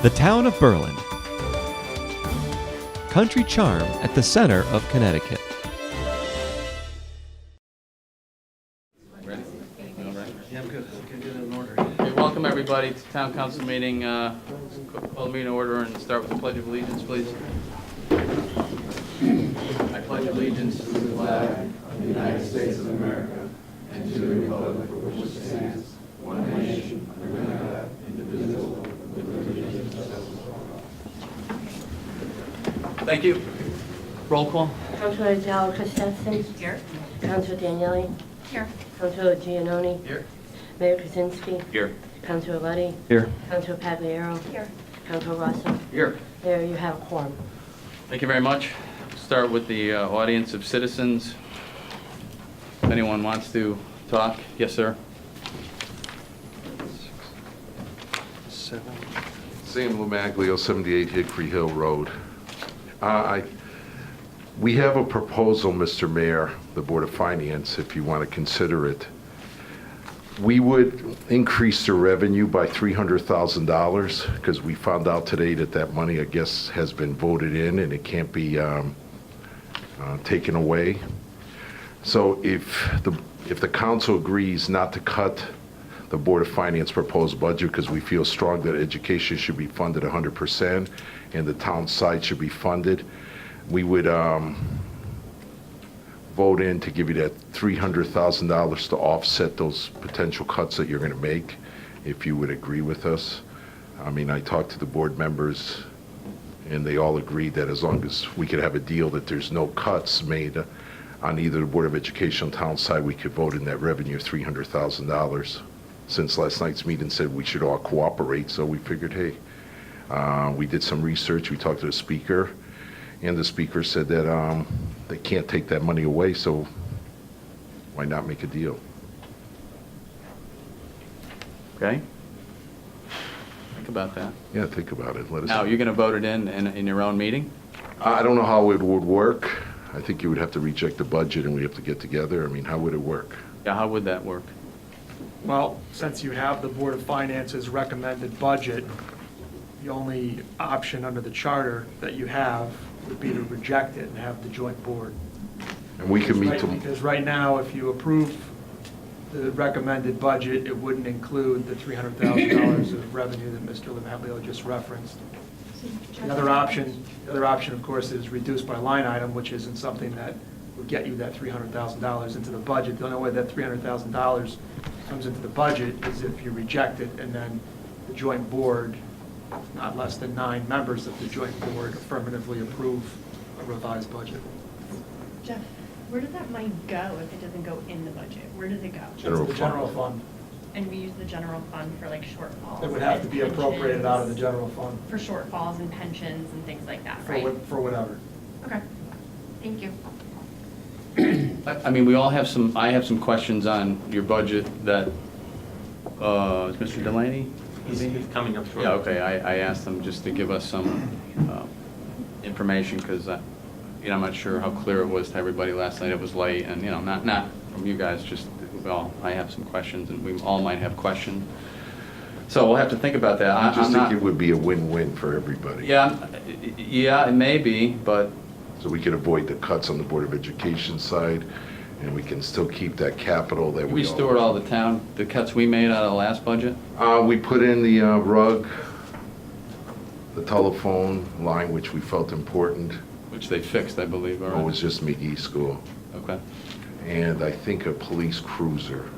The town of Berlin. Country charm at the center of Connecticut. Ready? All right. Yeah, I'm good. Okay, get it in order. Okay, welcome everybody to Town Council meeting. Call the meeting to order and start with the Pledge of Allegiance, please. I pledge allegiance to the flag of the United States of America and to the republic for which it stands, one nation, under God, indivisible, with liberty and justice for all. Thank you. Roll call. Councilor Del Christensen. Here. Councilor Daniele. Here. Councilor Giannoni. Here. Mayor Kaczynski. Here. Councilor Luddy. Here. Councilor Pagliaro. Here. Councilor Russell. Here. There you have a quorum. Thank you very much. Start with the audience of citizens. If anyone wants to talk, yes, sir. Sam Lumaglio, 78 Hickory Hill Road. We have a proposal, Mr. Mayor, the Board of Finance, if you want to consider it. We would increase the revenue by $300,000 because we found out today that that money, I guess, has been voted in and it can't be taken away. So if the council agrees not to cut the Board of Finance proposed budget because we feel strong that education should be funded 100% and the town side should be funded, we would vote in to give you that $300,000 to offset those potential cuts that you're going to make, if you would agree with us. I mean, I talked to the board members and they all agreed that as long as we could have a deal that there's no cuts made on either the Board of Education or town side, we could vote in that revenue of $300,000. Since last night's meeting said we should all cooperate, so we figured, hey, we did some research, we talked to the speaker, and the speaker said that they can't take that money away, so why not make a deal? Okay. Think about that. Yeah, think about it. Let us Now, know. you're going to vote it in your own meeting? I don't know how it would work. I think you would have to reject the budget and we have to get together. I mean, how would it work? Yeah, how would that work? Well, since you have the Board of Finance's recommended budget, the only option under the charter that you have would be to reject it and have the joint board. And we can meet Right, tomorrow. because right now, if you approve the recommended budget, it wouldn't include the $300,000 of revenue that Mr. Lemaglio just referenced. The other option, of course, is reduced by line item, which isn't something that would get you that $300,000 into the budget. The only way that $300,000 comes into the budget is if you reject it, and then the joint board, not less than 9 members of the joint board, affirmatively approve a revised budget. Jeff, where does that money go if it doesn't go in the budget? Where does it go? General It's the general fund. And we use the general fund for like shortfalls? It would have to be and appropriated out of the pensions, general fund for shortfalls and pensions and things like that, for right? for whatever. Okay, thank you. I mean, I have some questions on your budget that, is Mr. Delaney? He's coming up shortly. Yeah, okay, I asked him just to give us some information, because, I'm not sure how clear it was to everybody last night. It was late, and, not from you guys, just, well, I have some questions, and we all might have questions. So we'll have to think about that. I just I'm think not- it would be a win-win for everybody. Yeah, it may be, but So we could avoid the cuts on the Board of Education side, and we can still keep that capital that we stored all the cuts we made out of the last budget? We put in the rug, the telephone line, which we felt important. Which they fixed, I believe, It already. was just McGee School. Okay. And I think a police cruiser.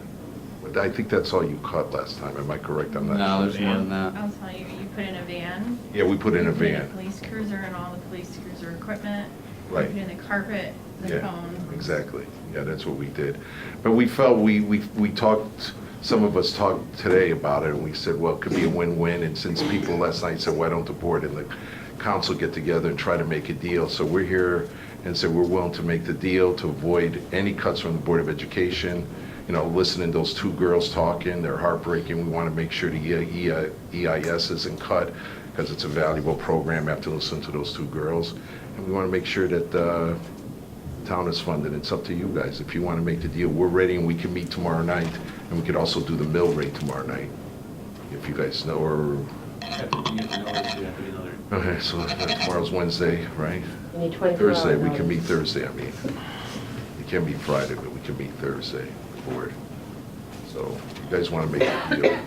But I think that's all you cut last time. Am I correct on that? No, there's more than that. I'll tell you, you put in a van. Yeah, we put in a You put in van. police cruiser and all the police cruiser equipment. Right. You put in the carpet, the Yeah, phone. exactly. Yeah, that's what we did. But we felt, we talked, some of us talked today about it, and we said, well, it could be a win-win, and since people last night said, why don't the board and the council get together and try to make a deal? So we're here and said we're willing to make the deal to avoid any cuts from the Board of Education. Listening to those 2 girls talking, they're heartbreaking. We want to make sure the EIS isn't cut, because it's a valuable program after listening to those 2 girls. And we want to make sure that the town is funded. It's up to you guys. If you want to make the deal, we're ready, and we can meet tomorrow night, and we could also do the mill rate tomorrow night, if you guys know, or Okay, so tomorrow's Wednesday, right? You need 24 hours Thursday, we can notice. meet Thursday, I mean. It can meet Friday, but we can meet Thursday for it. So if you guys want to make a deal,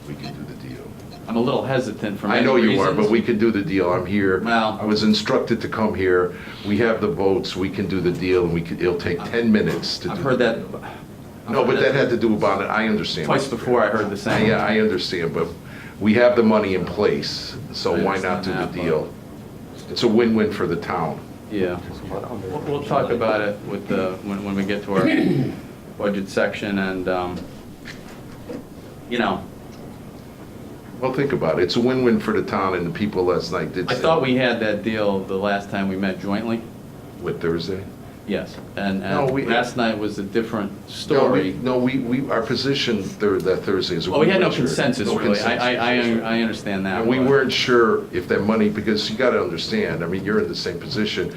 we can do the deal. I'm a little hesitant for I many know you are, reasons. but we can do the deal. I'm here. Well- I was instructed to come here. We have the votes, we can do the deal, and it'll take 10 minutes to do. I've heard that. No, but that had to do about it, I understand. Twice before I heard the same. Yeah, I understand, but we have the money in place, so I why not do the understand that, deal? It's a win-win for the town. Yeah. We'll talk about it with the, when we get to our budget section and, you know, Well, think about it, it's a win-win for the town, and the people last night did I say. thought we had that deal the last time we met jointly. With Thursday? Yes. And No, we- last night was a different No, story. our position that Thursday is. Well, we had no weren't sure. consensus, No really. consensus. I understand that. And we but- weren't sure if that money, because you got to understand, I mean, you're in the same position.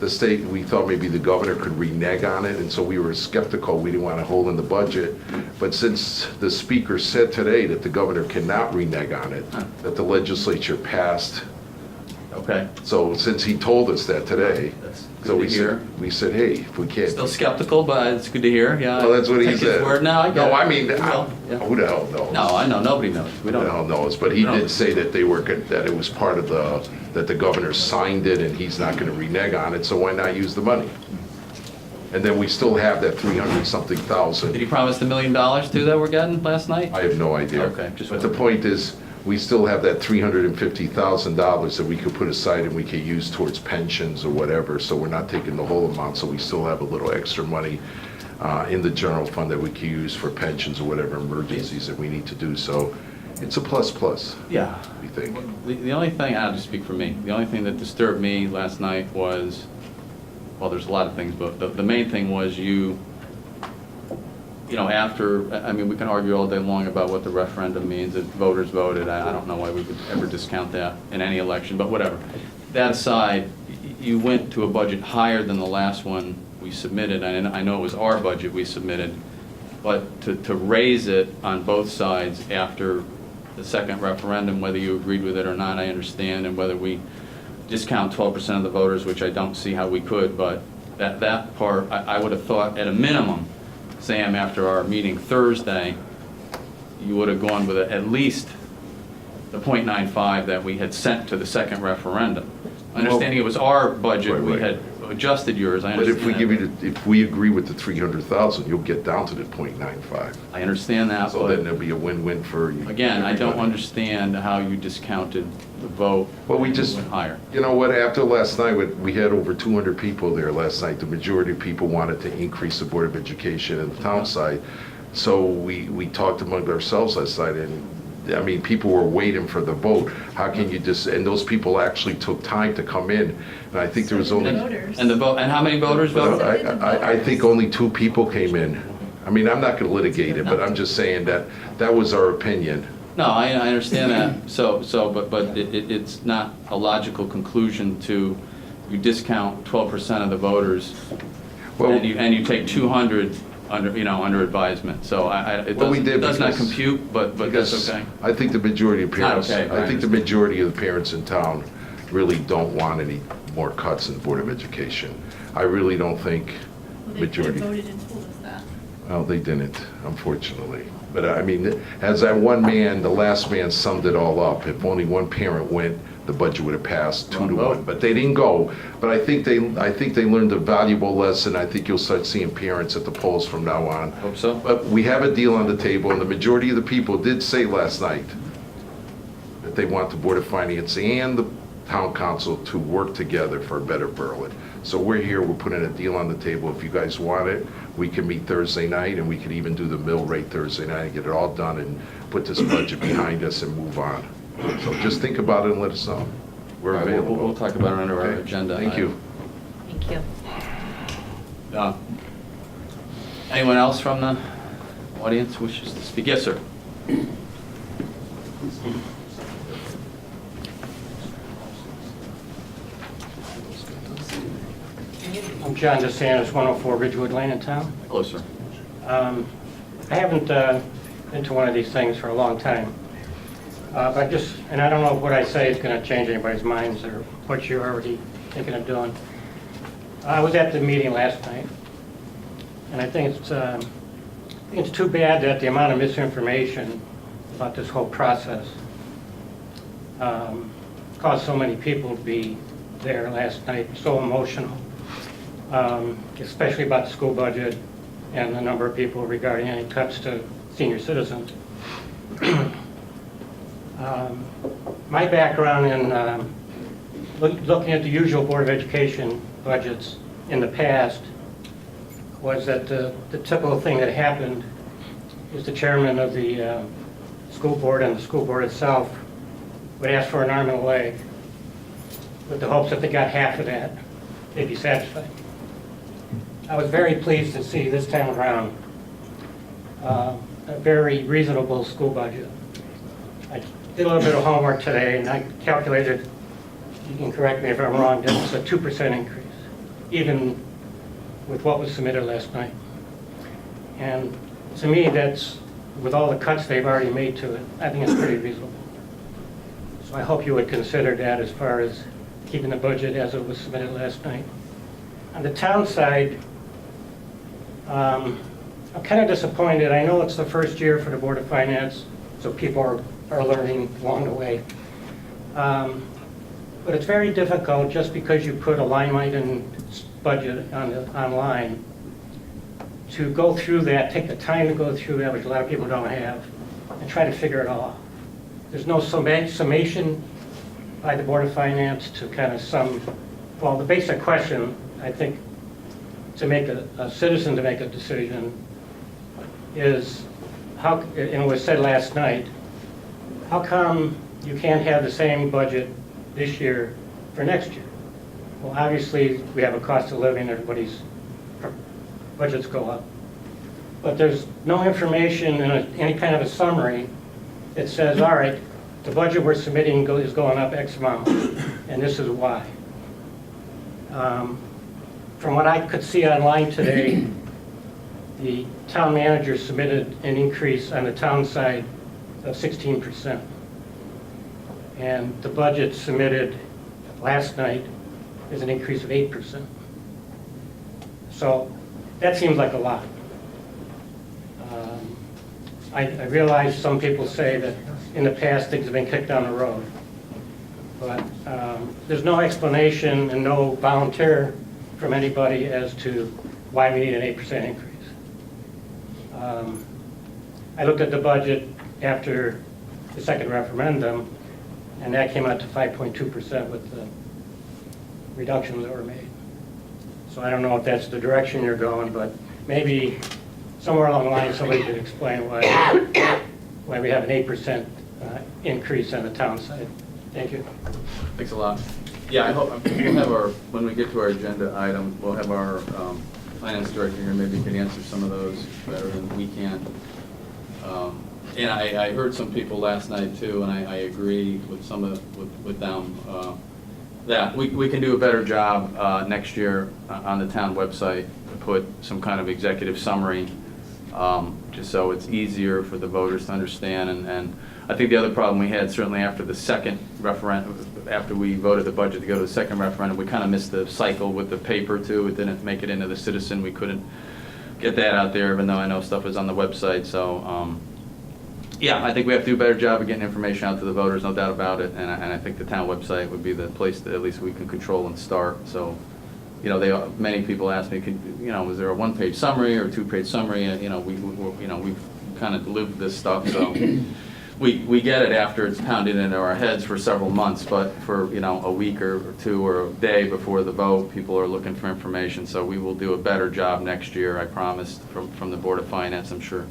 The state, we thought maybe the governor could renege on it, and so we were skeptical. We didn't want to hold in the budget. But since the speaker said today that the governor cannot renege on it, that the legislature passed, Okay. so since he told us that today, That's so good to hear. we said, hey, if we can't. Still skeptical, but it's good to hear, yeah. Well, that's what he Take his said. word. No, I get No, it. I mean, Well, yeah. who the hell knows? No, I know, nobody knows. We Who don't the hell know. knows, but he No. did say that they were, that it was part of that the governor signed it and he's not gonna renege on it, so why not use the money? And then we still have that 300-something Did thousand. he promise the $1 million too that we're getting last night? I have no idea. Okay, just But the wondering. point is, we still have that $350,000 that we could put aside and we could use towards pensions or whatever, so we're not taking the whole amount, so we still have a little extra money in the general fund that we can use for pensions or whatever emergencies that we need to do, so it's a plus, Yeah. we think. The only thing, I'll just speak for me, the only thing that disturbed me last night was, well, there's a lot of things, but the main thing was you know, after, I mean, we can argue all day long about what the referendum means, if voters voted, I don't know why we would ever discount that in any election, but whatever. That aside, you went to a budget higher than the last one we submitted, and I know it was our budget we submitted, but to raise it on both sides after the second referendum, whether you agreed with it or not, I understand, and whether we discount 12% of the voters, which I don't see how we could, but that part, I would have thought at a minimum, Sam, after our meeting Thursday, you would have gone with at least the .95 that we had sent to the second referendum. Understanding it was our budget, we Right. had adjusted yours, I But understand if we that. give you, if we agree with the 300,000, you'll get down to the .95. I understand that, So then but there'll be a win-win for you. again, I don't everybody. understand how you discounted the vote. Well, we just, Went higher. you know what, after last night, we had over 200 people there last night. The majority of people wanted to increase the Board of Education and the town side. So we talked among ourselves last night, and, I mean, people were waiting for the vote. How can you just, and those people actually took time to come in, and I think there was So did only. the voters. And the vote, and how many voters But voted? I think only 2 people came in. I mean, I'm not gonna litigate it, but I'm just saying that was our opinion. No, I understand that, but it's not a logical conclusion to, you discount 12% of the voters, Well, and you take 200 under advisement, so it Well, we did does not because- compute, but that's because okay. I think the majority of Not parents, okay, I think the majority of the parents in town really don't want any more cuts in the Board of Education. I really don't think Well, they majority. voted and told us that. Well, they didn't, unfortunately. But I mean, as that one man, the last man summed it all up, if only one parent went, the budget would have passed 2 to 1. But they didn't go. But I think they learned a valuable lesson. I think you'll start seeing parents at the polls from now on. Hope so. But we have a deal on the table, and the majority of the people did say last night that they want the Board of Finance and the Town Council to work together for a better Berlin. So we're here, we're putting a deal on the table. If you guys want it, we can meet Thursday night, and we can even do the mill rate Thursday night and get it all done and put this budget behind us and move on. So just think about it and let us know. We're All right, we'll available. talk about it under our Okay. agenda. Thank you. Thank you. Anyone else from the audience wishes to speak? Yes, sir. I'm John DeSantis, 104 Ridgewood Lane in town. Hello, sir. I haven't been to one of these things for a long time. And I don't know if what I say is going to change anybody's minds or what you're already thinking of doing. I was at the meeting last night, and I think it's too bad that the amount of misinformation about this whole process caused so many people to be there last night, so emotional, especially about the school budget and the number of people regarding any cuts to senior citizens. My background in looking at the usual Board of Education budgets in the past was that the typical thing that happened is the chairman of the school board and the school board itself would ask for an arm and a leg with the hopes that they got half of that, they'd be satisfied. I was very pleased to see this time around a very reasonable school budget. I did a little bit of homework today, and I calculated, you can correct me if I'm wrong, that it's a 2% increase, even with what was submitted last night. And to me, that's, with all the cuts they've already made to it, I think it's pretty reasonable. So I hope you would consider that as far as keeping the budget as it was submitted last night. On the town side, I'm kind of disappointed. I know it's the first year for the Board of Finance, so people are learning along the way. But it's very difficult just because you put a line item budget online to go through that, take the time to go through that, which a lot of people don't have, and try to figure it all out. There's no summation by the Board of Finance to kind of sum, well, the basic question, I think, to make a citizen to make a decision is, how, and it was said last night, how come you can't have the same budget this year for next year? Well, obviously, we have a cost of living, everybody's budgets go up. But there's no information in any kind of a summary that says, all right, the budget we're submitting is going up X amount, and this is why. From what I could see online today, the town manager submitted an increase on the town side of 16%. And the budget submitted last night is an increase of 8%. So that seems like a lot. I realize some people say that in the past things have been kicked down the road. But there's no explanation and no volunteer from anybody as to why we need an 8% increase. I looked at the budget after the second referendum, and that came out to 5.2% with the reductions that were made. So I don't know if that's the direction you're going, but maybe somewhere along the line somebody could explain why we have an 8% increase on the town side. Thank you. Thanks a lot. Yeah, I hope, we'll have our, when we get to our agenda item, we'll have our finance director here, maybe can answer some of those better than we can. And I heard some people last night too, and I agree with some of, with them, that we can do a better job next year on the town website to put some kind of executive summary, just so it's easier for the voters to understand. And I think the other problem we had, certainly after the second referendum, after we voted the budget to go to the second referendum, we kind of missed the cycle with the paper too. It didn't make it into the Citizen. We couldn't get that out there, even though I know stuff is on the website. So yeah, I think we have to do a better job of getting information out to the voters, no doubt about it. And I think the town website would be the place that at least we can control and start. So, you know, many people ask me, was there a one-page summary or a two-page summary? We've kind of lived this stuff, so we get it after it's pounded into our heads for several months. But for a week or two or a day before the vote, people are looking for information. So we will do a better job next year, I promise, from the Board of Finance. I'm sure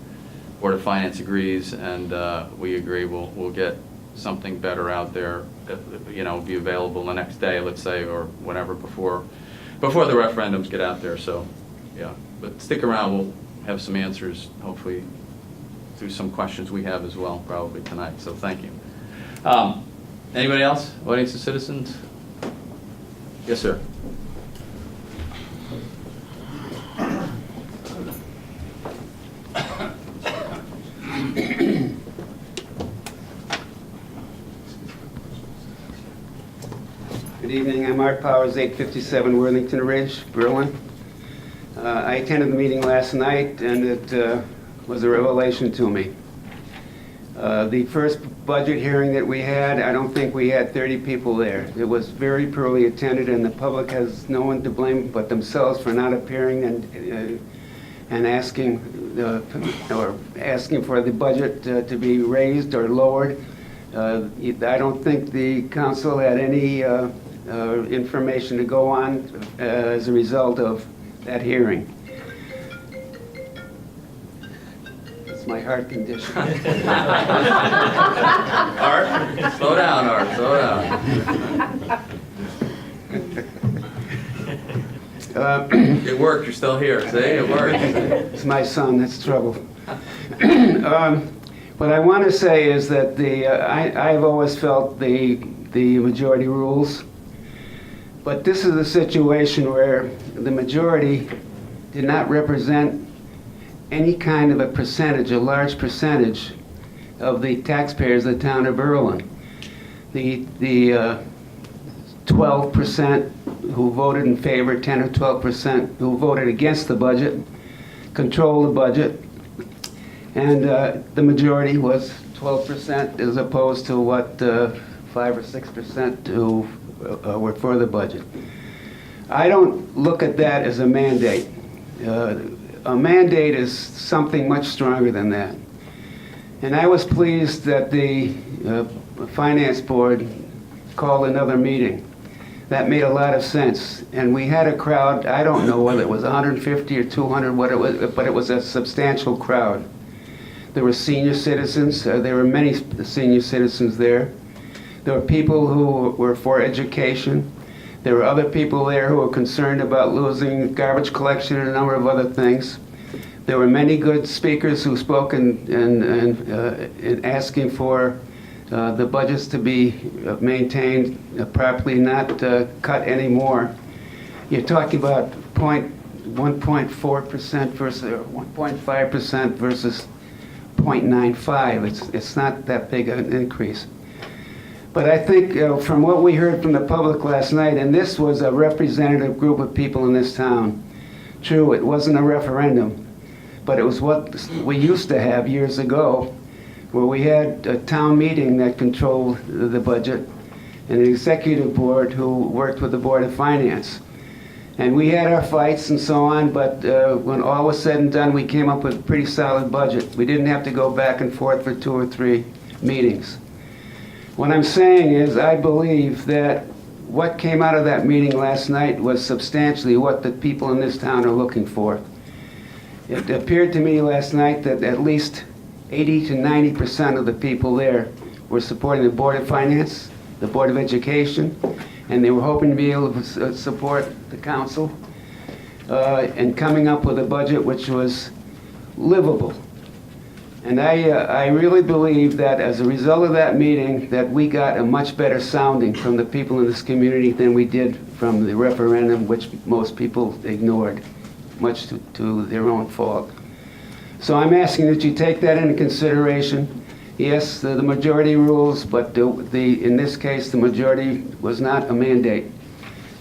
Board of Finance agrees, and we agree we'll get something better out there, be available the next day, let's say, or whatever, before the referendums get out there. So yeah, but stick around, we'll have some answers, hopefully, through some questions we have as well, probably tonight. So thank you. Anybody else? Audience of citizens? Yes, sir. Good evening, I'm Art Powers, 857 Worthington Ridge, Berlin. I attended the meeting last night, and it was a revelation to me. The first budget hearing that we had, I don't think we had 30 people there. It was very poorly attended, and the public has no one to blame but themselves for not appearing and asking for the budget to be raised or lowered. I don't think the council had any information to go on as a result of that hearing. It's my heart condition. Art, slow down, Art, slow down. It worked, you're still here, see, it worked. It's my son, that's trouble. What I want to say is that I've always felt the majority rules, but this is a situation where the majority did not represent any kind of a percentage, a large percentage of the taxpayers of the town of Berlin. The 12% who voted in favor, 10 or 12% who voted against the budget, control the budget, and the majority was 12% as opposed to what 5 or 6% who were for the budget. I don't look at that as a mandate. A mandate is something much stronger than that. And I was pleased that the Finance Board called another meeting. That made a lot of sense. And we had a crowd, I don't know whether it was 150 or 200, what it was, but it was a substantial crowd. There were senior citizens, there were many senior citizens there. There were people who were for education. There were other people there who were concerned about losing garbage collection and a number of other things. There were many good speakers who spoke in asking for the budgets to be maintained properly, not cut anymore. You're talking about 1.4% versus 1.5% versus 0.95. It's not that big an increase. But I think from what we heard from the public last night, and this was a representative group of people in this town. True, it wasn't a referendum, but it was what we used to have years ago, where we had a town meeting that controlled the budget and an executive board who worked with the Board of Finance. And we had our fights and so on, but when all was said and done, we came up with a pretty solid budget. We didn't have to go back and forth for 2 or 3 meetings. What I'm saying is I believe that what came out of that meeting last night was substantially what the people in this town are looking for. It appeared to me last night that at least 80 to 90% of the people there were supporting the Board of Finance, the Board of Education, and they were hoping to be able to support the council and coming up with a budget which was livable. And I really believe that as a result of that meeting, that we got a much better sounding from the people in this community than we did from the referendum, which most people ignored, much to their own fault. So I'm asking that you take that into consideration. Yes, the majority rules, but in this case, the majority was not a mandate.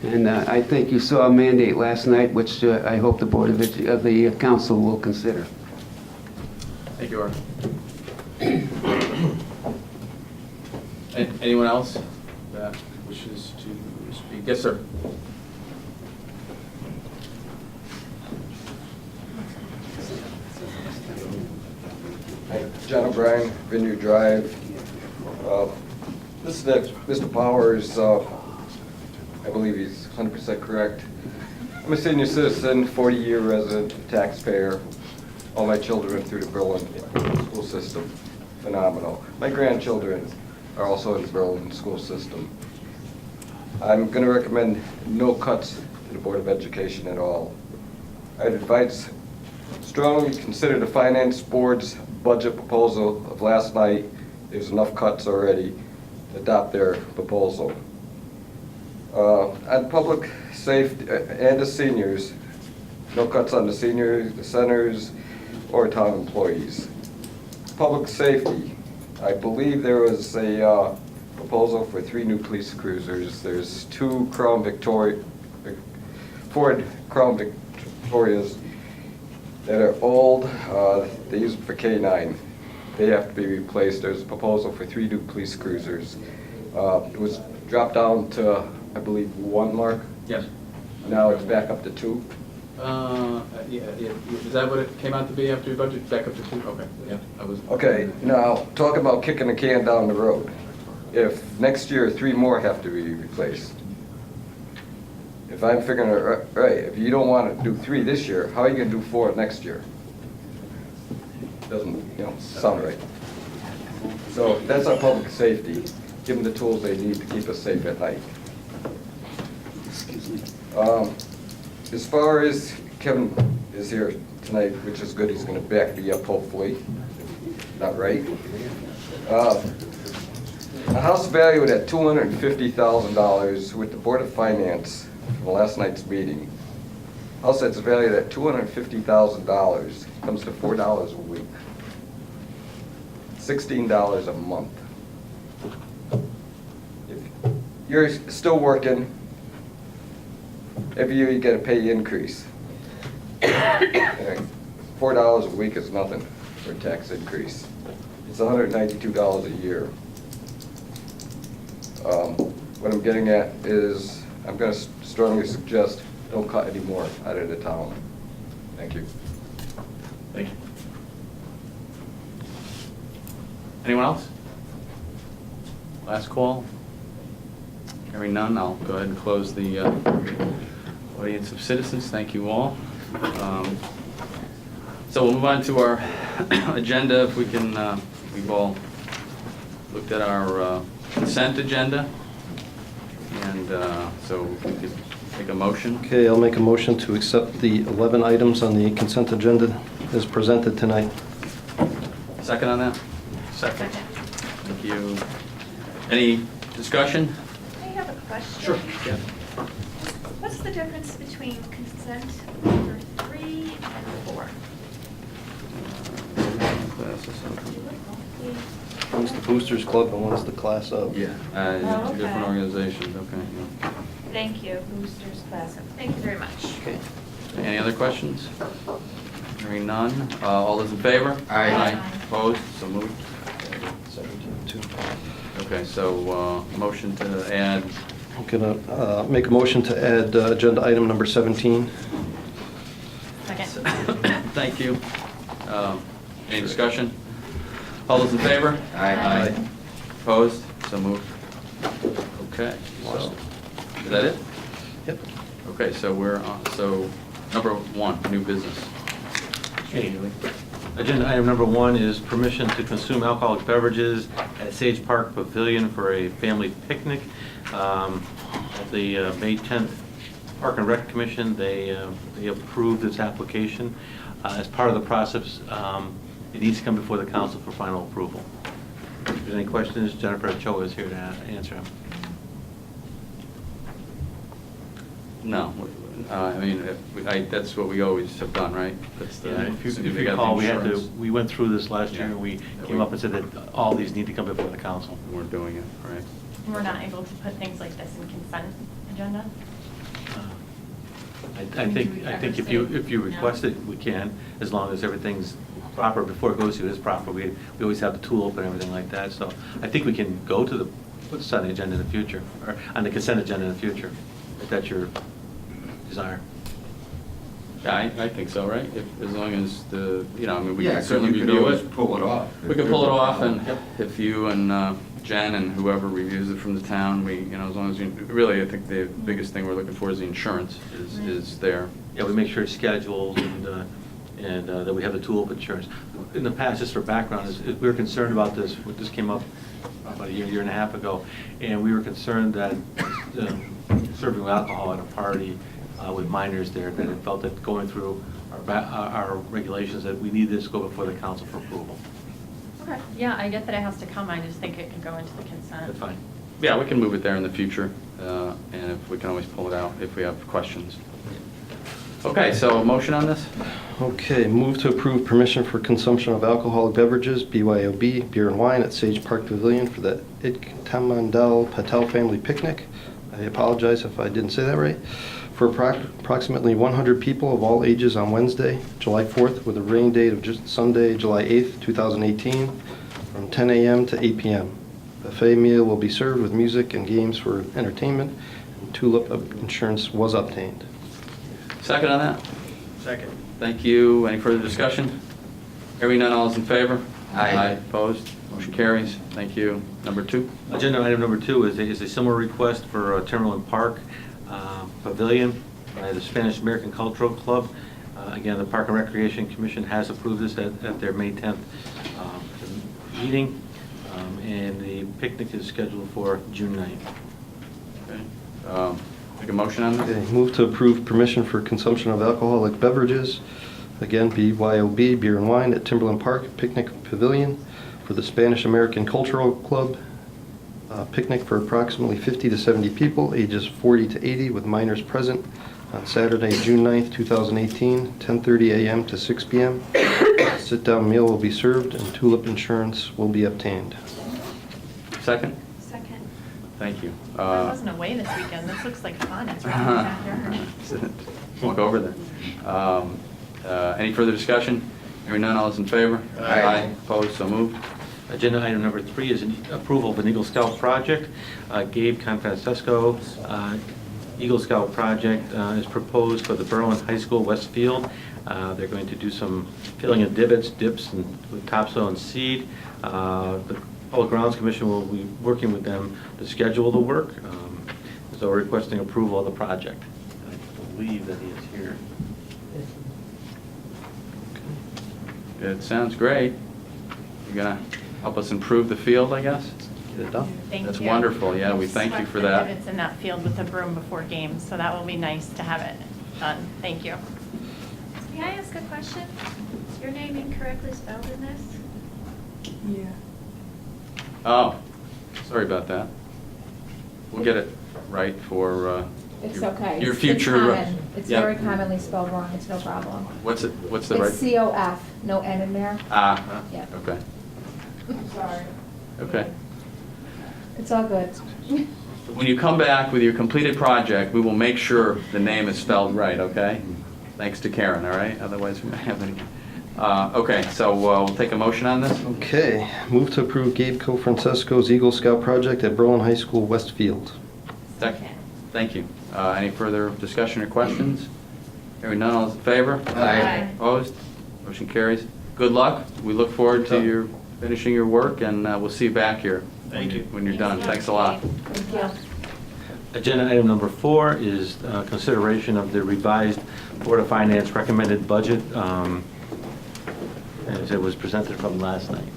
And I think you saw a mandate last night, which I hope the Board of the Council will consider. Thank you, Art. Anyone else that wishes to speak? Yes, sir. Hi, John O'Brien, Vineyard Drive. This is Mr. Powers. I believe he's 100% correct. I'm a senior citizen, 40-year resident, taxpayer. All my children through the Berlin school system. Phenomenal. My grandchildren are also in the Berlin school system. I'm going to recommend no cuts to the Board of Education at all. I'd advise strongly consider the Finance Board's budget proposal of last night. There's enough cuts already to adopt their proposal. On public safety and the seniors, no cuts on the seniors, the centers, or town employees. Public safety, I believe there was a proposal for 3 new police cruisers. There's 2 Ford Crown Victorias that are old. They use them for K-9. They have to be replaced. There's a proposal for 3 new police cruisers. It was dropped down to, I believe, 1, Mark? Yes. Now it's back up to 2. Yeah, is that what it came out to be after your budget? Back up to 2? Okay, yeah, I was. Okay, now, talk about kicking the can down the road. If next year 3 more have to be replaced, if I'm figuring it right, if you don't want to do 3 this year, how are you going to do 4 next year? Doesn't, sound right. So that's our public safety. Give them the tools they need to keep us safe at night. As far as Kevin is here tonight, which is good, he's going to back me up hopefully. Not right. A house valued at $250,000 with the Board of Finance from last night's meeting. House that's valued at $250,000 comes to $4 a week. $16 a month. If you're still working, every year you get a pay increase. $4 a week is nothing for a tax increase. It's $192 a year. What I'm getting at is, I'm going to strongly suggest don't cut any more out of the town. Thank you. Thank you. Anyone else? Last call? Hearing none, I'll go ahead and close the audience of citizens. Thank you all. So we'll move on to our agenda. If we can, we've all looked at our consent agenda. And so we could take a motion. Okay, I'll make a motion to accept the 11 items on the consent agenda as presented tonight. Second on that? Second. Thank you. Any discussion? I have a question. Sure. Yeah. What's the difference between consent number 3 and 4? One's the Boosters Club and one's the Class Up. Yeah. Oh, Two different okay. organizations, okay. Yeah. Thank you, Boosters Class. Thank you very much. Okay. Any other questions? Hearing none. All those in favor? Aye. Opposed? So moved. 17-2. Okay, so motion to add, I'm gonna make a motion to add agenda item number 17. Second. thank you. Any discussion? All those in favor? Aye. Opposed? So moved. Okay, so, is that it? Yep. Okay, so we're on, so number 1, new business. Agenda item number 1 is permission to consume alcoholic beverages at Sage Park Pavilion for a family picnic. At the May 10th Park and Rec Commission, they approved this application. As part of the process, it needs to come before the council for final approval. If there's any questions, Jennifer Ochoa is here to answer them. No, I mean, that's what we always have done, right? That's the. Yeah, if you got the recall, insurance. we went through this last year, Yeah. and we came up and said that all these need to come before the council. We're doing it, right? We're not able to put things like this in consent agenda? I think if you request it, we can, as long as everything's proper before it goes to is proper. We always have the tool open and everything like that, so I think we can go to put this on the agenda in the future, or on the consent agenda in the future, if that's your desire. Yeah, I think so, right? As long as the, I mean, we Yeah, can so certainly you could review always it. pull it off. We can pull it off, and if you and Jen and whoever reviews it from the town, as long as really, I think the biggest thing we're looking for is the insurance is there. Yeah, we make sure it's scheduled and that we have the tool of insurance. In the past, just for background, we were concerned about this. This came up about a year and a half ago, and we were concerned that serving alcohol at a party with minors there, that it felt that going through our regulations, that we need this to go before the council for approval. Okay, yeah, I get that it has to come, I just think it can go into the consent. That's fine. Yeah, we can move it there in the future, and if we can always pull it out if we have questions. Okay, so a motion on this? Okay, move to approve permission for consumption of alcoholic beverages, BYOB, beer and wine at Sage Park Pavilion for the Itkamandal Patel family picnic. I apologize if I didn't say that right. For approximately 100 people of all ages on Wednesday, July 4th, with a rain date of just Sunday, July 8th, 2018, from 10 a.m. to 8 p.m. Buffet meal will be served with music and games for entertainment, and Tulip insurance was obtained. Second on that? Second. Thank you. Any further discussion? Hearing none, all is in favor? Aye. Opposed? Motion carries. Thank you. Number 2? Agenda item number 2 is a similar request for Timberland Park Pavilion by the Spanish American Cultural Club. Again, the Park and Recreation Commission has approved this at their May 10th meeting, and the picnic is scheduled for June 9th. Okay. Take a motion on this? Okay, move to approve permission for consumption of alcoholic beverages, again, BYOB, beer and wine at Timberland Park Picnic Pavilion for the Spanish American Cultural Club. Picnic for approximately 50 to 70 people, ages 40 to 80, with minors present on Saturday, June 9th, 2018, 10:30 a.m. to 6 p.m. Sit-down meal will be served and Tulip insurance will be obtained. Second? Second. Thank you. I wasn't away this weekend. This looks like fun. It's right in the backyard. Walk over there. Any further discussion? Hearing none, all is in favor? Aye. Opposed? So moved. Agenda item number 3 is an approval of an Eagle Scout project. Gabe Confrancesco, Eagle Scout project is proposed for the Berlin High School West Field. They're going to do some filling of dips and with topsoil and seed. The Public Grounds Commission will be working with them to schedule the work. So we're requesting approval of the project. I believe that he is here. It sounds great. You're going to help us improve the field, I guess? Get it done. Thank That's you. wonderful. Yeah, we thank you for Swept the that. divots in that field with a broom before games, so that will be nice to have it done. Thank you. May I ask a question? Is your name incorrectly spelled in this? Yeah. Oh, sorry about that. We'll get it right for It's your okay. your It's future. common. It's yeah. very commonly spelled wrong. It's no problem. What's the right? It's COF, no N in there. Ah, Yeah. okay. Sorry. Okay. It's all good. When you come back with your completed project, we will make sure the name is spelled right, okay? Thanks to Karen, all right? Otherwise, we might have any. Okay, so we'll take a motion on this. Okay, move to approve Gabe Confrancesco's Eagle Scout project at Berlin High School West Field. Second. Thank you. Any further discussion or questions? Hearing none, all is in favor? Aye. Opposed? Motion carries. Good luck. We look forward to your finishing your work, and we'll see you back here. Thank you. When you're done. Thanks a lot. Thank you. Agenda item number 4 is consideration of the revised Board of Finance recommended budget as it was presented from last night.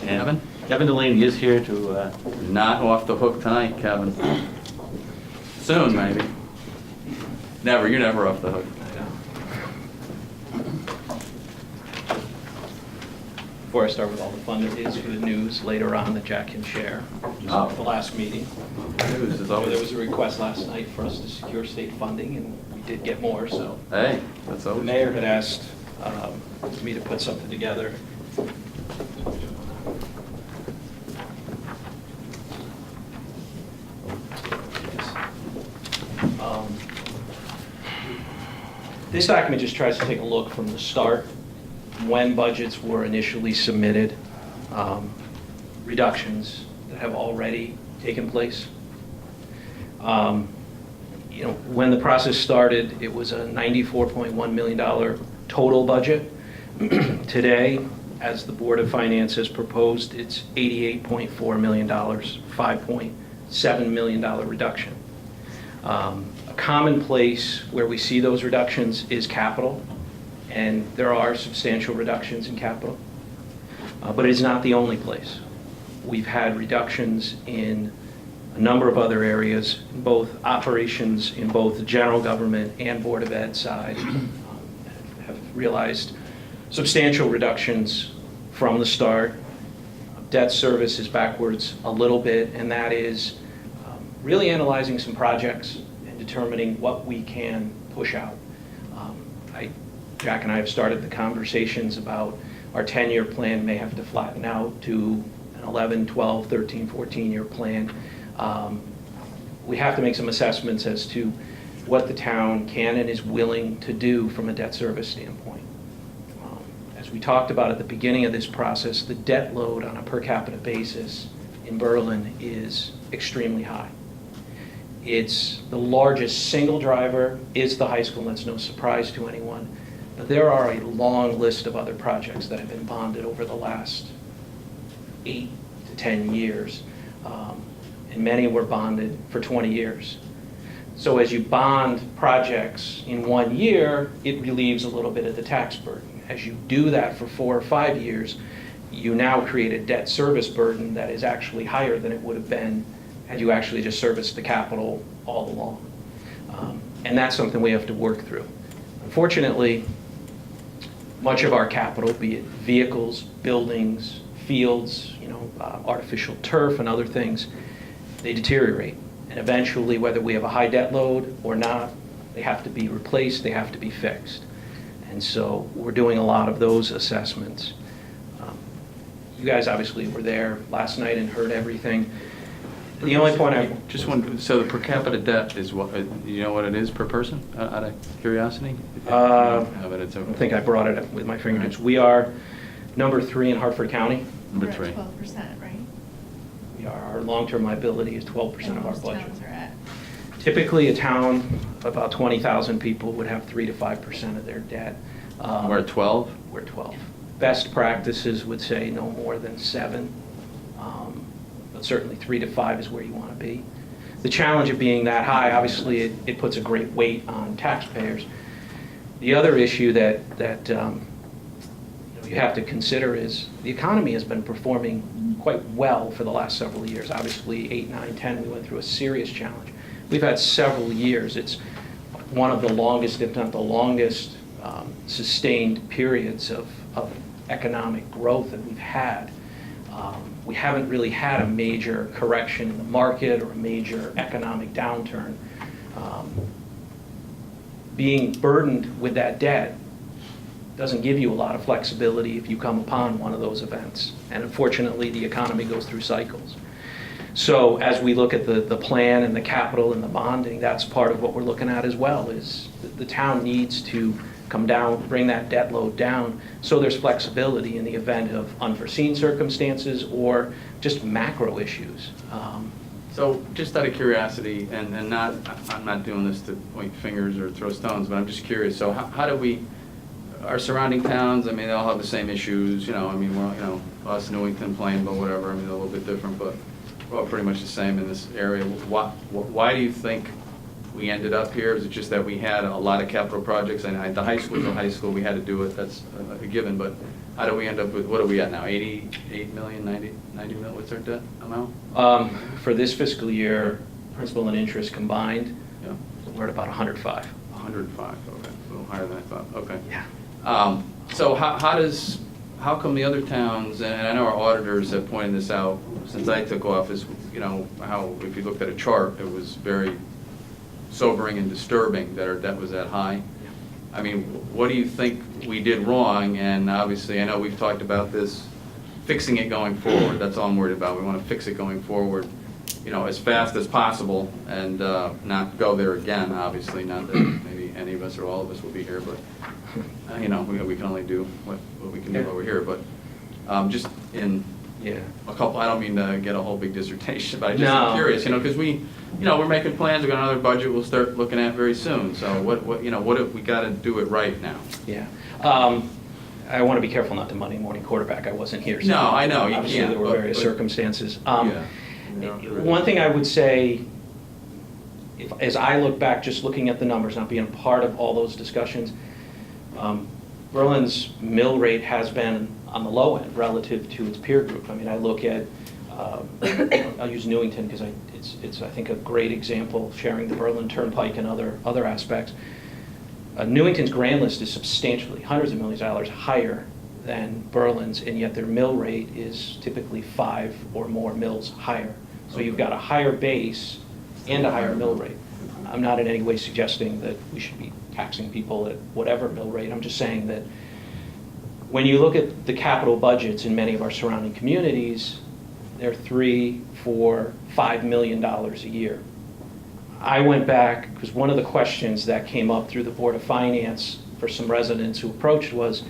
And Kevin Delaney is here to... Not off the hook tonight, Kevin. Soon, maybe. Never. You're never off the hook. Before I start with all the fun there is for the news later on that Jack can share, just like the last meeting. News is There always... was a request last night for us to secure state funding, and we did get more, so. Hey, that's The always... mayor had asked me to put something together. This document just tries to take a look from the start, when budgets were initially submitted, reductions that have already taken place. When the process started, it was a $94.1 million total budget. Today, as the Board of Finance has proposed, it's $88.4 million, $5.7 million reduction. A common place where we see those reductions is capital, and there are substantial reductions in capital, but it is not the only place. We've had reductions in a number of other areas, both operations in both the general government and Board of Ed side have realized substantial reductions from the start. Debt service is backwards a little bit, and that is really analyzing some projects and determining what we can push out. Jack and I have started the conversations about our 10-year plan may have to flatten out to an 11, 12, 13, 14-year plan. We have to make some assessments as to what the town can and is willing to do from a debt service standpoint. As we talked about at the beginning of this process, the debt load on a per capita basis in Berlin is extremely high. It's the largest single driver is the high school, and that's no surprise to anyone. But there are a long list of other projects that have been bonded over the last 8 to 10 years, and many were bonded for 20 years. So as you bond projects in 1 year, it relieves a little bit of the tax burden. As you do that for 4 or 5 years, you now create a debt service burden that is actually higher than it would have been had you actually just serviced the capital all along. And that's something we have to work through. Unfortunately, much of our capital, be it vehicles, buildings, fields, artificial turf and other things, they deteriorate. And eventually, whether we have a high debt load or not, they have to be replaced, they have to be fixed. And so we're doing a lot of those assessments. You guys obviously were there last night and heard everything. The only point I just want, so the per capita debt is what, you know what it is per person, out of curiosity? I don't think I brought it up with my fingertips. We are number 3 in Hartford County. Number We're 3. at 12%, right? Our long-term liability is 12% of our Most budget. towns are at. Typically, a town of about 20,000 people would have 3 to 5% of their debt. We're at 12? We're 12. Best practices would say no more than 7, but certainly 3 to 5 is where you want to be. The challenge of being that high, obviously, it puts a great weight on taxpayers. The other issue that you have to consider is the economy has been performing quite well for the last several years. Obviously, 8, 9, 10, we went through a serious challenge. We've had several years. It's one of the longest, if not the longest, sustained periods of economic growth that we've had. We haven't really had a major correction in the market or a major economic downturn. Being burdened with that debt doesn't give you a lot of flexibility if you come upon one of those events. And unfortunately, the economy goes through cycles. So as we look at the plan and the capital and the bonding, that's part of what we're looking at as well, is the town needs to come down, bring that debt load down, so there's flexibility in the event of unforeseen circumstances or just macro issues. So just out of curiosity, and not, I'm not doing this to point fingers or throw stones, but I'm just curious, so how do we, our surrounding towns, I mean, they all have the same issues, I mean, we're, us, Newington, Plainville, whatever, I mean, they're a little bit different, but we're all pretty much the same in this area. Why do you think we ended up here? Is it just that we had a lot of capital projects, and at the high school, we had to do it, that's a given, but how do we end up with, what are we at now, 88 million, 90 million, what's our debt amount? For this fiscal year, principal and interest combined, Yeah. we're at about 105. 105, okay, a little higher than I thought, okay. Yeah. So how come the other towns, and I know our auditors have pointed this out since I took office, how if you looked at a chart, it was very sobering and disturbing that our debt was that high. I mean, what do you think we did wrong? And obviously, I know we've talked about this, fixing it going forward, that's all I'm worried about. We want to fix it going forward, as fast as possible and not go there again, obviously, not that maybe any of us or all of us will be here, but we can only do what we can do while we're here, but just in a couple, I don't mean to get a whole big dissertation, but I'm just curious, because we're making plans, we've got another budget we'll start looking at very soon, so what have we got to do it right now? Yeah. I want to be careful not to Monday morning quarterback. I wasn't here. So no, I know, you obviously can't. There were various circumstances. Yeah. One thing I would say, as I look back, just looking at the numbers, not being a part of all those discussions, Berlin's mill rate has been on the low end relative to its peer group. I mean, I look at, I'll use Newington because it's I think a great example, sharing the Berlin Turnpike and other aspects. Newington's grand list is substantially, hundreds of millions of dollars higher than Berlin's, and yet their mill rate is typically 5 or more mills higher. So you've got a higher base and a higher mill rate. I'm not in any way suggesting that we should be taxing people at whatever mill rate. I'm just saying that when you look at the capital budgets in many of our surrounding communities, they're $3, $4, $5 million a year. I went back, because one of the questions that came up through the Board of Finance for some residents who approached was,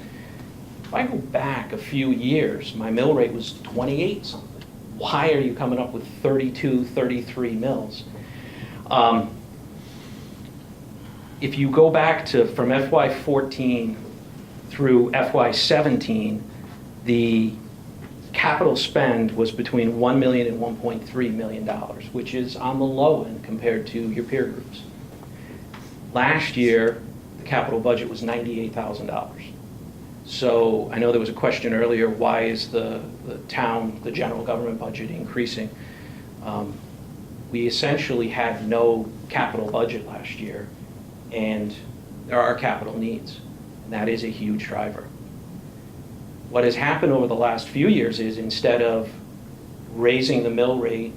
if I go back a few years, my mill rate was 28 something. Why are you coming up with 32, 33 mills? If you go back to from FY14 through FY17, the capital spend was between $1 million and $1.3 million, which is on the low end compared to your peer groups. Last year, the capital budget was $98,000. So I know there was a question earlier, why is the town, the general government budget increasing? We essentially had no capital budget last year, and there are capital needs, and that is a huge driver. What has happened over the last few years is instead of raising the mill rate,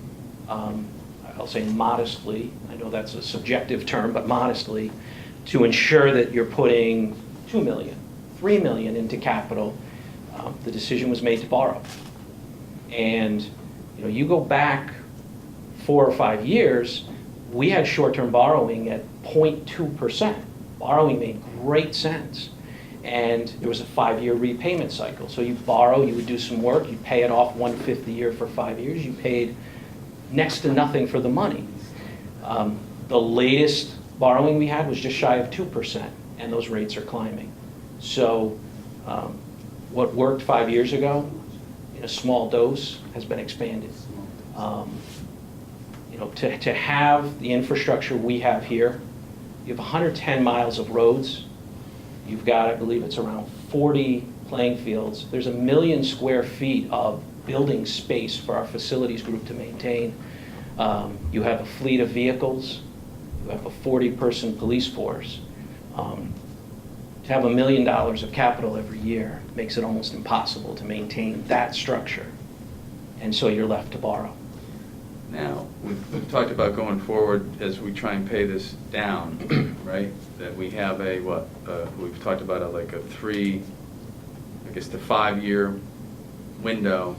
I'll say modestly, I know that's a subjective term, but modestly, to ensure that you're putting $2 million, $3 million into capital, the decision was made to borrow. And you go back 4 or 5 years, we had short-term borrowing at 0.2%. Borrowing made great sense. And there was a 5-year repayment cycle. So you borrow, you would do some work, you pay it off 1/5 a year for 5 years, you paid next to nothing for the money. The latest borrowing we had was just shy of 2%, and those rates are climbing. So what worked 5 years ago in a small dose has been expanded. To have the infrastructure we have here, you have 110 miles of roads. You've got, I believe it's around 40 playing fields. There's 1 million square feet of building space for our facilities group to maintain. You have a fleet of vehicles. You have a 40-person police force. To have $1 million of capital every year makes it almost impossible to maintain that structure. And so you're left to borrow. Now, we've talked about going forward as we try and pay this down, right? That we have we've talked about like a 3, I guess the 5-year window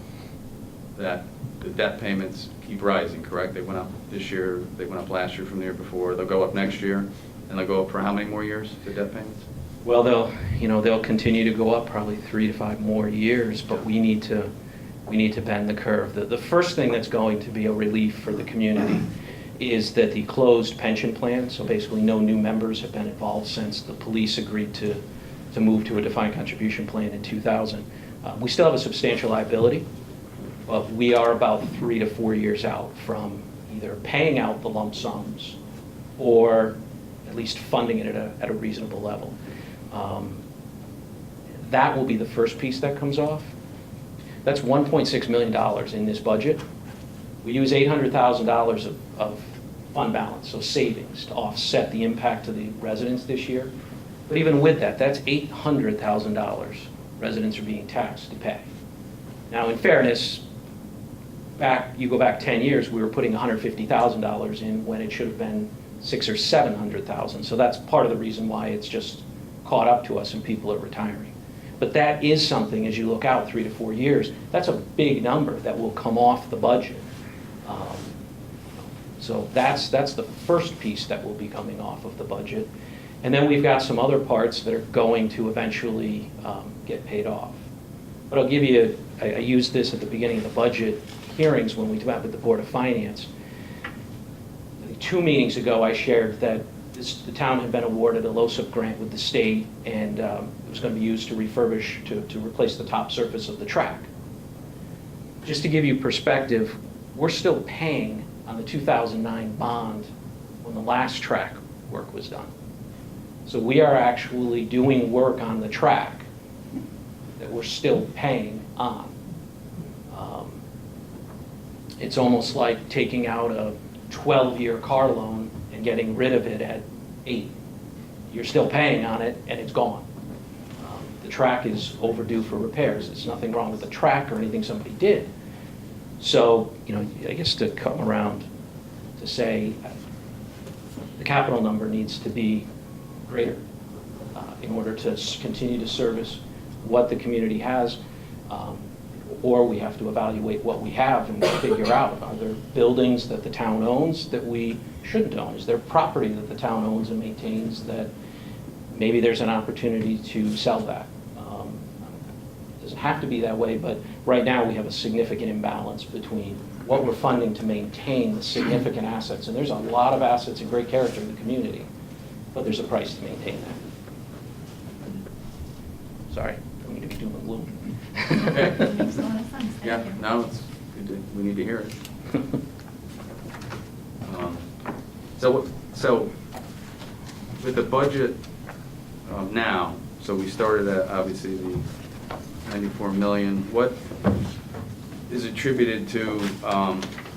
that the debt payments keep rising, correct? They went up this year, they went up last year from the year before, they'll go up next year, and they'll go up for how many more years, the debt payments? Well, they'll continue to go up probably 3 to 5 more years, but we need to bend the curve. The first thing that's going to be a relief for the community is that the closed pension plan, so basically no new members have been involved since the police agreed to move to a defined contribution plan in 2000. We still have a substantial liability, but we are about 3 to 4 years out from either paying out the lump sums or at least funding it at a reasonable level. That will be the first piece that comes off. That's $1.6 million in this budget. We use $800,000 of fund balance, so savings, to offset the impact to the residents this year. But even with that, that's $800,000 residents are being taxed to pay. Now, in fairness, you go back 10 years, we were putting $150,000 in when it should have been $600,000 or $700,000. So that's part of the reason why it's just caught up to us and people are retiring. But that is something, as you look out 3 to 4 years, that's a big number that will come off the budget. So that's the first piece that will be coming off of the budget. And then we've got some other parts that are going to eventually get paid off. But I'll give you, I used this at the beginning of the budget hearings when we met with the Board of Finance. 2 meetings ago, I shared that the town had been awarded a LOSIP grant with the state, and it was going to be used to refurbish, to replace the top surface of the track. Just to give you perspective, we're still paying on the 2009 bond when the last track work was done. So we are actually doing work on the track that we're still paying on. It's almost like taking out a 12-year car loan and getting rid of it at 8. You're still paying on it, and it's gone. The track is overdue for repairs. There's nothing wrong with the track or anything somebody did. So, I guess to come around to say the capital number needs to be greater in order to continue to service what the community has, or we have to evaluate what we have and figure out, are there buildings that the town owns that we shouldn't own? Is there property that the town owns and maintains that maybe there's an opportunity to sell that? It doesn't have to be that way, but right now we have a significant imbalance between what we're funding to maintain the significant assets, and there's a lot of assets and great character in the community, but there's a price to maintain that. Sorry, don't mean to be doom and gloom. Okay. Makes a lot of sense, Yeah, thank you. no, it's good we need to hear it. So with the budget now, so we started at obviously the 94 million. What is attributed to,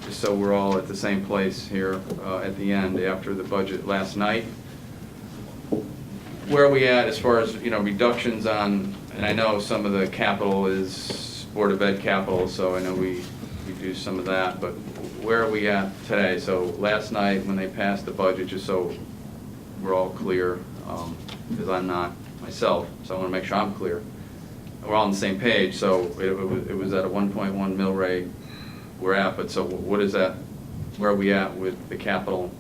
just so we're all at the same place here at the end after the budget last night? Where are we at as far as, reductions on, and I know some of the capital is Board of Ed capital, so I know we do some of that, but where are we at today? So last night when they passed the budget, just so we're all clear, because I'm not myself, so I want to make sure I'm clear. We're all on the same page, so it was at a 1.1 mill rate we're at, but so what is that, where are we at with the capital?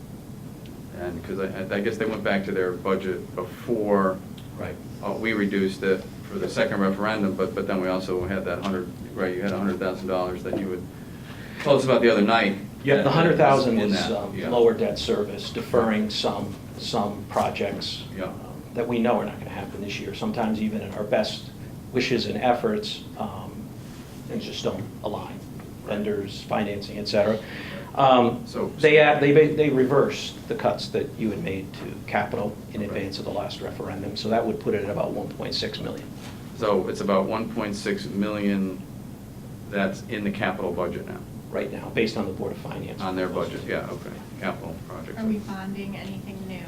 And because I guess they went back to their budget before Right. we reduced it for the second referendum, but then we also had that you had $100,000 that you would tell us about the other night. Yeah, the 100,000 In was that, yeah. lower debt service, deferring some projects Yeah. that we know are not going to happen this year. Sometimes even in our best wishes and efforts, things just don't align. Vendors, financing, et cetera. So- They reversed the cuts that you had made to capital in advance of the last referendum, so that would put it at about 1.6 million. So it's about 1.6 million that's in the capital budget now, Right now, based on the Board of Finance. on their budget, yeah, okay, capital projects. Are we bonding anything new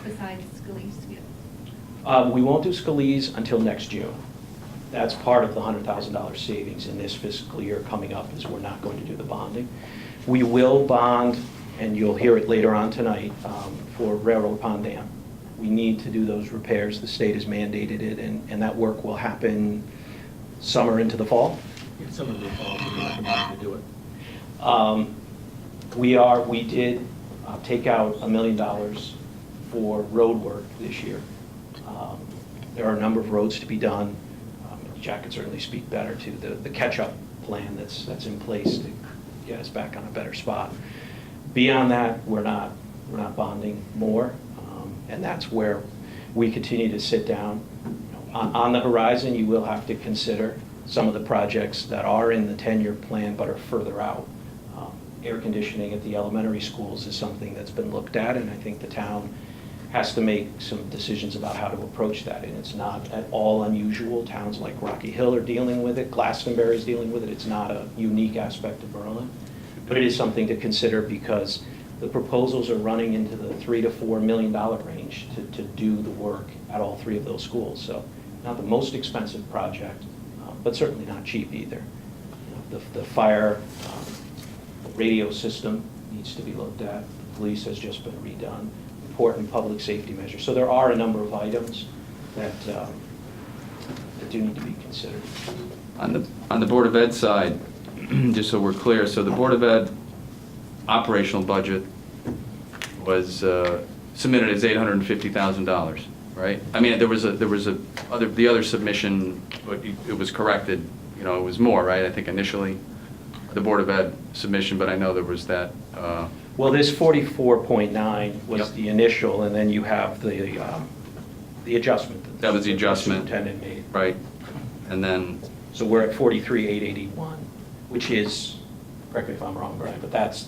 besides Scalise? We won't do Scalise until next June. That's part of the $100,000 savings in this fiscal year coming up, is we're not going to do the bonding. We will bond, and you'll hear it later on tonight, for Railroad Pond Dam. We need to do those repairs. The state has mandated it, and that work will happen summer into the fall. Some of the falls we recommend to do it. We did take out $1 million for road work this year. There are a number of roads to be done. Jack could certainly speak better to the catch-up plan that's in place to get us back on a better spot. Beyond that, we're not bonding more, and that's where we continue to sit down. On the horizon, you will have to consider some of the projects that are in the 10-year plan but are further out. Air conditioning at the elementary schools is something that's been looked at, and I think the town has to make some decisions about how to approach that, and it's not at all unusual. Towns like Rocky Hill are dealing with it, Glastonbury's dealing with it. It's not a unique aspect of Berlin, but it is something to consider because the proposals are running into the $3 to $4 million range to do the work at all three of those schools. So not the most expensive project, but certainly not cheap either. The fire radio system needs to be looked at. The police has just been redone. Important public safety measures. So there are a number of items that do need to be considered. On the Board of Ed side, just so we're clear, so the Board of Ed operational budget was submitted as $850,000, right? I mean, there was the other submission, but it was corrected. It was more, right? I think initially the Board of Ed submission, but I know there was that. Well, this 44.9 was Yep. the initial, and then you have the adjustment. That was the adjustment. Superintendent made. Right, and then, So we're at 43,881, which is, correct me if I'm wrong, Brian, but that's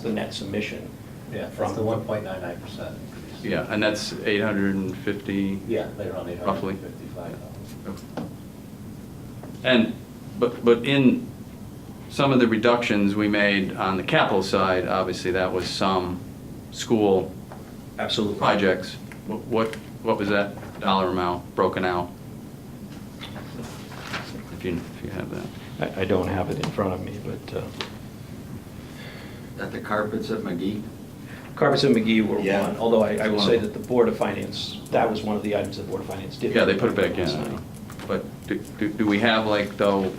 the net submission. Yeah, from that's the 1.99% increase. yeah, and that's 850. Yeah, later on, Roughly. 855,000. And, but in some of the reductions we made on the capital side, obviously that was some school Absolutely. projects. What was that dollar amount broken out? If you have that. I don't have it in front of me, but At the carpets at McGee? Carpets and McGee were Yeah. one, although I would say that the Board of Finance, that was one of the items the Board of Finance did. Yeah, they put it back last in. night. But do we have like, though,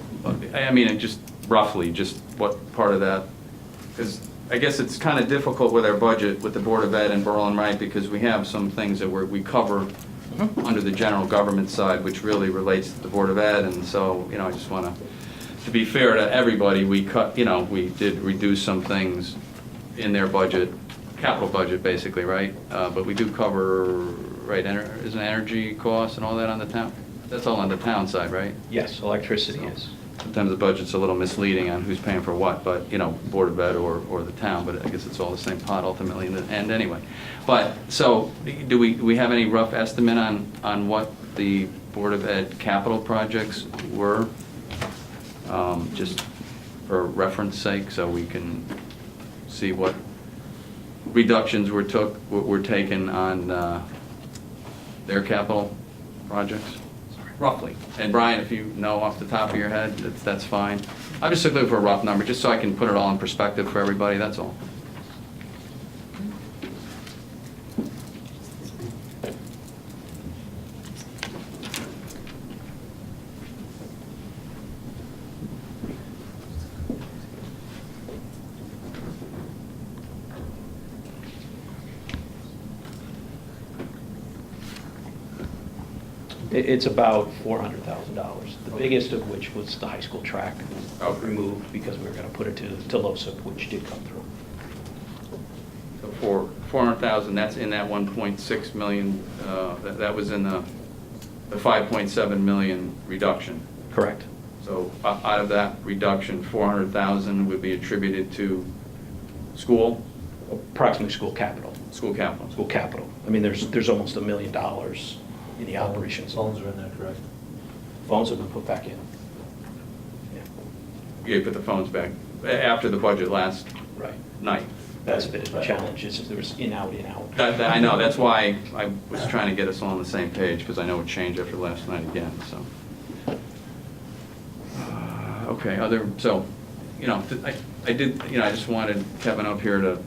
I mean, just roughly, just what part of that? Because I guess it's kind of difficult with our budget, with the Board of Ed and Berlin, right? Because we have some things that we cover under the general government side, which really relates to the Board of Ed. And so, I just want to be fair to everybody, we cut, we did reduce some things in their budget, capital budget, basically, right? But we do cover, right, isn't energy costs and all that on the town? That's all on the town side, right? Yes, electricity is. Sometimes the budget's a little misleading on who's paying for what, but, Board of Ed or the town, but I guess it's all the same pot ultimately in the end anyway. But, so, do we have any rough estimate on what the Board of Ed capital projects were? Just for reference sake, so we can see what reductions were taken on their capital projects? Roughly. And Brian, if you know off the top of your head, that's fine. I'm just looking for a rough number, just so I can put it all in perspective for everybody, that's all. It's about $400,000, the biggest of which was the high school track removed because we were going to put it to LoSiP, which did come through. So for 400,000, that's in that 1.6 million, that was in the 5.7 million reduction. Correct. So out of that reduction, 400,000 would be attributed to school? Approximately school capital. School capital. School capital. I mean, there's almost $1 million in the operations. Phones are in there, correct? Phones have been put back in. Yeah. You put the phones back after the budget last Right. night. That's a bit of a challenge, is if there was in-out, in-out. I know, that's why I was trying to get us all on the same page, because I know it changed after last night again, so. Okay, I did, I just wanted Kevin up here to,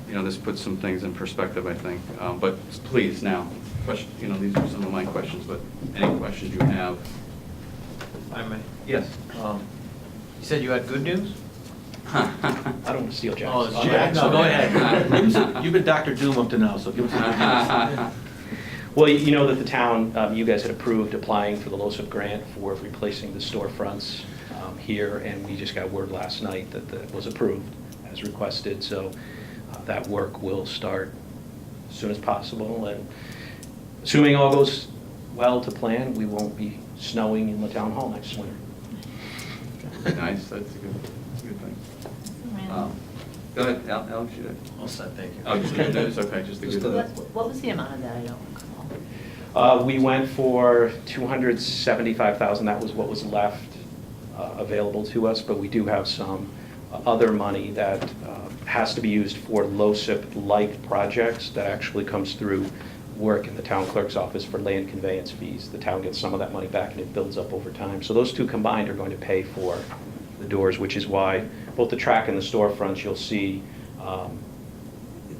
this puts some things in perspective, I think. But please, now, these are some of my questions, but any questions you have? I may. Yes. You said you had good news? I don't want to steal Jack's. Oh, it's Jack. No, go ahead. You've been Dr. Doom up to now, so give us some good news. Well, you know that the town, you guys had approved applying for the LoSiP grant for replacing the storefronts here, and we just got word last night that that was approved as requested, so that work will start as soon as possible, and assuming all goes well to plan, we won't be snowing in the town hall next winter. Nice, that's a good thing. Go ahead, Alex, you did. All set, thank you. Oh, just good news, okay, just the good news. What was the amount of that? I don't recall. We went for $275,000. That was what was left available to us, but we do have some other money that has to be used for LoSiP-like projects that actually comes through work in the town clerk's office for land conveyance fees. The town gets some of that money back and it builds up over time. So those two combined are going to pay for the doors, which is why both the track and the storefronts, you'll see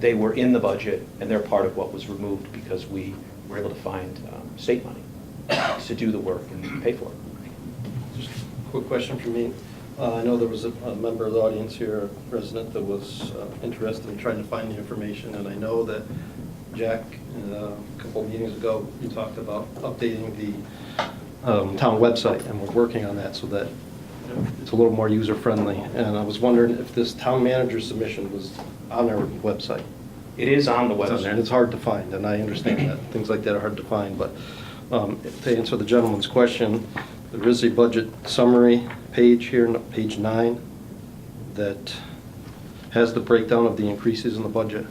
they were in the budget and they're part of what was removed because we were able to find state money to do the work and pay for it. Just a quick question for me. I know there was a member of the audience here, a resident, that was interested in trying to find the information, and I know that Jack, a couple of meetings ago, you talked about updating the town website, and we're working on that so that it's a little more user-friendly. And I was wondering if this town manager submission was on our website. It is on the It's on there, website. and it's hard to find, and I understand that. Things like that are hard to find, but to answer the gentleman's question, there is a budget summary page here, page 9, that has the breakdown of the increases in the budget.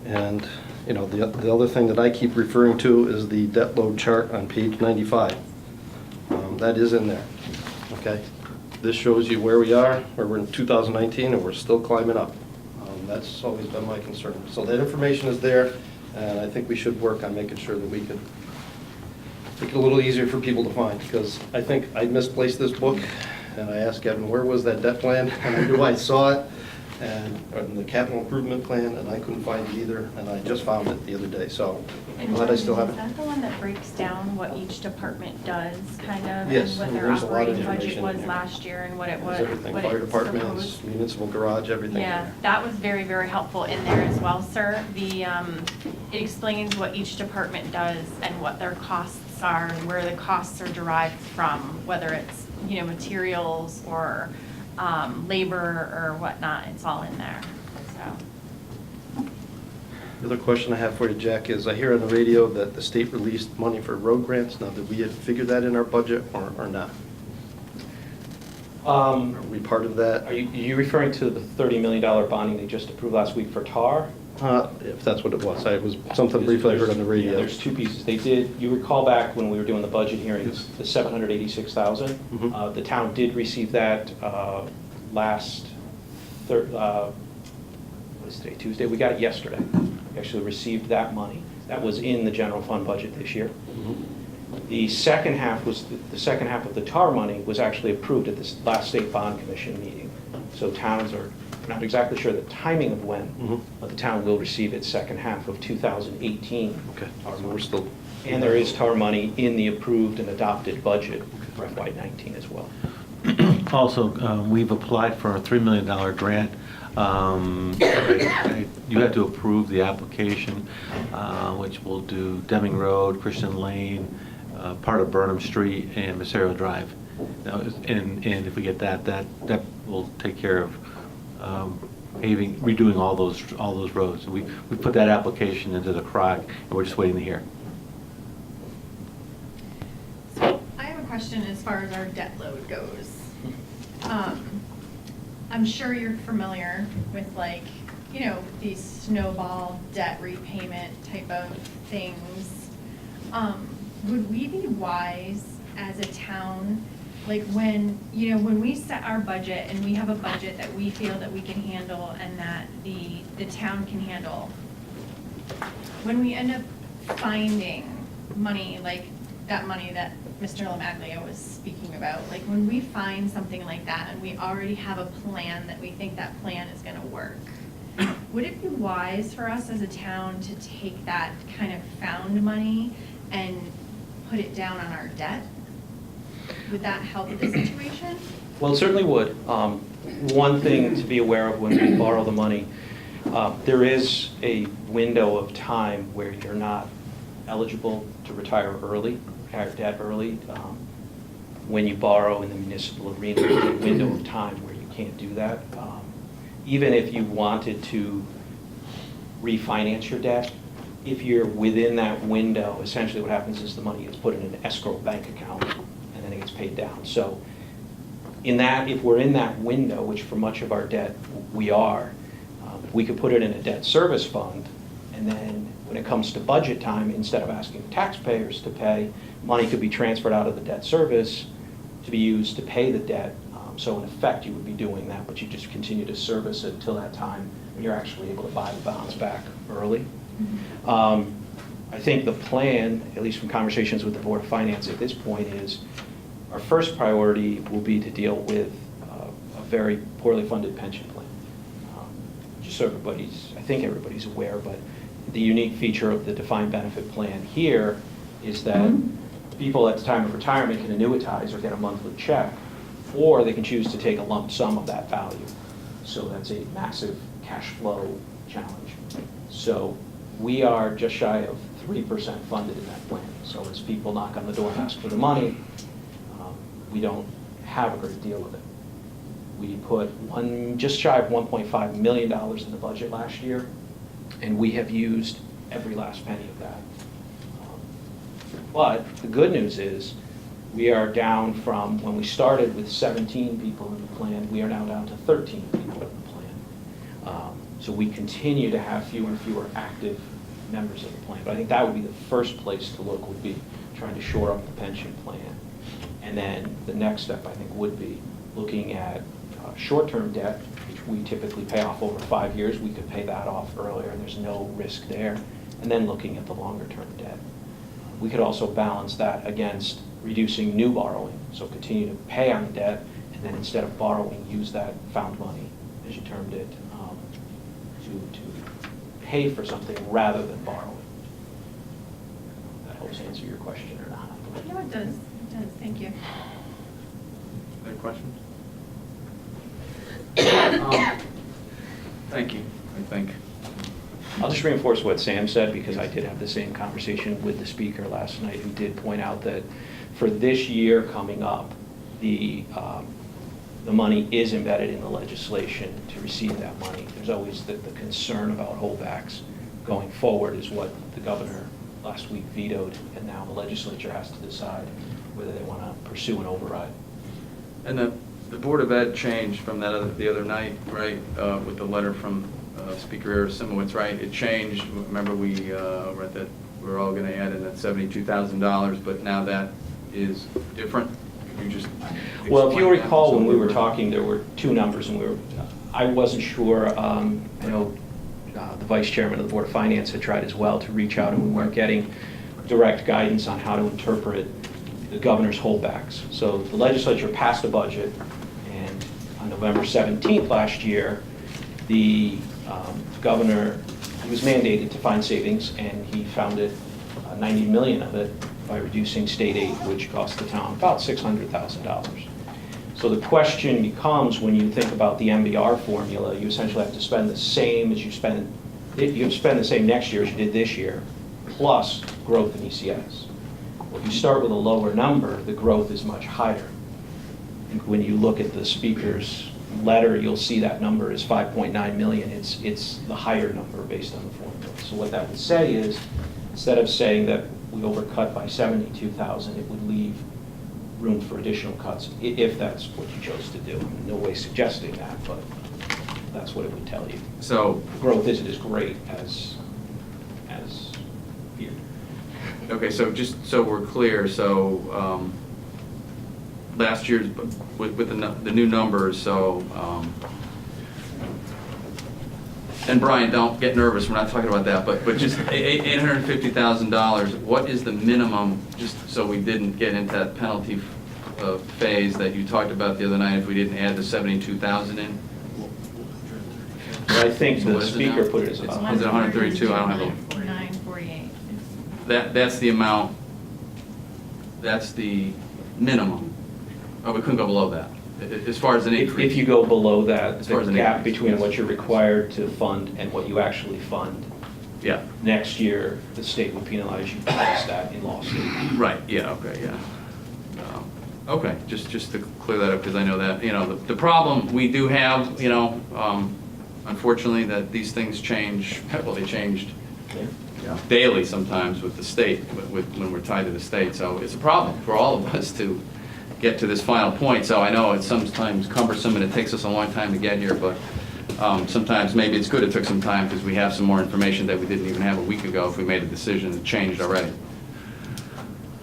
And, the other thing that I keep referring to is the debt load chart on page 95. That is in there, okay? This shows you where we are, where we're in 2019, and we're still climbing up. That's always been my concern. So that information is there, and I think we should work on making sure that we can make it a little easier for people to find, because I think I misplaced this book, and I asked Kevin, where was that debt plan? And I knew I saw it, and the capital improvement plan, and I couldn't find it either, and I just found it the other day, so I'm glad I still have Is it. that the one that breaks down what each department does, kind of? Yes, And what their there's a lot of operating budget information in was there. last year and what it was? There's everything, fire departments, municipal garage, everything. Yeah, that was very, very helpful in there as well, sir. It explains what each department does and what their costs are and where the costs are derived from, whether it's, materials or labor or whatnot. It's all in there, so. The other question I have for you, Jack, is I hear on the radio that the state released money for road grants. Now, did we had figured that in our budget or not? Are we part of that? Are you referring to the $30 million bonding they just approved last week for TAR? If that's what it was. It was something briefly I heard on the radio. Yeah, there's two pieces. They did, you recall back when we were doing the budget hearings, the $786,000. Mhm. The town did receive that last, what is today, Tuesday? We got it yesterday. We actually received that money. That was in the general fund budget this year. Mhm. The second half was, the second half of the TAR money was actually approved at this last state bond commission meeting. So towns are not exactly sure the timing of when, Mhm. but the town will receive its second half of 2018. Okay, TAR so money. we're still... And there is TAR money in the approved and adopted budget for FY19 as well. Also, we've applied for a $3 million grant. You have to approve the application, which will do Deming Road, Christian Lane, part of Burnham Street, and Massaro Drive. Now, and if we get that will take care of paving, redoing all those roads. We put that application into the CROG, and we're just waiting to hear. So I have a question as far as our debt load goes. I'm sure you're familiar with these snowball debt repayment type of things. Would we be wise as a town, when we set our budget and we have a budget that we feel that we can handle and that the town can handle, when we end up finding money, like that money that Mr. Lamaglia was speaking about, when we find something like that and we already have a plan that we think that plan is gonna work, would it be wise for us as a town to take that kind of found money and put it down on our debt? Would that help the situation? Well, it certainly would. One thing to be aware of when we borrow the money, there is a window of time where you're not eligible to retire debt early. When you borrow in the municipal arena, there's a window of time where you can't do that. Even if you wanted to refinance your debt, if you're within that window, essentially what happens is the money gets put in an escrow bank account and then it gets paid down. So if we're in that window, which for much of our debt we are, we could put it in a debt service fund, and then when it comes to budget time, instead of asking taxpayers to pay, money could be transferred out of the debt service to be used to pay the debt. So in effect, you would be doing that, but you just continue to service it until that time when you're actually able to buy the bonds back early. I think the plan, at least from conversations with the Board of Finance at this point, is our first priority will be to deal with a very poorly funded pension plan. Just so I think everybody's aware, but the unique feature of the defined benefit plan here is that people at the time of retirement can annuitize or get a monthly check, or they can choose to take a lump sum of that value. So that's a massive cash flow challenge. So we are just shy of 3% funded in that plan. So as people knock on the door and ask for the money, we don't have a great deal of it. We put just shy of $1.5 million in the budget last year, and we have used every last penny of that. But the good news is we are down from when we started with 17 people in the plan, we are now down to 13 people in the plan. So we continue to have fewer and fewer active members of the plan. But I think that would be the first place to look, would be trying to shore up the pension plan. And then the next step, I think, would be looking at short-term debt, which we typically pay off over 5 years. We could pay that off earlier, and there's no risk there. And then looking at the longer-term debt. We could also balance that against reducing new borrowing, so continue to pay on the debt, and then instead of borrowing, use that found money as you termed it, to pay for something rather than borrow it. That helps answer your question or not. No, it does. It does. Thank you. Other questions? Thank you, I think. I'll just reinforce what Sam said, because I did have the same conversation with the speaker last night, who did point out that for this year coming up, the money is embedded in the legislation to receive that money. There's always the concern about holdbacks going forward is what the governor last week vetoed, and now the legislature has to decide whether they want to pursue an override. And the Board of Ed changed from the other night, right, with the letter from Speaker Simowitz, right? It changed. Remember, we read that we're all going to add in that $72,000, but now that is different. Could you just Well, if you explain that? recall, when we were talking, there were two numbers, and I wasn't sure. I know the vice chairman of the Board of Finance had tried as well to reach out, and we weren't getting direct guidance on how to interpret the governor's holdbacks. So the legislature passed a budget, and on November 17th last year, the governor, he was mandated to find savings, and he found it, 90 million of it, by reducing state aid, which cost the town about $600,000. So the question becomes, when you think about the MBR formula, you essentially have to spend the same as you spend the same next year as you did this year, plus growth in ECS. Well, if you start with a lower number, the growth is much higher. And when you look at the speaker's letter, you'll see that number is 5.9 million. It's the higher number based on the formula. So what that would say is, instead of saying that we overcut by 72,000, it would leave room for additional cuts, if that's what you chose to do. I'm in no way suggesting that, but that's what it would tell you. So Growth isn't as great as here. okay, so just so we're clear, so last year's, with the new numbers, so, and Brian, don't get nervous, we're not talking about that, but just $850,000, what is the minimum, just so we didn't get into that penalty phase that you talked about the other night, if we didn't add the 72,000 in? I think So the what is it speaker now? put it as about. Is it 132? I don't have a... 948. That's the amount, that's the minimum. Oh, we couldn't go below that, as far as an increase. If you go below that, As far as the an gap increase, between yes. what you're required to fund and what you actually fund, Yeah, next year, the state would penalize you past that in lawsuit. right, yeah, okay, yeah. Okay, just to clear that up, because I know that, the problem we do have, unfortunately, that these things change, well, they changed daily sometimes with the state, when we're tied to the state, so it's a problem for all of us to get to this final point. So I know it's sometimes cumbersome and it takes us a long time to get here, but sometimes maybe it's good it took some time because we have some more information that we didn't even have a week ago if we made a decision that changed already.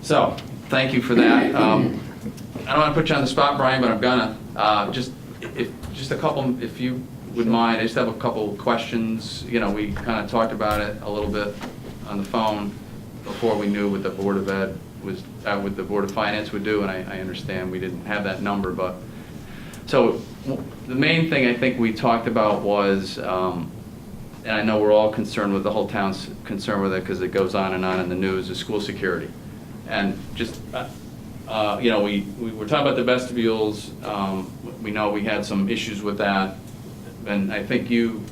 So, thank you for that. I don't want to put you on the spot, Brian, but I'm gonna. Just a couple, if you would mind, I just have a couple questions. We kind of talked about it a little bit on the phone before we knew what the Board of Ed was, what the Board of Finance would do, and I understand we didn't have that number, but, so the main thing I think we talked about was, and I know we're all concerned with, the whole town's concerned with it because it goes on in the news, is school security. And just, we were talking about the vestibules, we know we had some issues with that, and I think you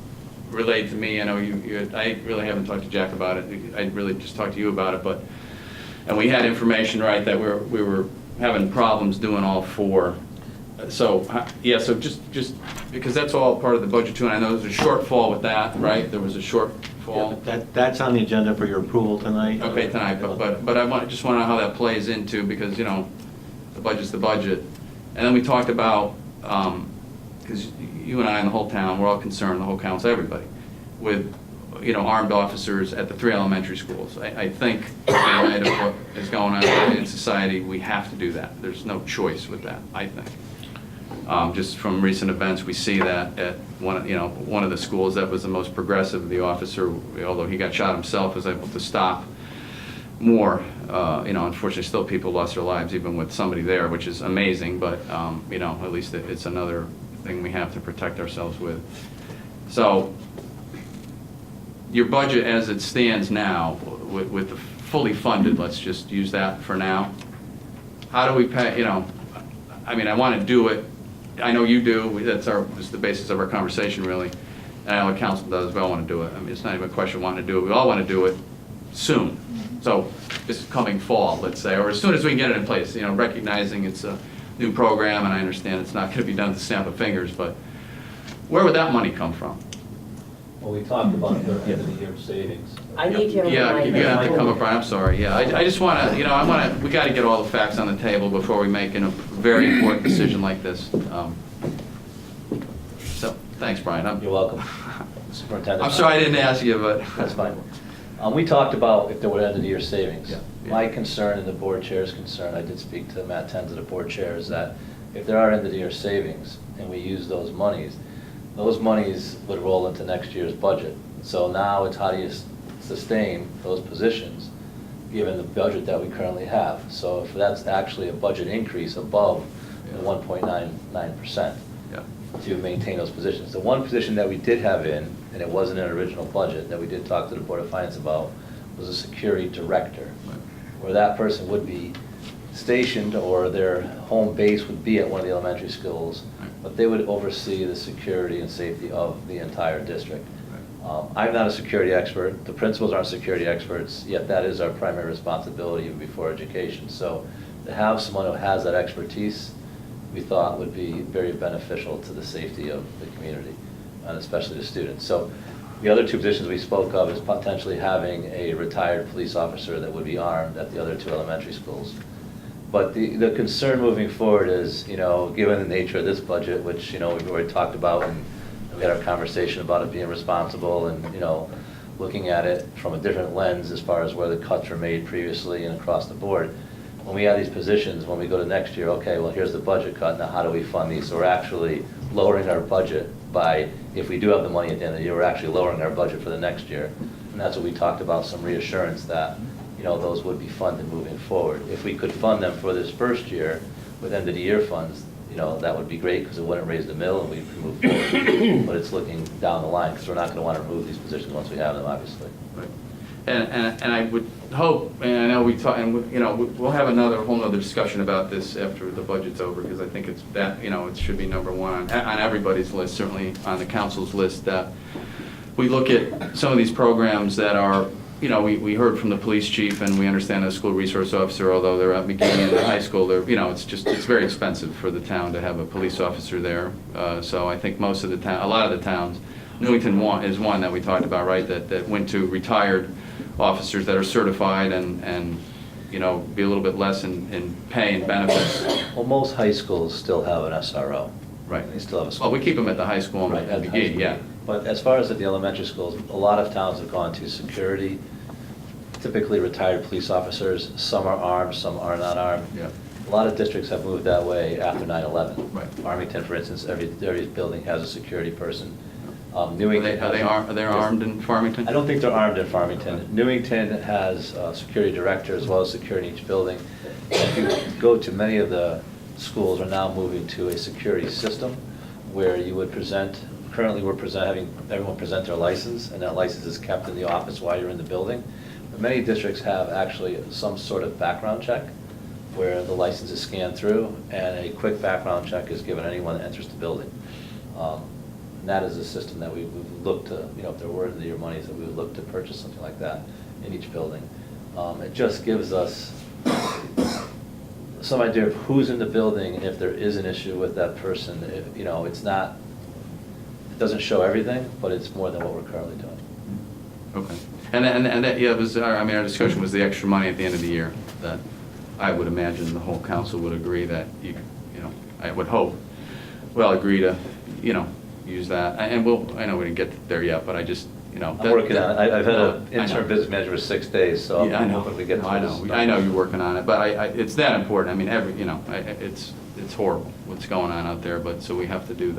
relayed to me, I know I really haven't talked to Jack about it, I really just talked to you about it, and we had information, right, that we were having problems doing all four. So, yeah, so just because that's all part of the budget too, and I know there's a shortfall with that, right? There was a shortfall. Yeah, that's on the agenda for your approval tonight. Okay, tonight, but I just want to know how that plays into, because, the budget's the budget. And then we talked about, because you and I and the whole town, we're all concerned, the whole council, everybody, with, armed officers at the 3 elementary schools. I think, in light of what is going on in society, we have to do that. There's no choice with that, I think. Just from recent events, we see that at one of the schools that was the most progressive, the officer, although he got shot himself, was able to stop more. Unfortunately, still people lost their lives even with somebody there, which is amazing, but, at least it's another thing we have to protect ourselves with. So your budget as it stands now, with the fully funded, let's just use that for now. How do we pay, you know, I mean, I want to do it, I know you do, that's the basis of our conversation, really. And I know the council does, we all want to do it. I mean, it's not even a question of wanting to do it, we all want to do it soon. So this coming fall, let's say, or as soon as we can get it in place, you know, recognizing it's a new program, and I understand it's not going to be done with the snap of fingers, but where would that money come from? Well, we talked about the end of the year savings. I need to Yeah, remind you're gonna have to come up, them. Brian, I'm sorry, yeah, I just wanna, you know, we gotta get all the facts on the table before we make a very important decision like this. So, thanks, Brian. You're welcome. Superintendent. I'm sorry I didn't ask you, but. That's fine. We talked about if there were end of the year savings. Yeah. My concern and the board chair's concern, I did speak to Matt Tenz, the board chair, is that if there are end of the year savings and we use those monies would roll into next year's budget. So now it's how do you sustain those positions given the budget that we currently have? So if that's actually a budget increase above the 1.99% Yeah. to maintain those positions. The one position that we did have in, and it wasn't in our original budget, that we did talk to the Board of Finance about, was a security director, where that person would be stationed, or their home base would be at one of the elementary schools, but they would oversee the security and safety of the entire district. I'm not a security expert, the principals aren't security experts, yet that is our primary responsibility even before education. So to have someone who has that expertise, we thought would be very beneficial to the safety of the community, and especially the students. So the other two positions we spoke of is potentially having a retired police officer that would be armed at the other two elementary schools. But the concern moving forward is, you know, given the nature of this budget, which, you know, we've already talked about, and we had our conversation about it being responsible and, you know, looking at it from a different lens as far as where the cuts were made previously and across the board. When we have these positions, when we go to next year, okay, well, here's the budget cut, now how do we fund these? So we're actually lowering our budget by, if we do have the money at the end of the year, we're actually lowering our budget for the next year. And that's what we talked about, some reassurance that, you know, those would be funded moving forward. If we could fund them for this first year with end of the year funds, you know, that would be great because it wouldn't raise the mill and we could move forward. But it's looking down the line because we're not going to want to remove these positions once we have them, obviously. Right. And I would hope, and I know we talk, and you know, we'll have whole nother discussion about this after the budget's over, because I think it's that, you know, it should be number one on everybody's list, certainly on the council's list, that we look at some of these programs that are, you know, we heard from the police chief, and we understand the school resource officer, although they're at McGee and the high school, they're, you know, it's very expensive for the town to have a police officer there. So I think most of the town, a lot of the towns, Newington is one that we talked about, right, that went to retired officers that are certified and you know, be a little bit less in pay and benefits. Well, most high schools still have an SRO. Right. They still have a school. Well, we keep them at the high school Right, and at the high McGee, school. yeah. But as far as at the elementary schools, a lot of towns have gone to security, typically retired police officers. Some are armed, some are not armed. Yeah. A lot of districts have moved that way after 9/11. Right. Farmington, for instance, every building has a security person. Are Newington they armed in Farmington? I don't think they're armed in Farmington. Newington has a security director as well as security in each building. If you go to many of the schools are now moving to a security system where you would present, currently we're having everyone present their license, and that license is kept in the office while you're in the building. But many districts have actually some sort of background check where the license is scanned through and a quick background check is given anyone that enters the building. And that is a system that we would look to, you know, if there were end of the year monies, that we would look to purchase something like that in each building. It just gives us some idea of who's in the building, and if there is an issue with that person, you know, it doesn't show everything, but it's more than what we're currently doing. Okay. And that, yeah, our discussion was the extra money at the end of the year, that I would imagine the whole council would agree that, you know, I would hope, we'll agree to, you know, use that. And I know we didn't get there yet, but I just, you know. I'm working on it. I've had I an know. interim business manager for 6 days, so Yeah, I I'm know. hoping we get I through this. know you're working on it, but it's that important. I mean, it's horrible what's going on out there, but so we have to do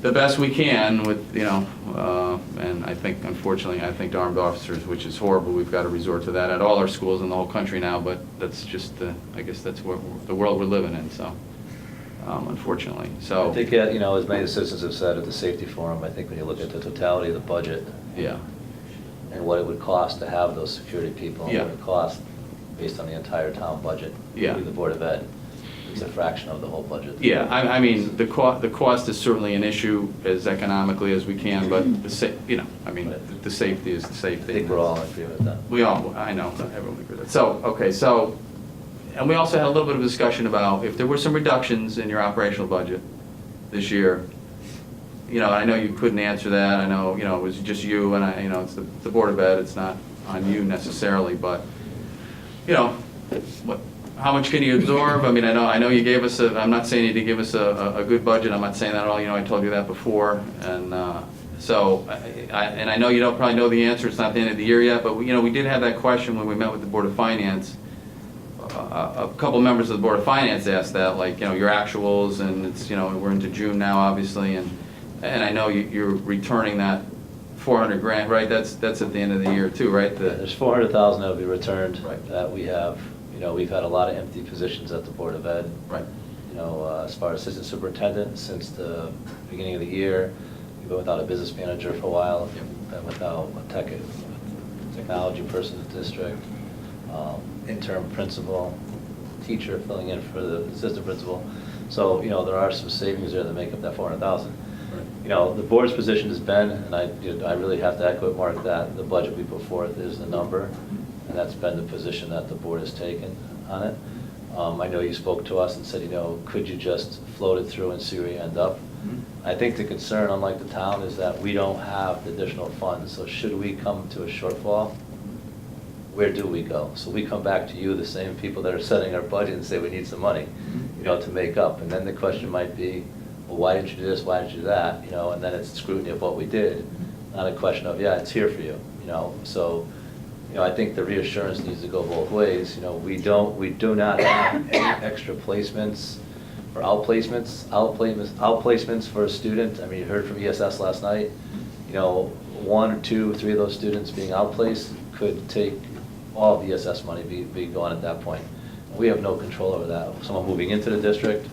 the best we can with, you know, and I think, unfortunately, armed officers, which is horrible. We've got to resort to that at all our schools in the whole country now, but that's just, I guess that's the world we're living in, so. unfortunately, so. I think, as many of the citizens have said at the safety forum, I think when you look at the totality of the budget Yeah, and what it would cost to have those security people, and Yeah. what it would cost based on the entire town budget, Yeah. including the Board of Ed, it's a fraction of the whole budget. yeah, I mean, the cost is certainly an issue as economically as we can, but the safety is the I safety. think we're all in agreement with that. We all, I know, everyone agrees with that. So, okay, and we also had a little bit of a discussion about if there were some reductions in your operational budget this year, I know you couldn't answer that, I know, it was just you, and it's the Board of Ed, it's not on you necessarily, but, how much can you absorb? I mean, I know you gave us I'm not saying you did give us a good budget, I'm not saying that at all, I told you that before, and so, and I know you don't probably know the answer, it's not the end of the year yet, but, we did have that question when we met with the Board of Finance. A couple members of the Board of Finance asked that, like, your actuals, and it's, we're into June now, obviously, and I know you're returning that 400 grand, right? That's at the end of the year too, right? There's 400,000 that will be returned. Right. That we have, we've had a lot of empty positions at the Board of Ed. Right. As far as assistant superintendent, since the beginning of the year, we've been without a business manager for a while, been without a technology person in the district, interim principal, teacher filling in for the assistant principal. So, there are some savings there that make up that 400,000. The board's position has been, and I really have to echo it, Mark, that the budget we put forth is the number, and that's been the position that the board has taken on it. I know you spoke to us and said, could you just float it through and see where you end up? I think the concern, unlike the town, is that we don't have the additional funds, so should we come to a shortfall, where do we go? So we come back to you, the same people that are setting our budget, and say we need some money, to make up. And then the question might be, well, why didn't you do this, why didn't you do that? And then it's scrutiny of what we did, not a question of, yeah, it's here for you, So, I think the reassurance needs to go both ways. We do not have any extra placements or outplacements for a student. I mean, you heard from ESS last night, 1 or 2 or 3 of those students being outplaced could take all of the ESS money be gone at that point. We have no control over that. Someone moving into the district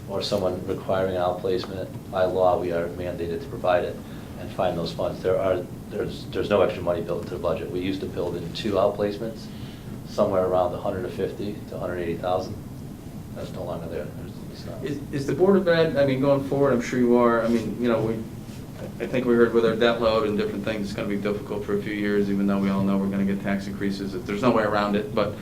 or someone requiring an outplacement, by law, we are mandated to provide it and find those funds. There's no extra money built into the budget. We used to build in 2 outplacements, somewhere around 150 to 180,000. That's no longer there. It's not. Is the Board of Ed, going forward, I'm sure you are, I think we heard with our debt load and different things, it's going to be difficult for a few years, even though we all know we're going to get tax increases. There's no way around it, but,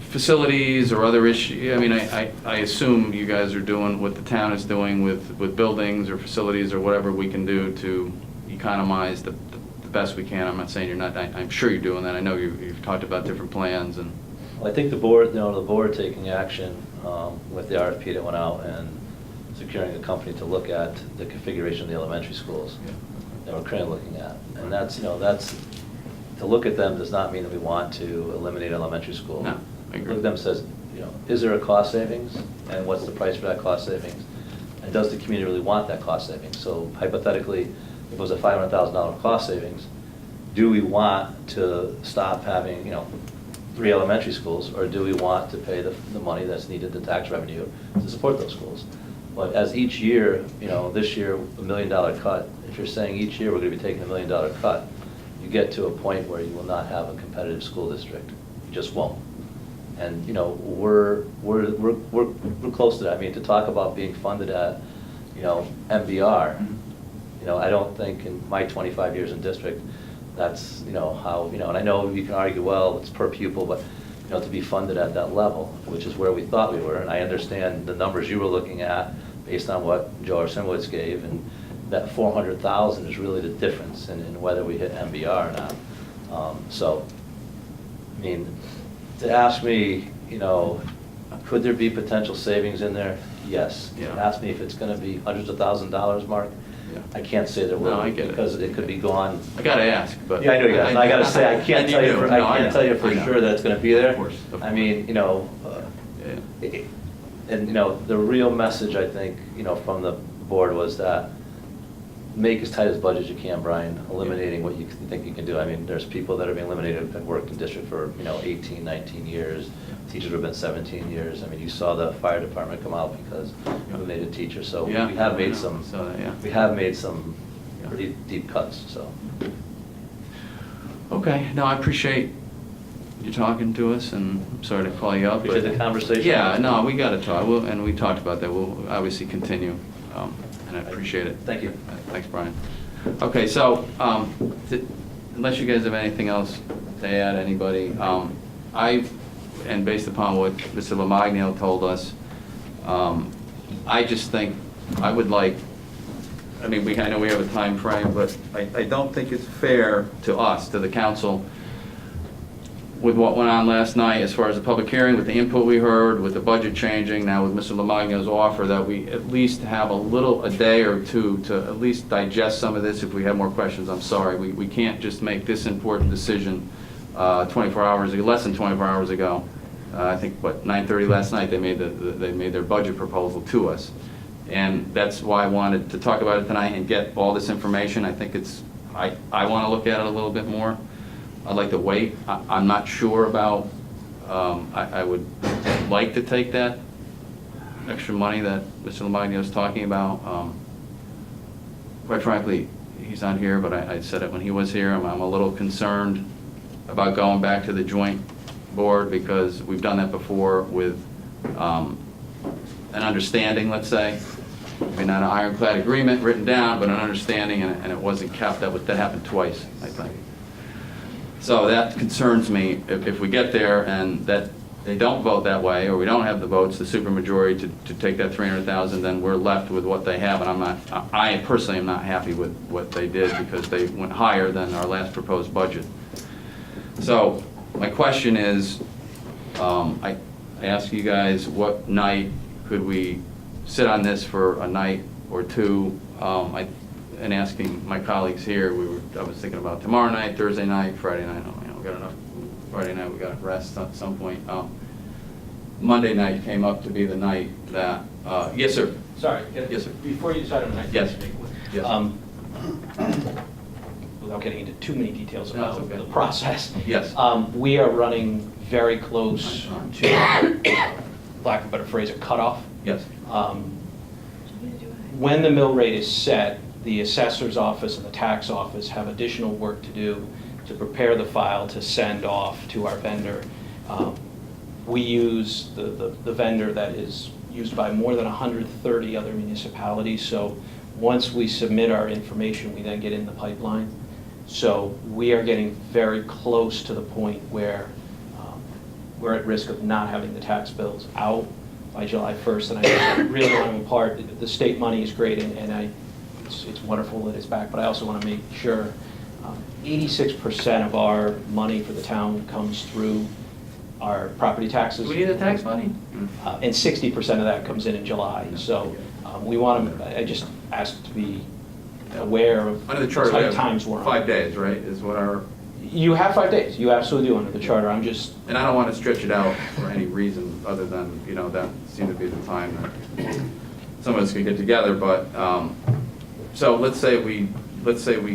facilities or other issues, I assume you guys are doing what the town is doing with buildings or facilities or whatever we can do to economize the best we can. I'm not saying you're not, I'm sure you're doing that. I know you've talked about different plans and. Well, I think the board taking action with the RFP that went out and securing a company to look at the configuration of the elementary schools that we're currently looking at. And that's, to look at them does not mean that we want to eliminate elementary school. No, I agree. Look at them says, is there a cost savings? And what's the price for that cost savings? And does the community really want that cost savings? So hypothetically, if it was a $500,000 cost savings, do we want to stop having, 3 elementary schools, or do we want to pay the money that's needed, the tax revenue, to support those schools? But as each year, this year, $1 million cut, if you're saying each year we're going to be taking $1 million cut, you get to a point where you will not have a competitive school district. You just won't. And, we're close to that. I mean, to talk about being funded at, MBR, I don't think in my 25 years in district, that's, how, and I know you can argue, well, it's per pupil, but, to be funded at that level, which is where we thought we were, and I understand the numbers you were looking at based on what Joe Arsenowitz gave, and that 400,000 is really the difference in whether we hit MBR or not. So, I mean, to ask me, could there be potential savings in there? Yes. Yeah. Ask me if it's going to be hundreds of $1,000s, Mark. Yeah. I can't say there will, No, I get it. because it could be gone. I gotta ask, but. Yeah, I know you got. I gotta say, I can't tell you. I can't tell you for I know. sure that it's going to be there. Of course. I mean, and the real message I think, from the board was that make as tight as budget as you can, Brian, eliminating what you think you can do. I mean, there's people that are being eliminated and worked in district for, 18, 19 years. Teachers have been 17 years. I mean, you saw the fire department come out because eliminated teachers. So Yeah. we have made some, So, yeah. we have made some pretty deep cuts, so. Okay, no, I appreciate you talking to us, and I'm sorry to call you up. but- Appreciate the conversation. Yeah, no, we gotta talk, and we talked about that, we'll obviously continue, and I appreciate it. Thank you. Thanks, Brian. Okay, so, unless you guys have anything else to add, anybody, and based upon what Mr. Lomagno told us, I just think, I would like, I know we have a time frame, but I don't think it's fair to us, to the council, with what went on last night as far as the public hearing, with the input we heard, with the budget changing, now with Mr. Lomagno's offer, that we at least have a day or two to at least digest some of this. If we have more questions, I'm sorry. We can't just make this important decision 24 hours ago, less than 24 hours ago. I think, 9:30 last night, they made their budget proposal to us. And that's why I wanted to talk about it tonight and get all this information. I think I want to look at it a little bit more. I'd like to wait. I'm not sure about, I would like to take that extra money that Mr. Lomagno is talking about. Quite frankly, he's not here, but I said it when he was here. I'm a little concerned about going back to the joint board, because we've done that before with an understanding, let's say. Maybe not an ironclad agreement written down, but an understanding, and it wasn't kept. That happened twice, I think. So that concerns me. If we get there and that they don't vote that way, or we don't have the votes, the supermajority to take that 300,000, then we're left with what they have, and I personally am not happy with what they did, because they went higher than our last proposed budget. So my question is, I ask you guys, what night could we sit on this for a night or two? And asking my colleagues here, I was thinking about tomorrow night, Thursday night, Friday night. We got enough. Friday night we got to rest at some point. Monday night came up to be the night that. Yes, sir. Sorry. Yes, sir. Before you decide on the night. Yes. Yes. Without getting into too many details No, about it's okay. the process. Yes. We are running very close to, lack of a better phrase, a cutoff. Yes. When the mill rate is set, the assessor's office and the tax office have additional work to do to prepare the file to send off to our vendor. We use the vendor that is used by more than 130 other municipalities. So once we submit our information, we then get in the pipeline. So we are getting very close to the point where we're at risk of not having the tax bills out by July 1st. And I really want to impart, the state money is great, and it's wonderful that it's back, but I also want to make sure 86% of our money for the town comes through our property taxes. We need the tax money. And 60% of that comes in July. So we want to, I just ask to be aware of Under the charter, the we tight have times we're on. 5 days, right, is what our. You have 5 days. You absolutely do under the charter. I'm just. And I don't want to stretch it out for any reason other than, that seemed to be the time that some of us could get together, but, so let's say we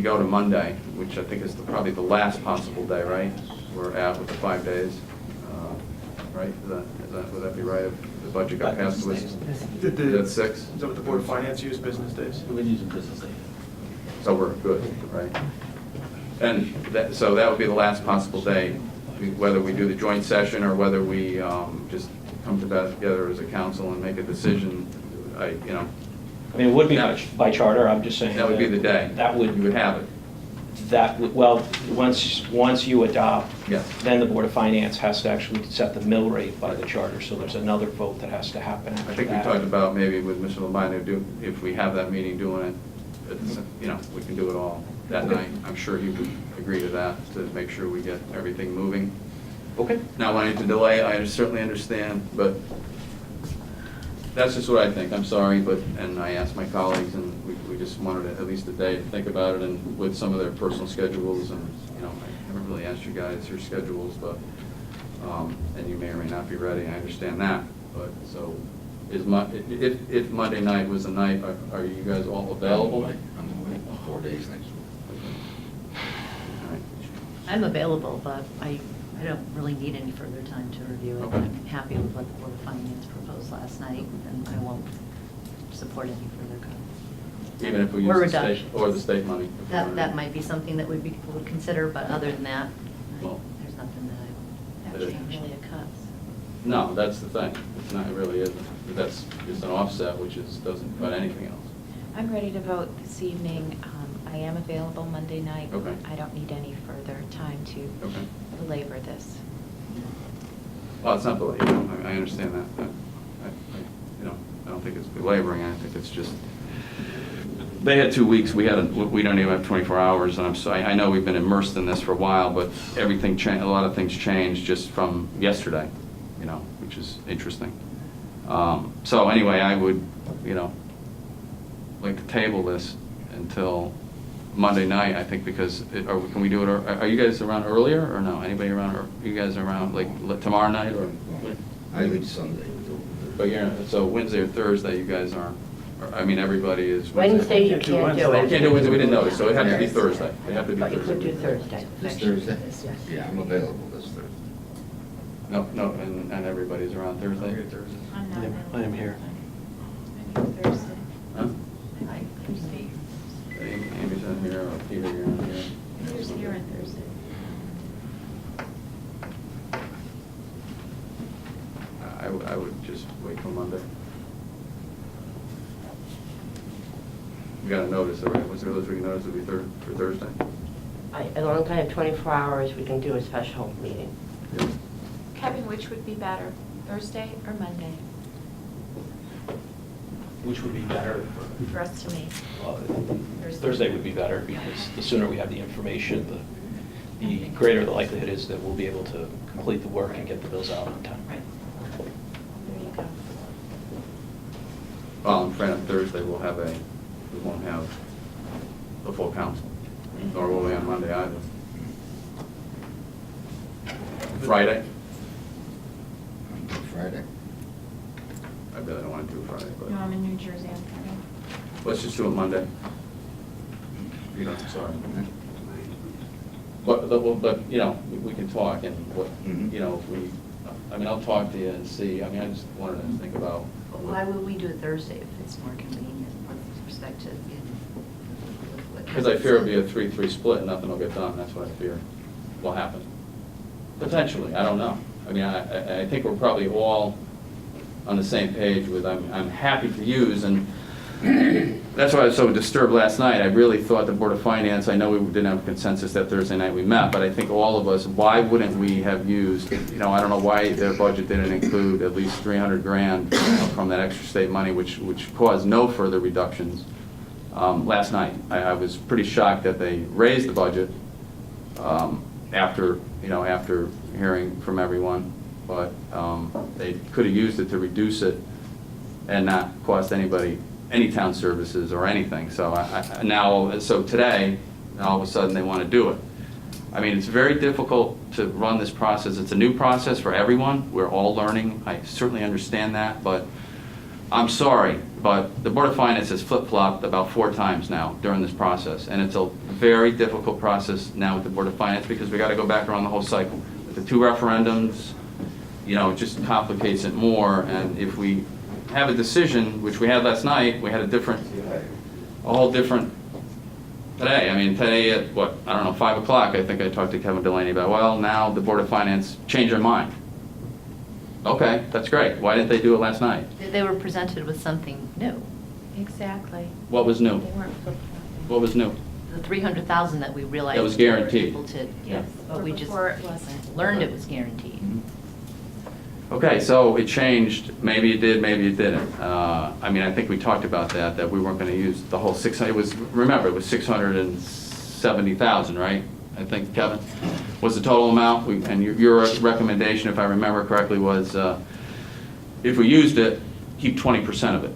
go to Monday, which I think is probably the last possible day, right? We're at with the 5 days, right? Would that be right if the budget got passed with? Is that 6? Is that what the Board of Finance use, business days? We use them business days. So we're good, right? And so that would be the last possible day, whether we do the joint session or whether we just come together as a council and make a decision. I mean, it would be by charter. I'm just saying. That would be the day. You would have it. Once you adopt, Yes. then the Board of Finance has to actually set the mill rate by the charter, so there's another vote that has to happen after that. I think we talked about maybe with Mr. Lomagno, if we have that meeting doing it, we can do it all that night. I'm sure he would agree to that, to make sure we get everything moving. Okay. Not wanting to delay, I certainly understand, but that's just what I think. I'm sorry, and I asked my colleagues, and we just wanted at least a day to think about it, and with some of their personal schedules, and, I haven't really asked you guys your schedules, but, and you may or may not be ready, I understand that, but, so, if Monday night was the night, are you guys all available? 4 days next week. All right. I'm available, but I don't really need any further time to review it. Okay. I'm happy with what the Board of Finance proposed last night, and I won't support any further cuts. Even if we Or use the state, reduction. or the state money? That might be something that would consider, but other than that, Well- there's nothing that It is. I really a cuts. No, that's the thing. It's not, it really isn't. That's just an offset, which is, doesn't cut anything else. I'm ready to vote this evening. I am available Monday night. Okay. I don't need any further time to Okay. belabor this. Well, it's not, you know, I understand that. You know, I don't think it's belaboring. I think it's just, they had 2 weeks. We don't even have 24 hours. And I know we've been immersed in this for a while, but everything changed, a lot of things changed just from yesterday, you know, which is interesting. So anyway, I would, you know, like to table this until Monday night, I think, because, can we do it, are you guys around earlier, or no? Anybody around, or you guys around, like, tomorrow night, or? I leave Sunday. But you're, so Wednesday or Thursday, you guys aren't, or, I mean, everybody is. Wednesday you can't do Oh, it. you can't do Wednesday, we didn't notice, so it'd have to be Thursday. It'd have to be But you could do Thursday. Thursday. This Thursday? Yeah, I'm available this Thursday. No, and everybody's around Thursday? I'm not available. I am here. Maybe Thursday. Huh? I Thursday. Amy's on here, or Peter, you're on here. Who's here on Thursday? I would just wait till Monday. We got a notice, all right? What's the earliest we can notice it'll be for Thursday? As long as I have 24 hours, we can do a special meeting. Yeah. Kevin, which would be better, Thursday or Monday? Which would be better? For us to meet. Thursday would be better, because the sooner we have the information, the greater the likelihood is that we'll be able to complete the work and get the bills out on time. Right. There you go. Well, I'm afraid on Thursday we won't have the full council, nor will we on Monday either. Friday? Friday. I really don't want to do Friday, but No, I'm in New Jersey on Friday. let's just do it Monday. You know, sorry. But, you know, we can talk and what, you know, if we, I mean, I'll talk to you and see, I mean, I just wanted to think about. Why would we do it Thursday if it's more convenient with respect to? Because I fear it'll be a 3-3 split, and nothing will get done, that's what I fear will happen. Potentially, I don't know. I mean, I think we're probably all on the same page with, I'm happy to use, and that's why I was so disturbed last night. I really thought the Board of Finance, I know we didn't have a consensus that Thursday night we met, but I think all of us, why wouldn't we have used, you know, I don't know why their budget didn't include at least 300 grand from that extra state money, which caused no further reductions. Last night, I was pretty shocked that they raised the budget after hearing from everyone, but they could have used it to reduce it and not cost anybody any town services or anything. So so today, all of a sudden they want to do it. I mean, it's very difficult to run this process. It's a new process for everyone. We're all learning. I certainly understand that, but I'm sorry, but the Board of Finance has flip-flopped about 4 times now during this process, and it's a very difficult process now with the Board of Finance because we got to go back around the whole cycle. With the 2 referendums, you know, it just complicates it more, and if we have a decision, which we had last night, we had a whole different today. I mean, today at, what, I don't know, 5 o'clock, I think I talked to Kevin Delaney about, well, now the Board of Finance changed their mind. Okay, that's great. Why didn't they do it last night? They were presented with something new. Exactly. What was new? They weren't flip-flopping. What was new? The 300,000 that we realized. That was we were guaranteed. able to- Yes, but we just Before it wasn't. learned it was guaranteed. Okay, so it changed. Maybe it did, maybe it didn't. I mean, I think we talked about that we weren't going to use the whole 600. Remember, it was 670,000, right? I think, Kevin, was the total amount. And your recommendation, if I remember correctly, was if we used it, keep 20% of it.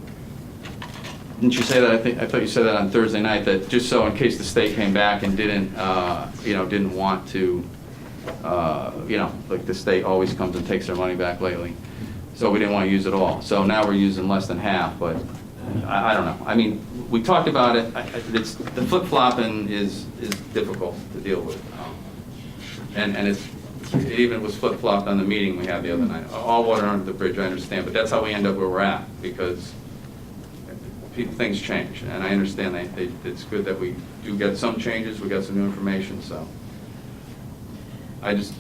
Didn't you say that? I thought you said that on Thursday night, that just so in case the state came back and didn't want to, like the state always comes and takes their money back lately. So we didn't want to use it all. So now we're using less than half, but I don't know. I mean, we talked about it, it's, the flip-flopping is difficult to deal with. And it even was flip-flopped on the meeting we had the other night. All water under the bridge, I understand, but that's how we end up where we're at, because things change, and I understand it's good that we do get some changes, we got some new information, so. I just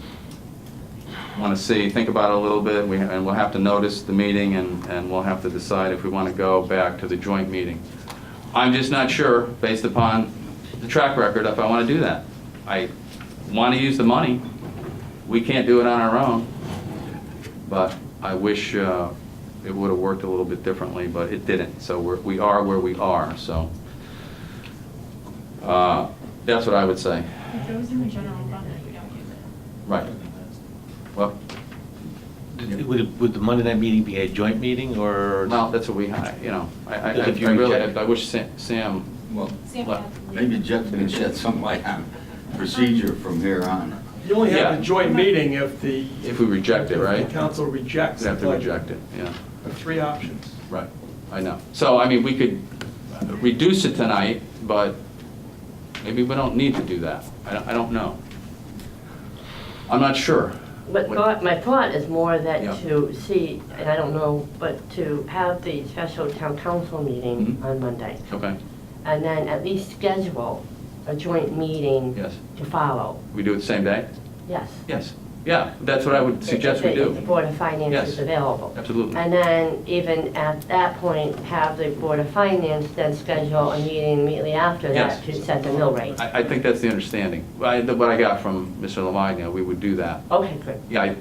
want to think about it a little bit, and we'll have to notice the meeting, and we'll have to decide if we want to go back to the joint meeting. I'm just not sure, based upon the track record, if I want to do that. I want to use the money. We can't do it on our own, but I wish it would have worked a little bit differently, but it didn't. So we are where we are, so that's what I would say. It goes in the general fund if we don't use it. Right. Well, Would the Monday night meeting be a joint meeting, or? well, that's what I wish Sam, Well, Sam What? has to leave. maybe Jeff can shed some light on procedure from here on. You only have Yeah. a joint meeting if the if we reject it, right? the council rejects We the have to budget. reject it, yeah. There are 3 options. Right, I know. So, I mean, we could reduce it tonight, but maybe we don't need to do that. I don't know. I'm not sure. But my thought is more that Yeah. to see, and I don't know, but to have the special town council meeting Mhm. on Monday, Okay, and then at least schedule a joint meeting yes. to follow. We do it the same day? Yes. Yes. Yeah, that's what I would suggest we If the do. Board of Finance Yes. is available. Absolutely. And then even at that point, have the Board of Finance then schedule a meeting immediately after Yes. that to set the mill rate. I think that's the understanding. What I got from Mr. Lamagna, we would do that. Okay, good. Yeah,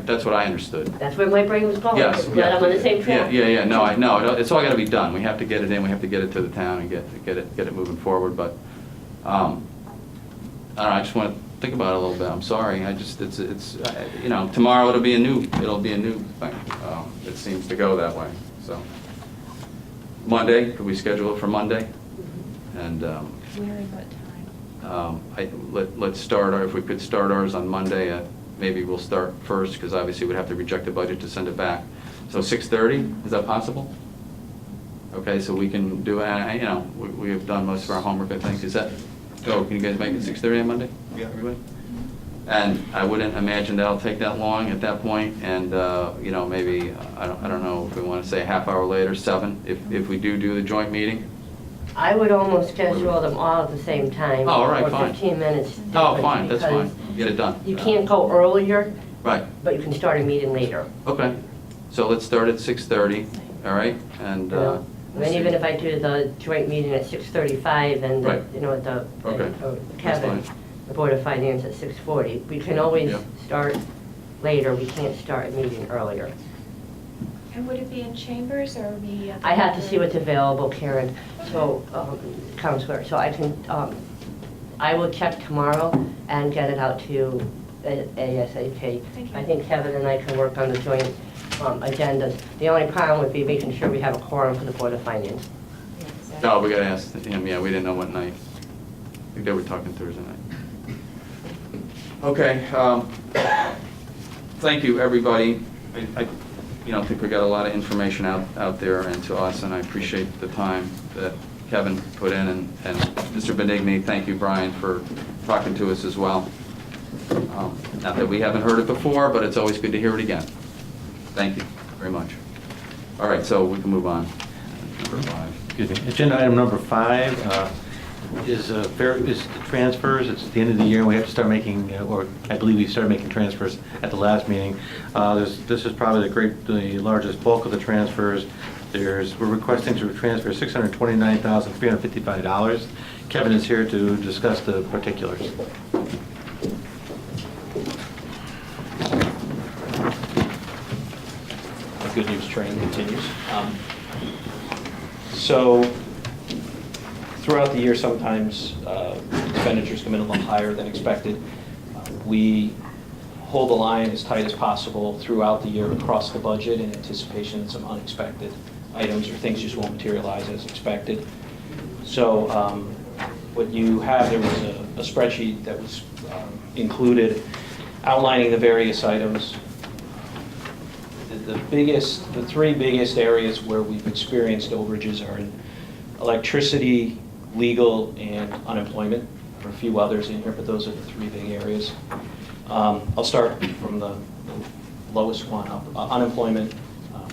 that's what I understood. That's where my brain was going. Yes. Glad I'm on the same track. Yeah, no, I know. It's all got to be done. We have to get it in, we have to get it to the town and get it moving forward, but, I don't know, I just want to think about it a little bit. I'm sorry. Tomorrow it'll be a new thing. It seems to go that way, so. Monday, could we schedule it for Monday? And, Where and what time? let's start, if we could start ours on Monday, maybe we'll start first, because obviously we'd have to reject the budget to send it back. So 6:30, is that possible? Okay, so we can do, we have done most of our homework, I think. Can you guys make it 6:30 on Monday? Yeah, everybody? And I wouldn't imagine that'll take that long at that point, and, maybe, I don't know if we want to say a half hour later, 7, if we do the joint meeting. I would almost schedule them all at the same time. Oh, all right, or fine. 15 minutes. Oh, difference, fine, that's fine. because Get it done. You can't go earlier, Right. but you can start a meeting later. Okay, so let's start at 6:30, all right? And, And then even if I do the joint meeting at 6:35 and, Right. Okay. That's Kevin, fine. the Board of Finance at 6:40, we can always Yeah. start later, we can't start a meeting earlier. And would it be in chambers or be? I have to see what's available, Karen, so, Counselor, so I can, I will check tomorrow and get it out to you ASAP. Thank you. I think Kevin and I can work on the joint agendas. The only problem would be making sure we have a quorum for the Board of Finance. no, we got to ask him, yeah, we didn't know what night. I think they were talking Thursday night. Okay, thank you, everybody. I think we got a lot of information out there and to us, and I appreciate the time that Kevin put in, and Mr. Benigni, thank you, Brian, for talking to us as well. Not that we haven't heard it before, but it's always good to hear it again. Thank you very much. All right, so we can move on. Number 5. Excuse me. Agenda item number 5 is the transfers. It's the end of the year, and we have to start making, or I believe we started making transfers at the last meeting. This is probably the largest bulk of the transfers. We're requesting to transfer $629,355. Kevin is here to discuss the particulars. The good news train continues. So throughout the year, sometimes expenditures come in a little higher than expected. We hold the line as tight as possible throughout the year across the budget in anticipation that some unexpected items or things just won't materialize as expected. So what you have, there was a spreadsheet that was included outlining the various items. The 3 biggest areas where we've experienced overages are in electricity, legal, and unemployment. There are a few others in here, but those are the three big areas. I'll start from the lowest one up, unemployment.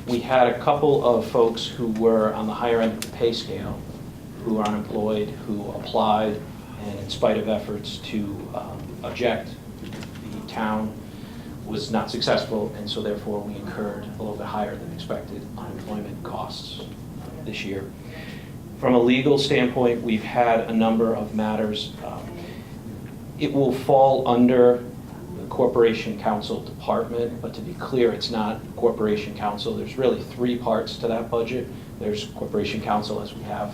We had a couple of folks who were on the higher end of the pay scale, who are unemployed, who applied, and in spite of efforts to object, the town was not successful, and so therefore we incurred a little bit higher than expected unemployment costs this year. From a legal standpoint, we've had a number of matters. It will fall under the Corporation Counsel Department, but to be clear, it's not Corporation Counsel. There's really three parts to that budget. There's Corporation Counsel, as we have.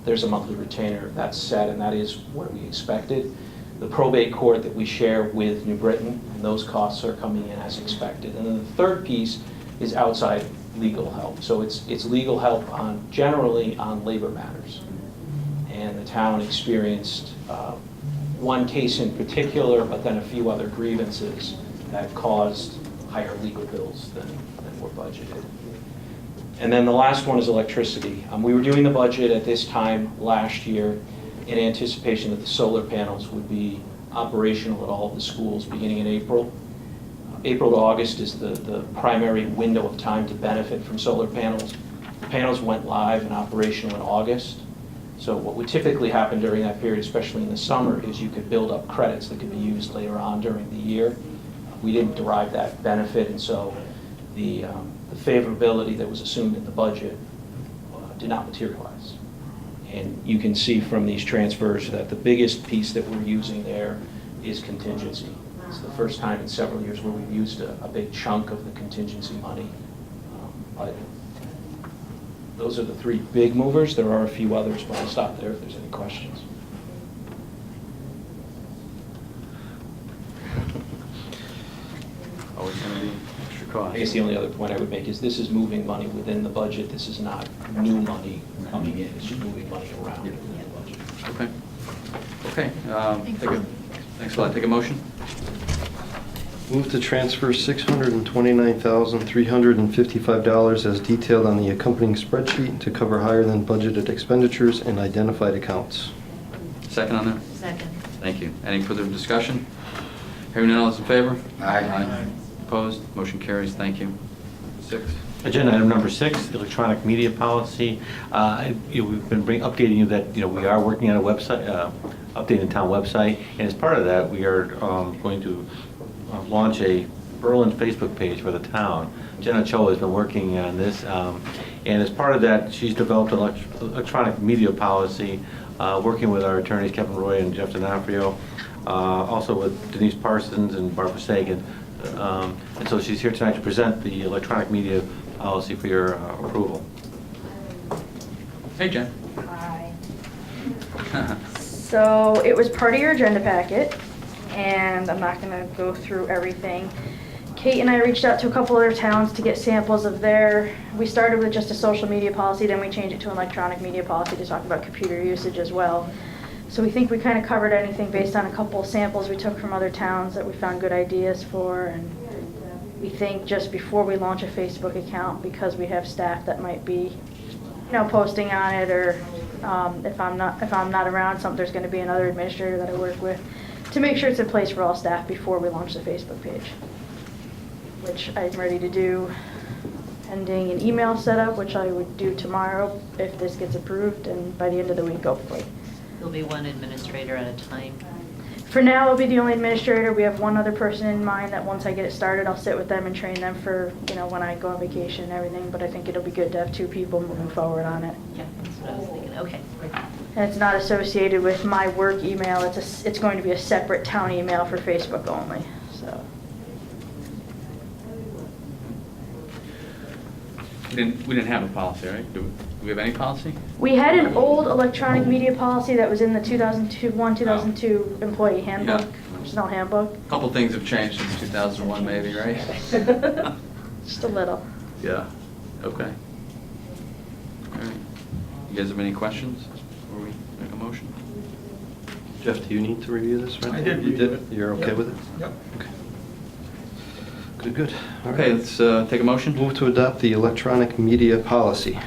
There's a monthly retainer that's set, and that is what we expected. The probate court that we share with New Britain, and those costs are coming in as expected. And then the third piece is outside legal help. So it's legal help generally on labor matters. And the town experienced one case in particular, but then a few other grievances that caused higher legal bills than were budgeted. And then the last one is electricity. We were doing the budget at this time last year in anticipation that the solar panels would be operational at all of the schools beginning in April. April to August is the primary window of time to benefit from solar panels. The panels went live and operational in August. So what would typically happen during that period, especially in the summer, is you could build up credits that could be used later on during the year. We didn't derive that benefit, and so the favorability that was assumed in the budget did not materialize. And you can see from these transfers that the biggest piece that we're using there is contingency. It's the first time in several years where we've used a big chunk of the contingency money. But those are the three big movers. There are a few others, but I'll stop there if there's any questions. Always going to be extra cost. I guess the only other point I would make is this is moving money within the budget. This is not new money coming in. It's just moving money around within the budget. Okay. Okay. Thanks a lot. Take a motion. Move to transfer $629,355 as detailed on the accompanying spreadsheet to cover higher than budgeted expenditures and identified accounts. Second on that? Second. Thank you. Any further discussion? Hearing none, all those in favor? Aye. Opposed? Motion carries. Thank you. 6. Agenda item number 6, electronic media policy. We've been updating you that we are working on a website, updating the town website, and as part of that, we are going to launch a Berlin Facebook page for the town. Jenna Cho has been working on this, and as part of that, she's developed an electronic media policy, working with our attorneys Kevin Roy and Jeff D'Onofrio, also with Denise Parsons and Barbara Sagan. And so she's here tonight to present the electronic media policy for your approval. Hey, Jen. Hi. So it was part of your agenda packet, and I'm not gonna go through everything. Kate and I reached out to a couple other towns to get samples of we started with just a social media policy, then we changed it to an electronic media policy to talk about computer usage as well. So we think we kind of covered anything based on a couple of samples we took from other towns that we found good ideas for, and we think just before we launch a Facebook account, because we have staff that might be, posting on it, or if I'm not around, there's going to be another administrator that I work with, to make sure it's in place for all staff before we launch the Facebook page, which I'm ready to do pending an email setup, which I would do tomorrow if this gets approved, and by the end of the week, hopefully. There'll be one administrator at a time. For now, I'll be the only administrator. We have one other person in mind that once I get it started, I'll sit with them and train them for, when I go on vacation and everything, but I think it'll be good to have 2 people moving forward on it. Yeah, that's what I was thinking. Okay. And it's not associated with my work email. It's going to be a separate town email for Facebook only, so. We didn't have a policy, right? Do we have any policy? We had an old electronic media policy that was in the 2002 employee handbook, personnel handbook. A couple things have changed since 2001 maybe, right? Just a little. Yeah. Okay. All right. You guys have any questions before we make a motion? Jeff, do you need to review this? Right? I did You review did? it. You're okay Yep. with it? Yep. Okay. Good. All Okay, right. let's take a motion. Move to adopt the electronic media policy.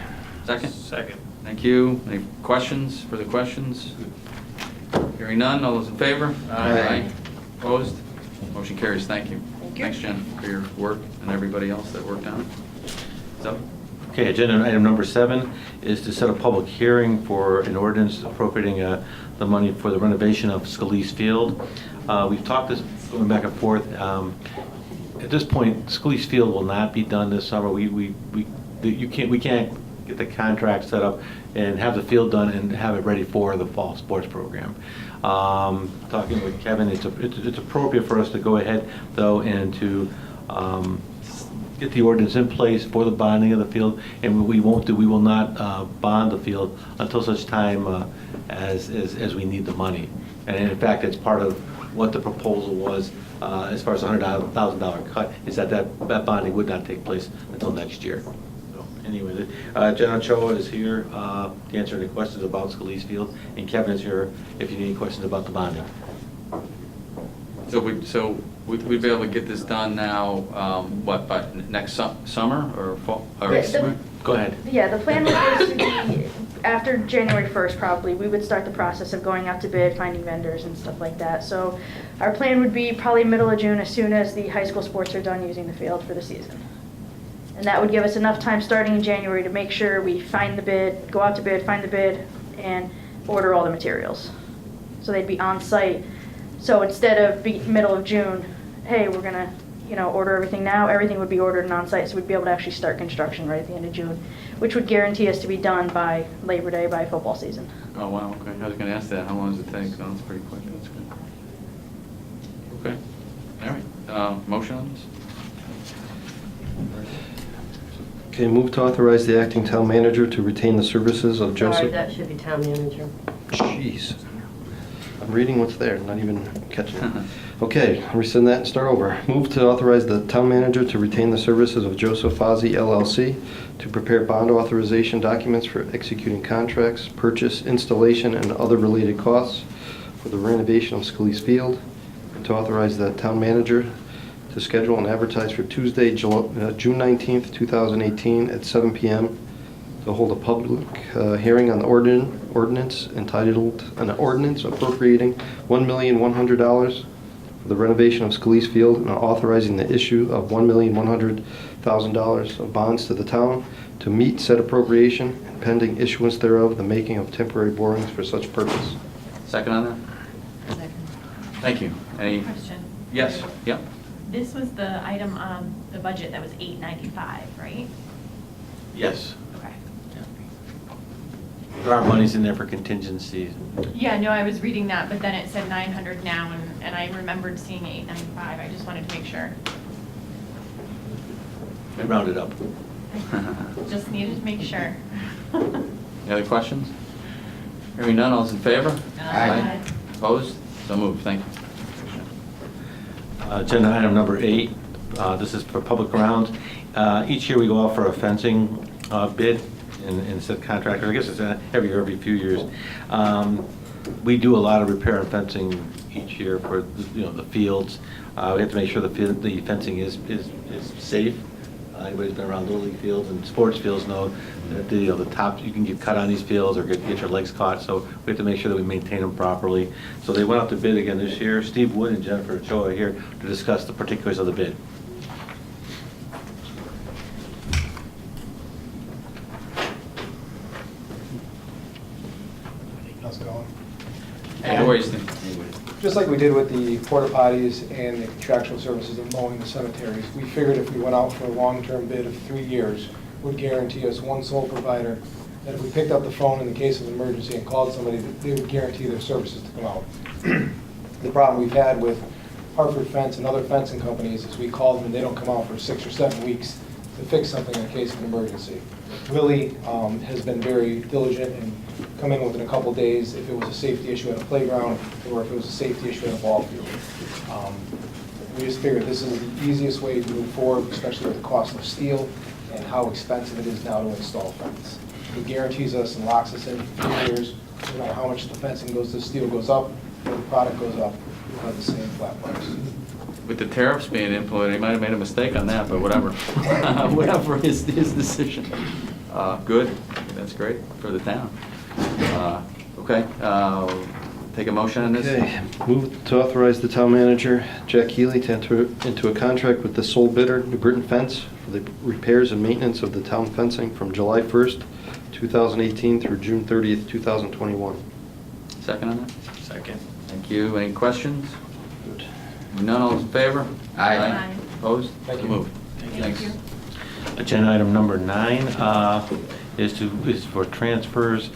Second? Second. Thank you. Any questions, further questions? Hearing none, all those in favor? Aye. Opposed? Motion carries. Thank you. Thank you. Thanks, Jen, for your work and everybody else that worked on it. So, Okay, agenda item number 7 is to set a public hearing for an ordinance appropriating the money for the renovation of Scalise Field. We've talked this going back and forth. At this point, Scalise Field will not be done this summer. We can't get the contract set up and have the field done and have it ready for the fall sports program. Talking with Kevin, it's appropriate for us to go ahead though and to get the ordinance in place for the bonding of the field, and we will not bond the field until such time as we need the money. And in fact, it's part of what the proposal was as far as the $100,000 cut, is that bonding would not take place until next year. So anyway, Jen Ochoa is here to answer any questions about Scalise Field, and Kevin is here if you need any questions about the bonding. So we'd be able to get this done now, what, by next summer or fall? Or go ahead. Yeah, the plan was to be, after January 1st probably, we would start the process of going out to bid, finding vendors and stuff like that. So our plan would be probably middle of June, as soon as the high school sports are done using the field for the season. And that would give us enough time starting in January to make sure we find the bid, go out to bid, find the bid, and order all the materials. So they'd be on site. So instead of middle of June, hey, we're gonna, order everything now, everything would be ordered and on site, so we'd be able to actually start construction right at the end of June, which would guarantee us to be done by Labor Day, by football season. Oh, wow, okay. I was gonna ask that. How long does it take? No, it's pretty quick. That's good. Okay. All right. Motion on this? Okay, move to authorize the acting town manager to retain the services of Sorry, Joseph. that should be town manager. Jeez. I'm reading what's there, not even catching it. Okay, rescind that and start over. Move to authorize the town manager to retain the services of Joseph Fozzie LLC to prepare bond authorization documents for executing contracts, purchase, installation, and other related costs for the renovation of Scalise Field, and to authorize the town manager to schedule and advertise for Tuesday, June 19th, 2018 at 7 p.m. to hold a public hearing on the ordinance entitled, an ordinance appropriating $1,100,000 for the renovation of Scalise Field and authorizing the issue of $1,100,000 of bonds to the town to meet said appropriation and pending issuance thereof, the making of temporary borings for such purpose. Second on that? Second. Thank you. Any? Question. Yes, yep. This was the item on the budget that was $895, right? Yes. Okay. There are monies in there for contingencies. Yeah, no, I was reading that, but then it said 900 now, and I remembered seeing 895. I just wanted to make sure. We rounded up. Just needed to make sure. Any other questions? Hearing none, all those in favor? Aye. Opposed? So moved. Thank you. Agenda item number 8, this is for public grounds. Each year we go out for a fencing bid and set contractor. I guess it's every year, every few years. We do a lot of repair and fencing each year for the fields. We have to make sure the fencing is safe. Anybody's been around Little League fields and sports fields know that the top, you can get cut on these fields or get your legs caught, so we have to make sure that we maintain them properly. So they went out to bid again this year. Steve Wood and Jennifer Ochoa are here to discuss the particulars of the bid. How's it going? Hey, how are you, Steve? Just like we did with the porta potties and the contractual services of mowing the cemeteries, we figured if we went out for a long-term bid of 3 years, would guarantee us one sole provider, that if we picked up the phone in the case of an emergency and called somebody, that they would guarantee their services to come out. The problem we've had with Hartford Fence and other fencing companies is we call them and they don't come out for 6 or 7 weeks to fix something in a case of an emergency. Willie has been very diligent in coming within a couple days if it was a safety issue at a playground or if it was a safety issue at a ball field. We just figured this is the easiest way to move forward, especially with the cost of steel and how expensive it is now to install fence. It guarantees us and locks us in for 3 years, no matter how much the fencing goes, the steel goes up, or the product goes up, we'll have the same flat price. With the tariffs being implemented, he might have made a mistake on that, but whatever. Whatever his decision. Good. that's great for the town. Okay, take a motion on this? Okay, move to authorize the town manager, Jack Healy, to enter into a contract with the sole bidder, New Britain Fence, for the repairs and maintenance of the town fencing from July 1st, 2018 through June 30th, 2021. Second on that? Second. Thank you. Any questions? None, all those in favor? Aye. Opposed? Thank you. Moved. Thank you. Agenda item number 9 is for transfers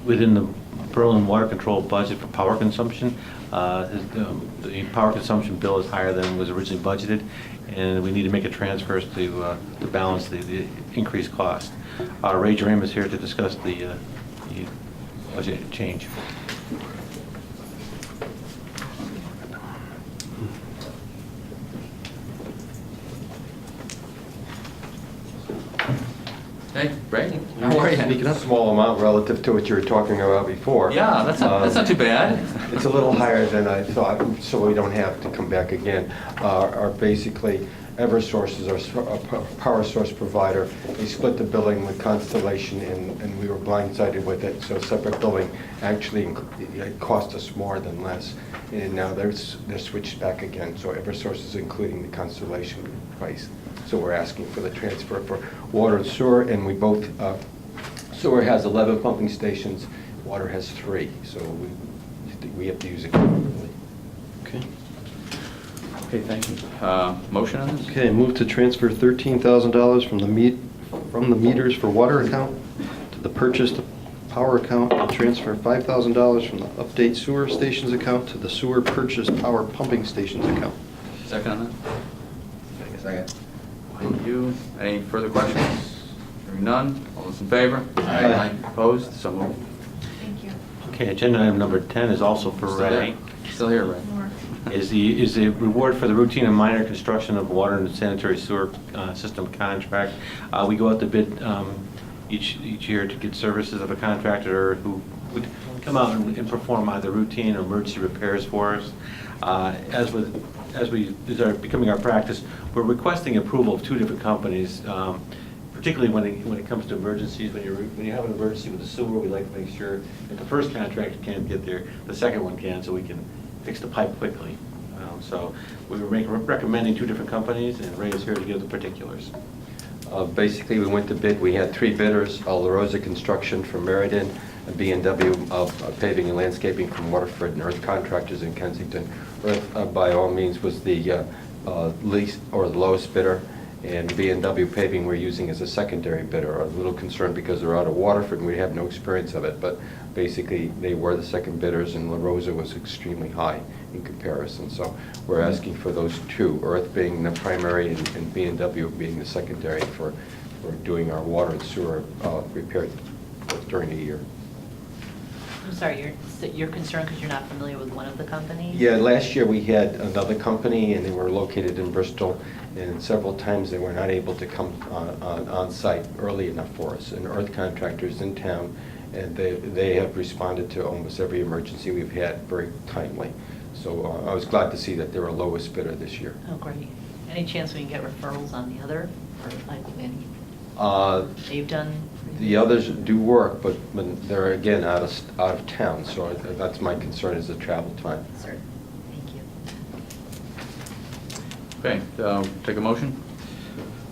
within the Berlin Water Control budget for power consumption. The power consumption bill is higher than was originally budgeted, and we need to make a transfer to balance the increased cost. Ray Jerem is here to discuss the budget change. Hey, Ray, how are you? Speaking up. Small amount relative to what you were talking about before. Yeah, that's not too bad. It's a little higher than I thought, so we don't have to come back again. Are basically, Eversource is our power source provider. They split the billing with Constellation, and we were blindsided with it. So separate billing actually it cost us more than less. And now they're switched back again. So Eversource is including the Constellation price. So we're asking for the transfer for water and sewer, and we both, sewer has 11 pumping stations, water has 3, so we have to use it completely. Okay. Okay, thank you. Motion on this? Okay, move to transfer $13,000 from the meters for water account to the purchased power account, and transfer $5,000 from the update sewer stations account to the sewer purchased power pumping stations account. Second on that? Second. Thank you. Any further questions? Hearing none, all those in favor? Aye. Opposed? So moved. Thank you. Okay, agenda item number 10 is also for Still Ray. there. Still here, Ray. More. Is the reward for the routine and minor construction of water and sanitary sewer system contract. We go out to bid each year to get services of a contractor who would come out and perform either routine or emergency repairs for us. As are becoming our practice, we're requesting approval of 2 different companies, particularly when it comes to emergencies. When you have an emergency with the sewer, we like to make sure that the first contractor can't get there, the second one can, so we can fix the pipe quickly. So we were recommending 2 different companies, and Ray is here to give the particulars. Basically, we went to bid. We had 3 bidders: La Rosa Construction from Meriden, B&W Paving and Landscaping from Waterford, and Earth Contractors in Kensington. Earth, by all means, was the least or the lowest bidder, and B&W Paving we're using as a secondary bidder. I'm a little concerned because they're out of Waterford and we have no experience of it, but basically they were the second bidders, and La Rosa was extremely high in comparison. So we're asking for those 2, Earth being the primary and B&W being the secondary for doing our water and sewer repair during the year. I'm sorry, you're concerned because you're not familiar with one of the companies? Yeah, last year we had another company, and they were located in Bristol, and several times they were not able to come on site early enough for us. And Earth Contractors in town, and they have responded to almost every emergency we've had very timely. So I was glad to see that they were lowest bidder this year. Oh, great. Any chance we can get referrals on the other, or like any they've done? The others do work, but they're again out of town, so that's my concern, is the travel time. Sir, thank you. Okay, take a motion.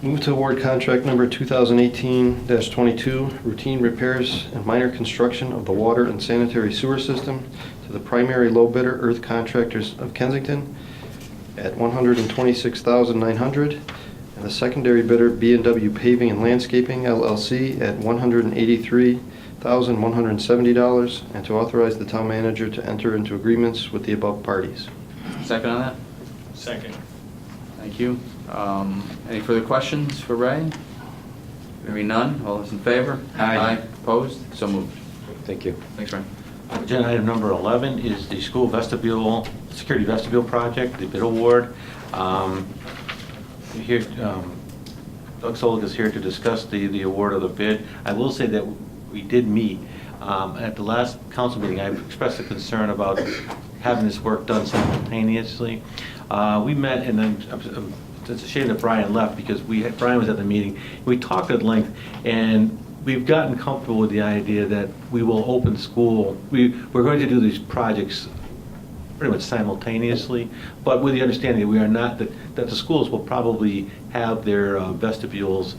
Move to award contract number 2018-22, routine repairs and minor construction of the water and sanitary sewer system to the primary low bidder, Earth Contractors of Kensington, at $126,900, and the secondary bidder, B&W Paving and Landscaping, LLC, at $183,170, and to authorize the town manager to enter into agreements with the above parties. Second on that? Second. Thank you. Any further questions for Ray? Hearing none, all those in favor? Aye. Opposed? So moved. Thank you. Thanks, Ray. Agenda item number 11 is the school vestibule, security vestibule project, the bid award. Here, Doug Solik is here to discuss the award of the bid. I will say that we did meet. At the last council meeting, I expressed a concern about having this work done simultaneously. We met, and then it's a shame that Brian left, because Brian was at the meeting. We talked at length, and we've gotten comfortable with the idea that we will open school. We're going to do these projects pretty much simultaneously, but with the understanding that we are not, that the schools will probably have their vestibules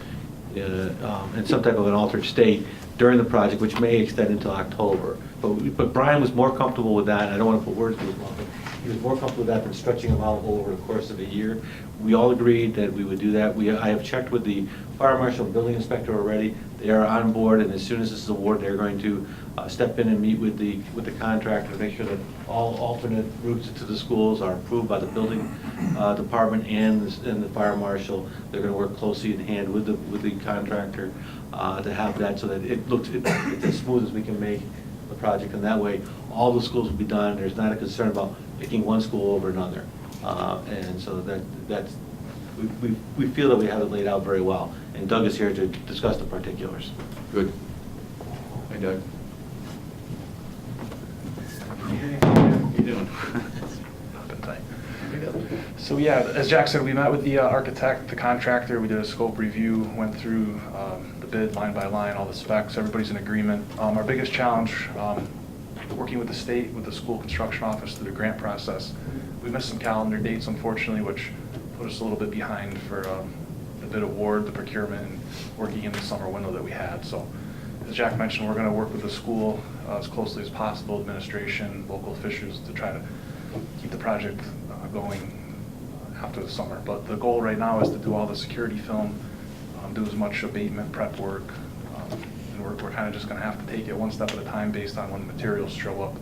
in some type of an altered state during the project, which may extend until October. But Brian was more comfortable with that. I don't want to put words in his mouth, but he was more comfortable with that than stretching them out over the course of a year. We all agreed that we would do that. I have checked with the fire marshal and building inspector already. They are on board, and as soon as this is awarded, they're going to step in and meet with the contractor to make sure that all alternate routes to the schools are approved by the building department and the fire marshal. They're going to work closely in hand with the contractor to have that so that it's as smooth as we can make the project, and that way all the schools will be done. There's not a concern about picking one school over another, and so that's we feel that we have it laid out very well. And Doug is here to discuss the particulars. Good. Hi, Doug. How you doing? So yeah, as Jack said, we met with the architect, the contractor, we did a scope review, went through the bid line by line, all the specs, everybody's in agreement. Our biggest challenge, working with the state, with the school construction office through the grant process, we missed some calendar dates unfortunately, which put us a little bit behind for the bid award, the procurement, and working in the summer window that we had. So as Jack mentioned, we're going to work with the school as closely as possible, administration, local officials, to try to keep the project going after the summer. But the goal right now is to do all the security film, do as much abatement prep work, and we're kind of just going to have to take it one step at a time based on when the materials show up.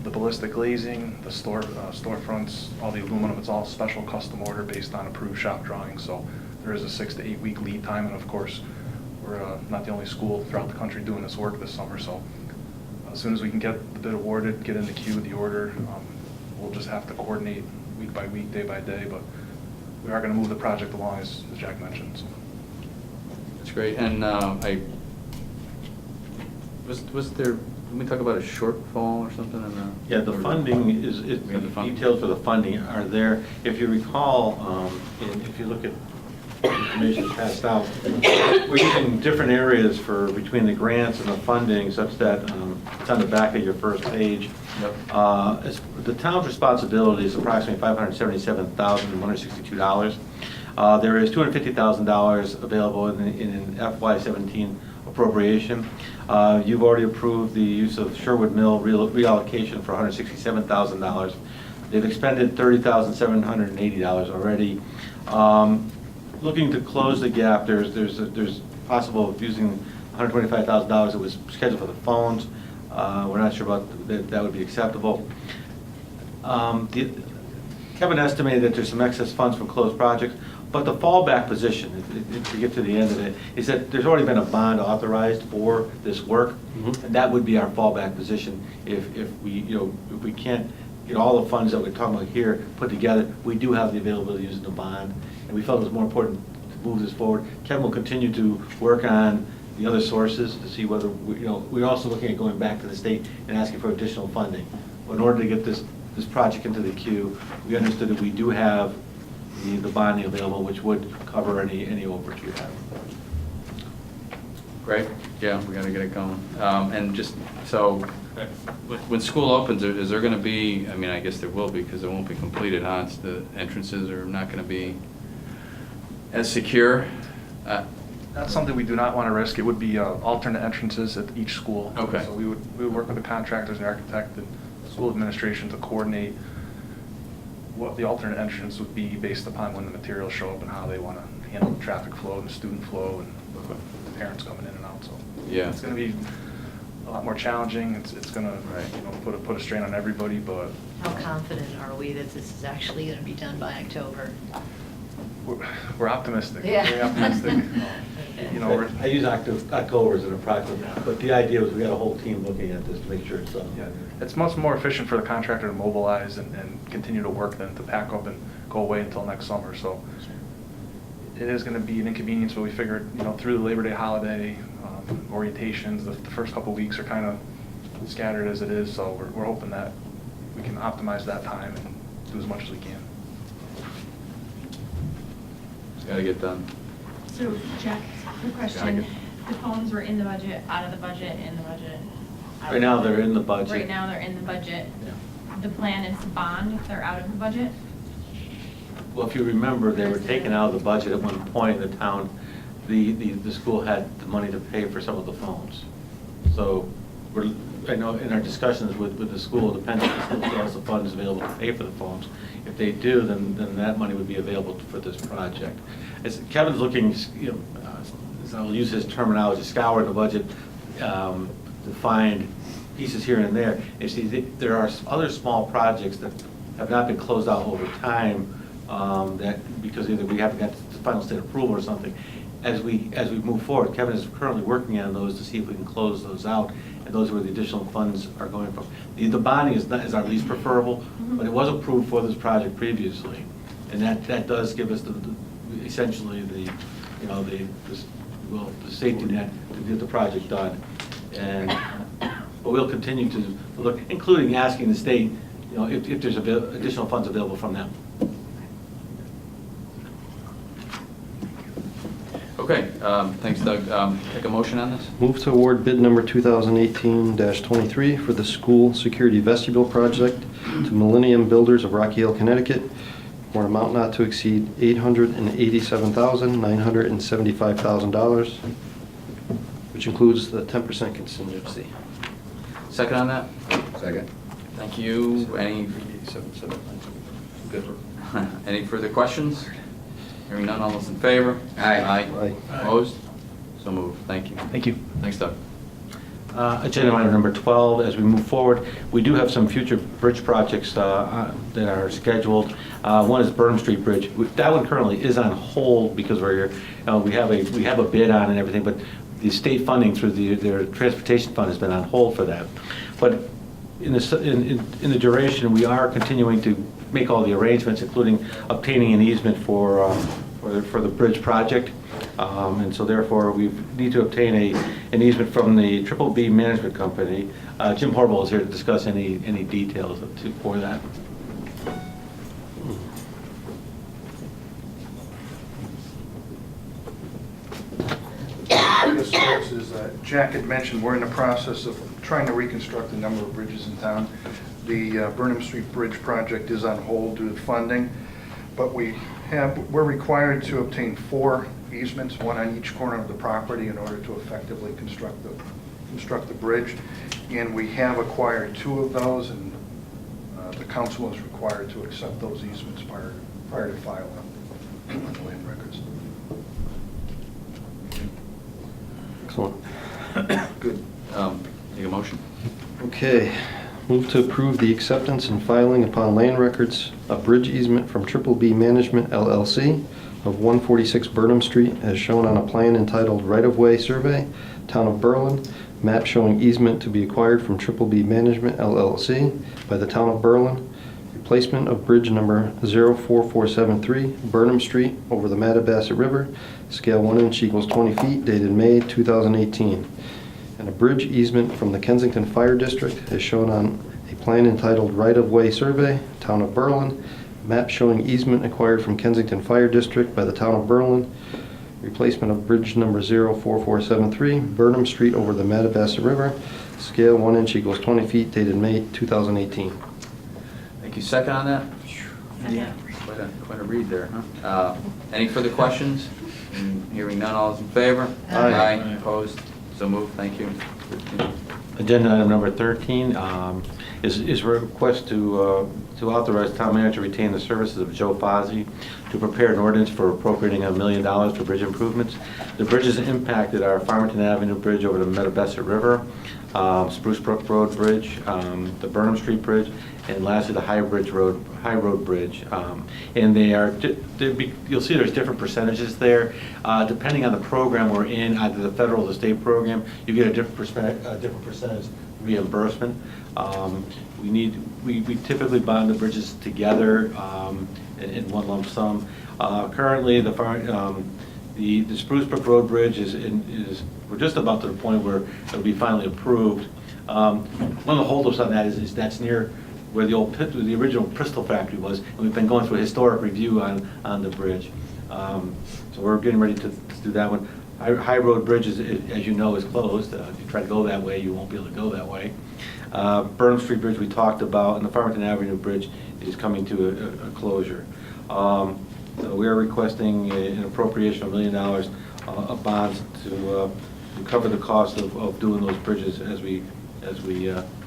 The ballistic glazing, the storefronts, all the aluminum, it's all special custom order based on approved shop drawings. So there is a 6 to 8 week lead time, and of course we're not the only school throughout the country doing this work this summer. So as soon as we can get the bid awarded, get in the queue, the order, we'll just have to coordinate week by week, day by day, but we are going to move the project along as Jack mentioned. So. That's great. And was there, did we talk about a shortfall or something in the? Yeah, the funding is the details for the funding are there. If you recall, if you look at the information passed out, we're using different areas between the grants and the funding, such that it's on the back of your first page. Yep. The town's responsibility is approximately $577,162. There is $250,000 available in an FY17 appropriation. You've already approved the use of Sherwood Mill reallocation for $167,000. They've expended $30,780 already. Looking to close the gap, there's possible of using $125,000 that was scheduled for the phones. We're not sure about that would be acceptable. Kevin estimated that there's some excess funds from closed projects, but the fallback position, to get to the end of it, is that there's already been a bond authorized for this work, and that would be our fallback position if we can't get all the funds that we're talking about here put together. We do have the availability using the bond, and we felt it was more important to move this forward. Kevin will continue to work on the other sources to see whether we're also looking at going back to the state and asking for additional funding. But in order to get this project into the queue, we understood that we do have the bonding available, which would cover any overage we have. Great. Yeah, we got to get it going. And just so, when school opens, is there going to be? I mean, I guess there will be because it won't be completed. Huh? The entrances are not going to be as secure. That's something we do not want to risk. It would be alternate entrances at each school. Okay. So we would work with the contractors and the architect and the school administration to coordinate what the alternate entrance would be based upon when the materials show up and how they want to handle the traffic flow and the student flow and the parents coming in and out. So yeah, it's going to be a lot more challenging. It's going to put a strain on everybody. But how confident are we that this is actually going to be done by October? We're optimistic. Yeah. Very optimistic. I use October as an approximate, but the idea was we got a whole team looking at this to make sure it's done. Yeah, it's much more efficient for the contractor to mobilize and continue to work than to pack up and go away until next summer. So it is going to be an inconvenience, but we figured, through the Labor Day holiday, orientations, the first couple of weeks are kind of scattered as it is. So we're hoping that we can optimize that time and do as much as we can. It's got to get done. So, Jack, quick question. The phones were in the budget, out of the budget, in the budget. out of Right now, the budget. they're in the budget. Right now, they're in the budget. Yeah. The plan is to bond if they're out of the budget. Well, if you remember, they were taken out of the budget at one point in the town. The school had the money to pay for some of the phones. So I know in our discussions with the school, depending if the school still has the funds available to pay for the phones. If they do, then that money would be available for this project. As Kevin's looking, I'll use his terminology, scouring the budget to find pieces here and there. You see, there are other small projects that have not been closed out over time, that because either we haven't got the final state approval or something. As we move forward, Kevin is currently working on those to see if we can close those out, and those are where the additional funds are going from. The bonding is our least preferable, but it was approved for this project previously, and that does give us essentially the safety net to get the project done. But we'll continue to look, including asking the state, if there's additional funds available from them. Okay, thanks, Doug. Take a motion on this? Move to award bid number 2018-23 for the school security vestibule project to Millennium Builders of Rocky Hill, Connecticut, for an amount not to exceed $887,975,000, which includes the 10% contingency. Second on that? Second. Thank you. Any further questions? Hearing none, all those in favor? Aye. Opposed? So moved. Thank you. Thank you. Thanks, Doug. Agenda item number 12, as we move forward, we do have some future bridge projects that are scheduled. One is Burnham Street Bridge. That one currently is on hold because we have a bid on and everything, but the state funding through their transportation fund has been on hold for that. But in the duration, we are continuing to make all the arrangements, including obtaining an easement for the bridge project. And so therefore, we need to obtain an easement from the Triple B Management Company. Jim Horville is here to discuss any details for that. This folks, as Jack had mentioned, we're in the process of trying to reconstruct a number of bridges in town. The Burnham Street Bridge project is on hold due to funding, but we're required to obtain 4 easements, one on each corner of the property, in order to effectively construct the bridge. And we have acquired 2 of those, and the council is required to accept those easements prior to filing on the land records. Excellent. Good. Take a motion. Okay. Move to approve the acceptance and filing upon land records a bridge easement from Triple B Management LLC of 146 Burnham Street as shown on a plan entitled Right-of-Way Survey, Town of Berlin, map showing easement to be acquired from Triple B Management LLC by the Town of Berlin, replacement of bridge number 04473 Burnham Street over the Mattabesset River, scale 1 inch equals 20 feet, dated May 2018. And a bridge easement from the Kensington Fire District is shown on a plan entitled Right-of-Way Survey, Town of Berlin, map showing easement acquired from Kensington Fire District by the Town of Berlin, replacement of bridge number 04473, Burnham Street over the Mattabesset River, scale 1 inch equals 20 feet, dated May 2018. Thank you. Second on that? Yeah. Quite a read there, huh? Any further questions? Hearing none, all those in favor? Aye. Opposed? So moved. Thank you. Agenda item number 13 is a request to authorize town manager to retain the services of Joe Fozzi to prepare an ordinance for appropriating $1 million for bridge improvements. The bridges impacted our Farmington Avenue Bridge over the Mattabesset River, Spruce Brook Road Bridge, the Burnham Street Bridge, and lastly the High Road Bridge. And you'll see there's different percentages there. Depending on the program we're in, either the federal or the state program, you get a different percentage reimbursement. We typically bond the bridges together in one lump sum. Currently, the Spruce Brook Road Bridge we're just about to the point where it'll be finally approved. One of the holdups on that is that's near where the original Bristol factory was, and we've been going through a historic review on the bridge. So we're getting ready to do that one. High Road Bridge, as you know, is closed. If you try to go that way, you won't be able to go that way. Burnham Street Bridge we talked about, and the Farmington Avenue Bridge is coming to a closure. So we are requesting an appropriation of $1 million of bonds to cover the cost of doing those bridges as we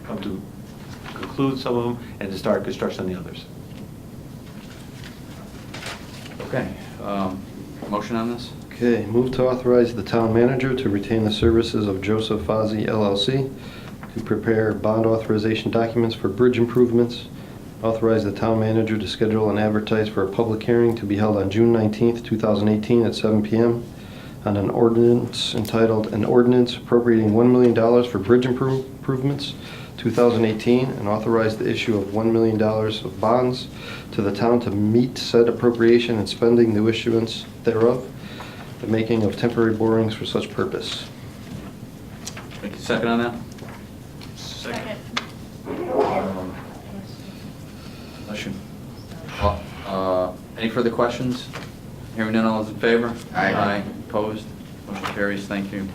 come to conclude some of them and to start construction on the others. Okay, motion on this? Okay, move to authorize the town manager to retain the services of Joseph Fozzie LLC to prepare bond authorization documents for bridge improvements. Authorize the town manager to schedule and advertise for a public hearing to be held on June 19th, 2018 at 7 p.m. on an ordinance entitled An Ordinance Appropriating $1 Million for Bridge Improvements 2018, and authorize the issue of $1 million of bonds to the town to meet said appropriation and spending the issuance thereof, the making of temporary borings for such purpose. Thank you. Second on that? Second. Motion. Any further questions? Hearing none, all those in favor? Aye. Opposed? Motion carries. Thank you.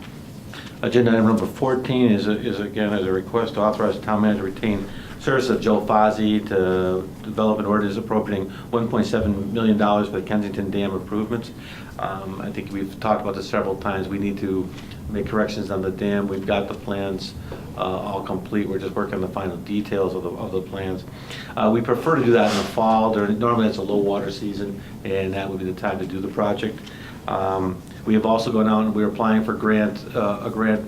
Agenda item number 14 is again a request to authorize the town manager to retain service of Joe Fozzie to develop an ordinance appropriating $1.7 million for the Kensington Dam improvements. I think we've talked about this several times. We need to make corrections on the dam. We've got the plans all complete. We're just working on the final details of the plans. We prefer to do that in the fall. Normally it's a low water season, and that would be the time to do the project. We have also gone out and we're applying for a grant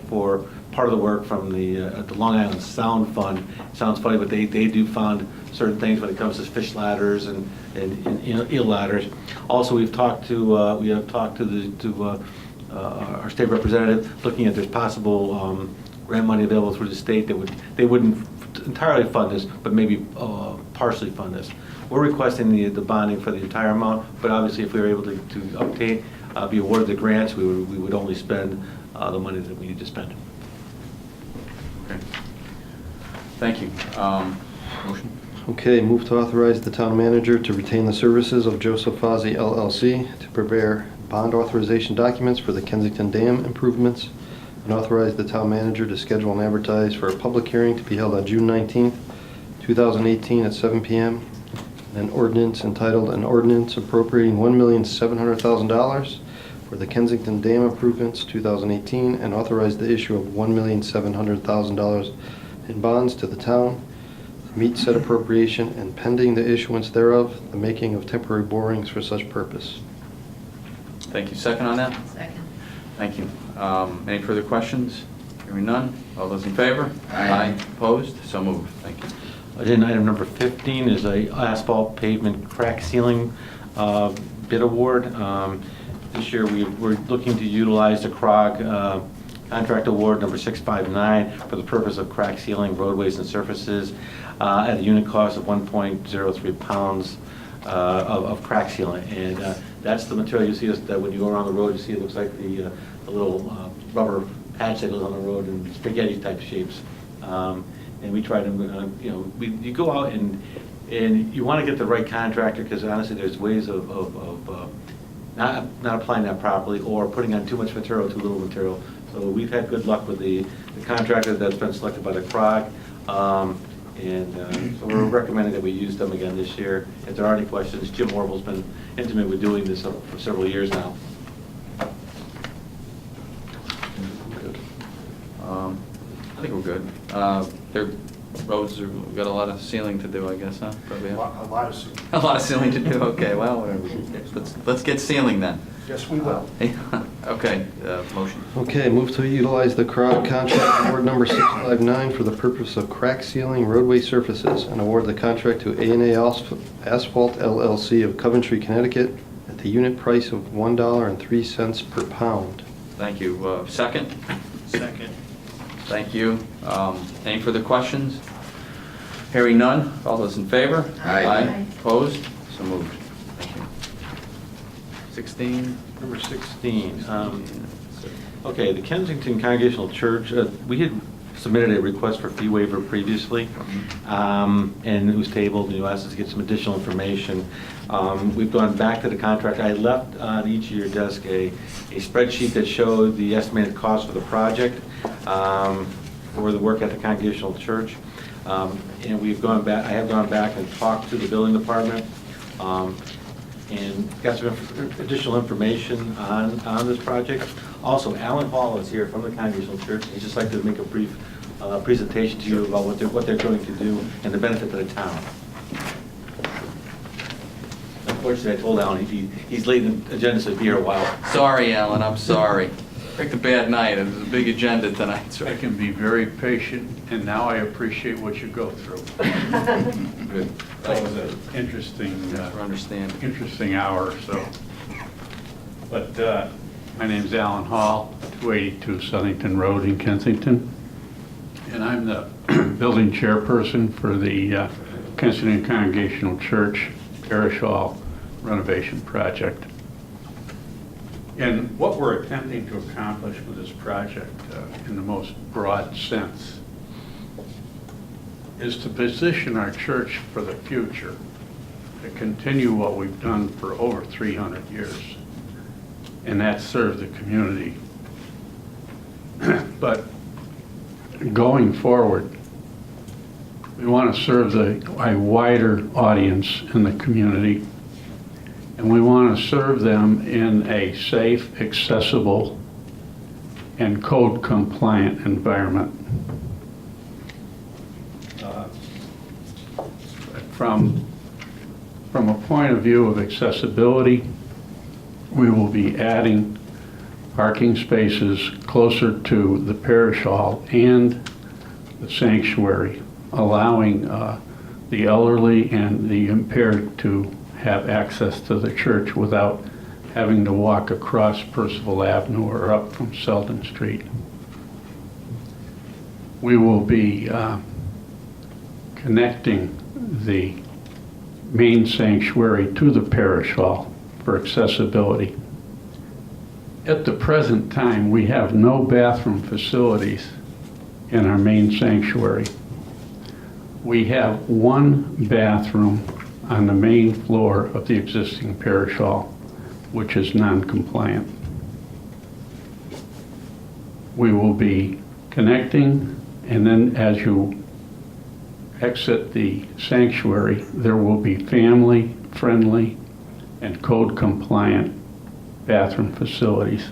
for part of the work from the Long Island Sound Fund. It sounds funny, but they do fund certain things when it comes to fish ladders and eel ladders. Also, we have talked to our state representative, looking at there's possible grant money available through the state that they wouldn't entirely fund this, but maybe partially fund this. We're requesting the bonding for the entire amount, but obviously if we were able to obtain, be awarded the grants, we would only spend the money that we need to spend. Okay. Thank you. Motion? Okay, move to authorize the town manager to retain the services of Joseph Fozzie LLC to prepare bond authorization documents for the Kensington Dam improvements, and authorize the town manager to schedule and advertise for a public hearing to be held on June 19th, 2018 at 7 p.m. An ordinance entitled An Ordinance Appropriating $1,700,000 for the Kensington Dam improvements 2018, and authorize the issue of $1,700,000 in bonds to the town to meet said appropriation, and pending the issuance thereof, the making of temporary borings for such purpose. Thank you. Second on that? Second. Thank you. Any further questions? Hearing none. All those in favor? Aye. Opposed? So moved. Thank you. Agenda item number 15 is a asphalt pavement crack sealing bid award. This year we're looking to utilize the CROG contract award number 659 for the purpose of crack sealing roadways and surfaces at a unit cost of 1.03 pounds of crack sealing. And that's the material you see that when you go around the road, you see it looks like the little rubber patch that goes on the road in spaghetti type shapes. And we try to, you go out and you want to get the right contractor, because honestly there's ways of not applying that properly, or putting on too much material, too little material. So we've had good luck with the contractor that's been selected by the CROG. So we're recommending that we use them again this year. If there are any questions, Jim Orbel's been intimate with doing this for several years now. I think we're good. Their roads we've got a lot of sealing to do, I guess, huh? Probably, A lot of sealing. a lot of sealing to do. Okay, well, whatever. Let's get sealing then. Yes, we will. Okay, motion. Okay, move to utilize the CROG contract award number 659 for the purpose of crack sealing roadway surfaces, and award the contract to A&A Asphalt LLC of Coventry, Connecticut at the unit price of $1.03 per pound. Thank you. Second? Second. Thank you. Any further questions? Hearing none. All those in favor? Aye. Opposed? So moved. Thank you. 16? Number 16. Okay, the Kensington Congregational Church, we had submitted a request for fee waiver previously, and it was tabled, and you asked us to get some additional information. We've gone back to the contractor. I left on each of your desk a spreadsheet that showed the estimated cost for the project for the work at the Congregational Church. And we've gone back, I have gone back and talked to the building department, and got some additional information on this project. Also, Alan Hall is here from the Congregational Church. He'd just like to make a brief presentation to you about what they're going to do and the benefit to the town. Unfortunately, I told Alan he's late in the agenda, so he'll be here a while. Sorry, Alan, I'm sorry. Picked a bad night. It was a big agenda tonight. So I can be very patient, and now I appreciate what you go through. Good. That was an interesting, interesting hour. So, but my name's Alan Hall, 282 Southington Road in Kensington, and I'm the building chairperson for the Kensington Congregational Church Parish Hall renovation project. And what we're attempting to accomplish with this project, in the most broad sense, is to position our church for the future, to continue what we've done for over 300 years, and that serve the community. But going forward, we want to serve a wider audience in the community, and we want to serve them in a safe, accessible, and code-compliant environment. From a point of view of accessibility, we will be adding parking spaces closer to the parish hall and the sanctuary, allowing the elderly and the impaired to have access to the church without having to walk across Percival Avenue or up from Selden Street. We will be connecting the main sanctuary to the parish hall for accessibility. At the present time, we have no bathroom facilities in our main sanctuary. We have one bathroom on the main floor of the existing parish hall, which is non-compliant. We will be connecting, and then as you exit the sanctuary, there will be family-friendly and code-compliant bathroom facilities.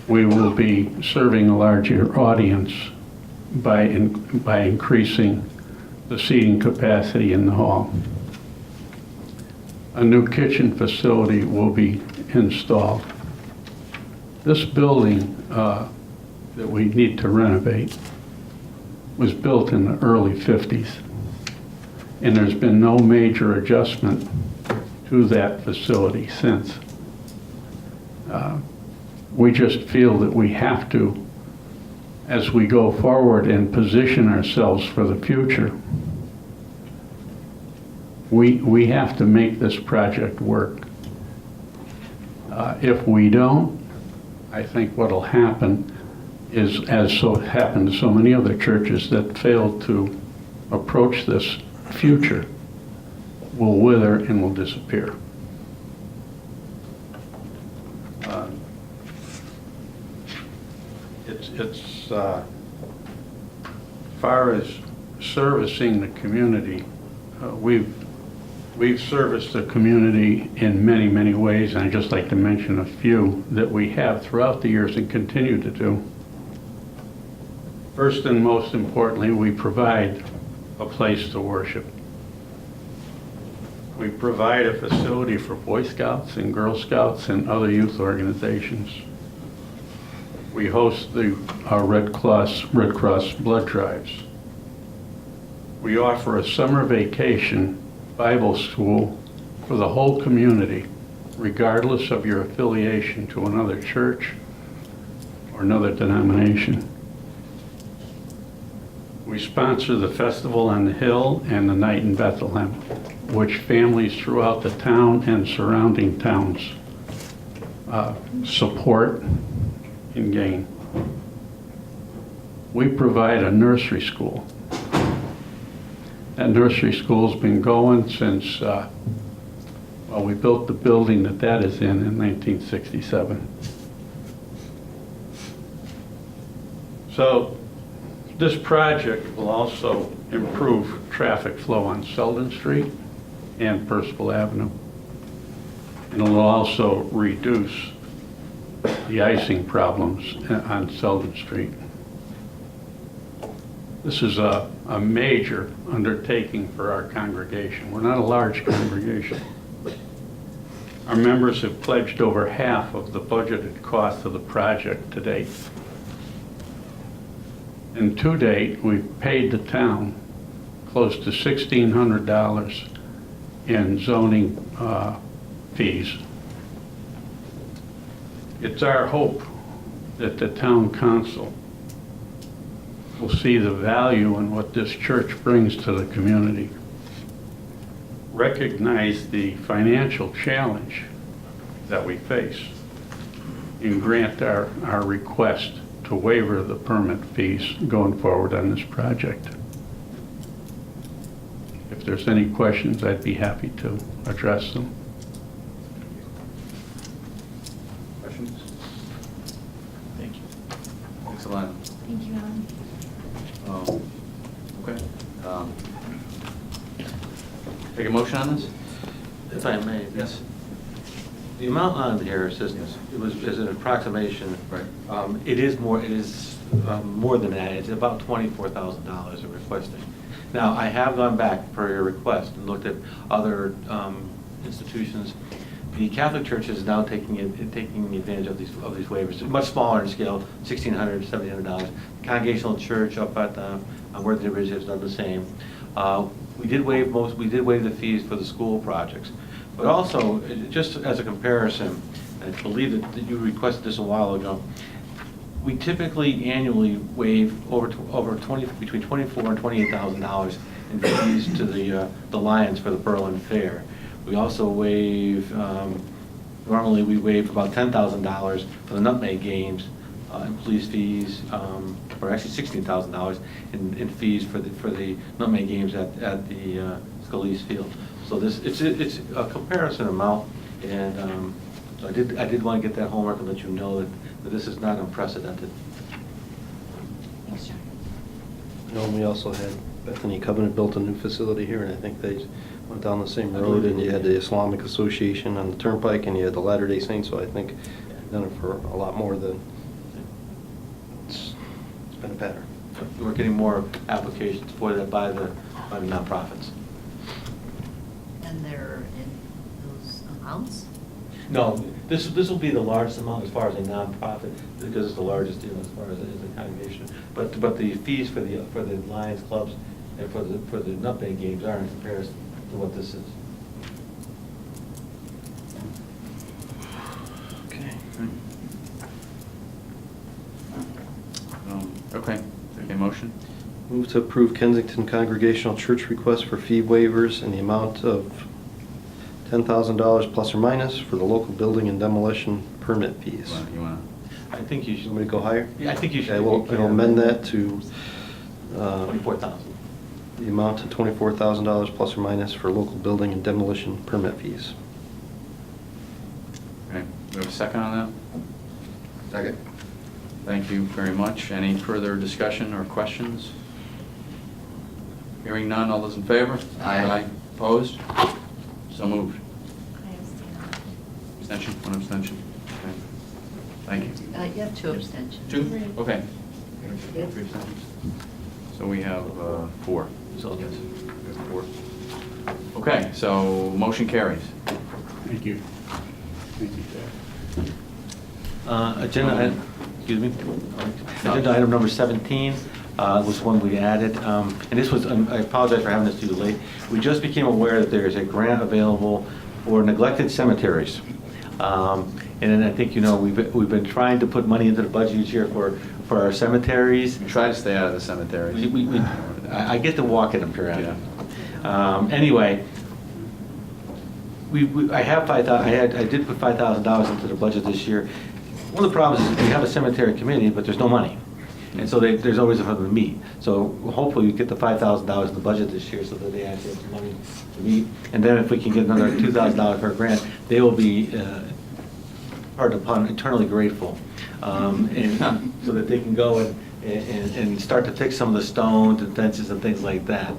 We will be serving a larger audience by increasing the seating capacity in the hall. A new kitchen facility will be installed. This building that we need to renovate was built in the early 50s, and there's been no major adjustment to that facility since. We just feel that we have to, as we go forward and position ourselves for the future, we have to make this project work. If we don't, I think what'll happen is, as so happened to so many other churches that failed to approach this future, will wither and will disappear. It's far as servicing the community, we've serviced the community in many, many ways, and I'd just like to mention a few that we have throughout the years and continue to do. First and most importantly, we provide a place to worship. We provide a facility for Boy Scouts and Girl Scouts and other youth organizations. We host our Red Cross blood drives. We offer a summer vacation Bible school for the whole community, regardless of your affiliation to another church or another denomination. We sponsor the Festival on the Hill and the Night in Bethlehem, which families throughout the town and surrounding towns support and gain. we provide a nursery school. That nursery school's been going since, well, we built the building that is in 1967. So this project will also improve traffic flow on Selden Street and Percival Avenue. And it'll also reduce the icing problems on Selden Street. This is a major undertaking for our congregation. We're not a large congregation. Our members have pledged over half of the budgeted cost of the project to date. And to date, we've paid the town close to $1,600 in zoning fees. It's our hope that the town council will see the value in what this church brings to the community, recognize the financial challenge that we face, and grant our request to waiver the permit fees going forward on this project. If there's any questions, I'd be happy to address them. Questions? Thank you. Thanks a lot. Thank you, Alan. Okay. Take a motion on this? If I may. Yes. The amount on here says, is an approximation. Right. It is more than that. It's about $24,000 of requesting. Now, I have gone back per your request and looked at other institutions. The Catholic Church is now taking advantage of these waivers, much smaller in scale, $1,600, $1,700. Congregational Church up at where the Ridge has done the same. We did waive the fees for the school projects, but also just as a comparison, I believe that you requested this a while ago. We typically annually waive between $24,000 and $28,000 in fees to the Lions for the Berlin Fair. We also waive, normally we waive about $10,000 for the Nutmeg games and police fees, or actually $16,000 in fees for the Nutmeg games at the Scalise Field. So it's a comparison amount, and so I did want to get that homework and let you know that this is not unprecedented. Thanks, John. No, we also had Bethany Covenant built a new facility here, and I think they went down the same road, and you had the Islamic Association on the Turnpike, and you had the Latter-day Saints, so I think they've done it for a lot more than, it's been a pattern. We're getting more applications for that by the nonprofits. And they're in those amounts? No, this will be the largest amount as far as a nonprofit, because it's the largest, as far as a congregation. But the fees for the Lions clubs and for the Nutmeg games are in comparison to what this is. Okay. Okay. Take a motion. Move to approve Kensington Congregational Church request for fee waivers in the amount of $10,000 plus or minus for the local building and demolition permit fees. You want I think you should. Want me to go higher? Yeah, I think you should. I will amend that to 24,000. the amount to $24,000 plus or minus for local building and demolition permit fees. Okay. Do we have a second on that? Second. Thank you very much. Any further discussion or questions? Hearing none, all those in favor? Aye. Opposed? So moved. I abstain on that. Abstention? One abstention. Okay. Thank you. You have two abstentions. Two? Three. Okay. Yep. 3 abstentions. So we have 4. So yes. We have 4. Okay, so motion carries. Thank you. Thank you, Dad. Agenda item number 17 was one we added, and this was, I apologize for having this too late. We just became aware that there is a grant available for neglected cemeteries. And then I think, we've been trying to put money into the budget each year for our cemeteries. We try to stay out of the cemeteries. I get to walk in them periodically. Anyway, I did put $5,000 into the budget this year. One of the problems is we have a cemetery committee, but there's no money. And so there's always something to meet. So hopefully we get the $5,000 in the budget this year so that they actually have some money to meet. And then if we can get another $2,000 per grant, they will be, pardon the pun, eternally grateful. And so that they can go and start to fix some of the stones and fences and things like that.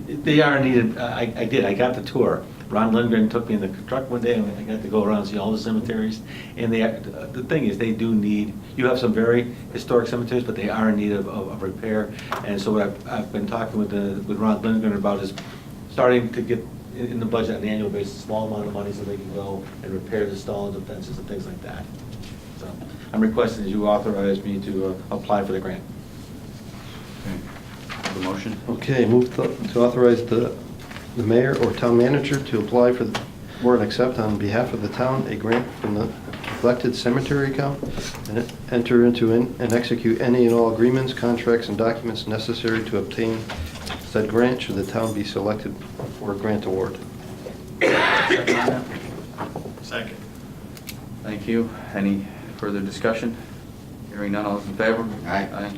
They are needed. I got the tour. Ron Lindgren took me in the truck one day, and I got to go around and see all the cemeteries. And the thing is, they do need, you have some very historic cemeteries, but they are in need of repair. And so what I've been talking with Ron Lindgren about is starting to get in the budget on an annual basis, a small amount of money so they can go and repair the stones and fences and things like that. So I'm requesting that you authorize me to apply for the grant. The motion? Okay, move to authorize the mayor or town manager to apply for or accept on behalf of the town a grant from the neglected cemetery account and enter into and execute any and all agreements, contracts, and documents necessary to obtain said grant should the town be selected for a grant award. Second. Thank you. Any further discussion? Hearing none, all those in favor? Aye. Aye.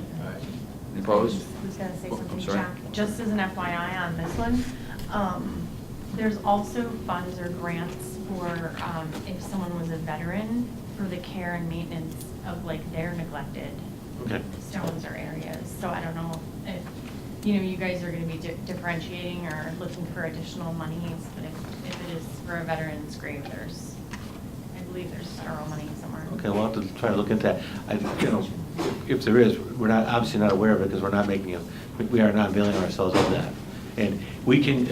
Any opposed? I was gonna say Oh, I'm something, sorry. Jack, just as an FYI on this one, there's also funds or grants for, if someone was a veteran, for the care and maintenance of like their neglected Okay. stones or areas. So I don't know if, you guys are gonna be differentiating or looking for additional monies, but if it is for a veteran's grave, I believe there's federal money somewhere. Okay, we'll have to try to look into that. If there is, we're obviously not aware of it because we are not availing ourselves of that. And we can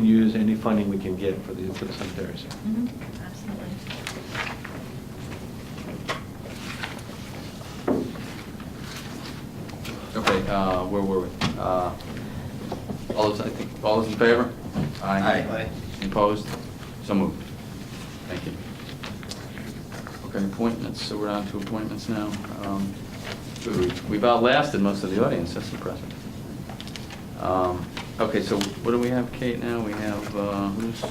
use any funding we can get for the cemeteries. Mhm, absolutely. Okay, where were we? All those in favor? Aye. Any opposed? So moved. Thank you. Okay, appointments, so we're on to appointments now. We've outlasted most of the audience, that's impressive. Okay, so what do we have, Kate, now? We have, who's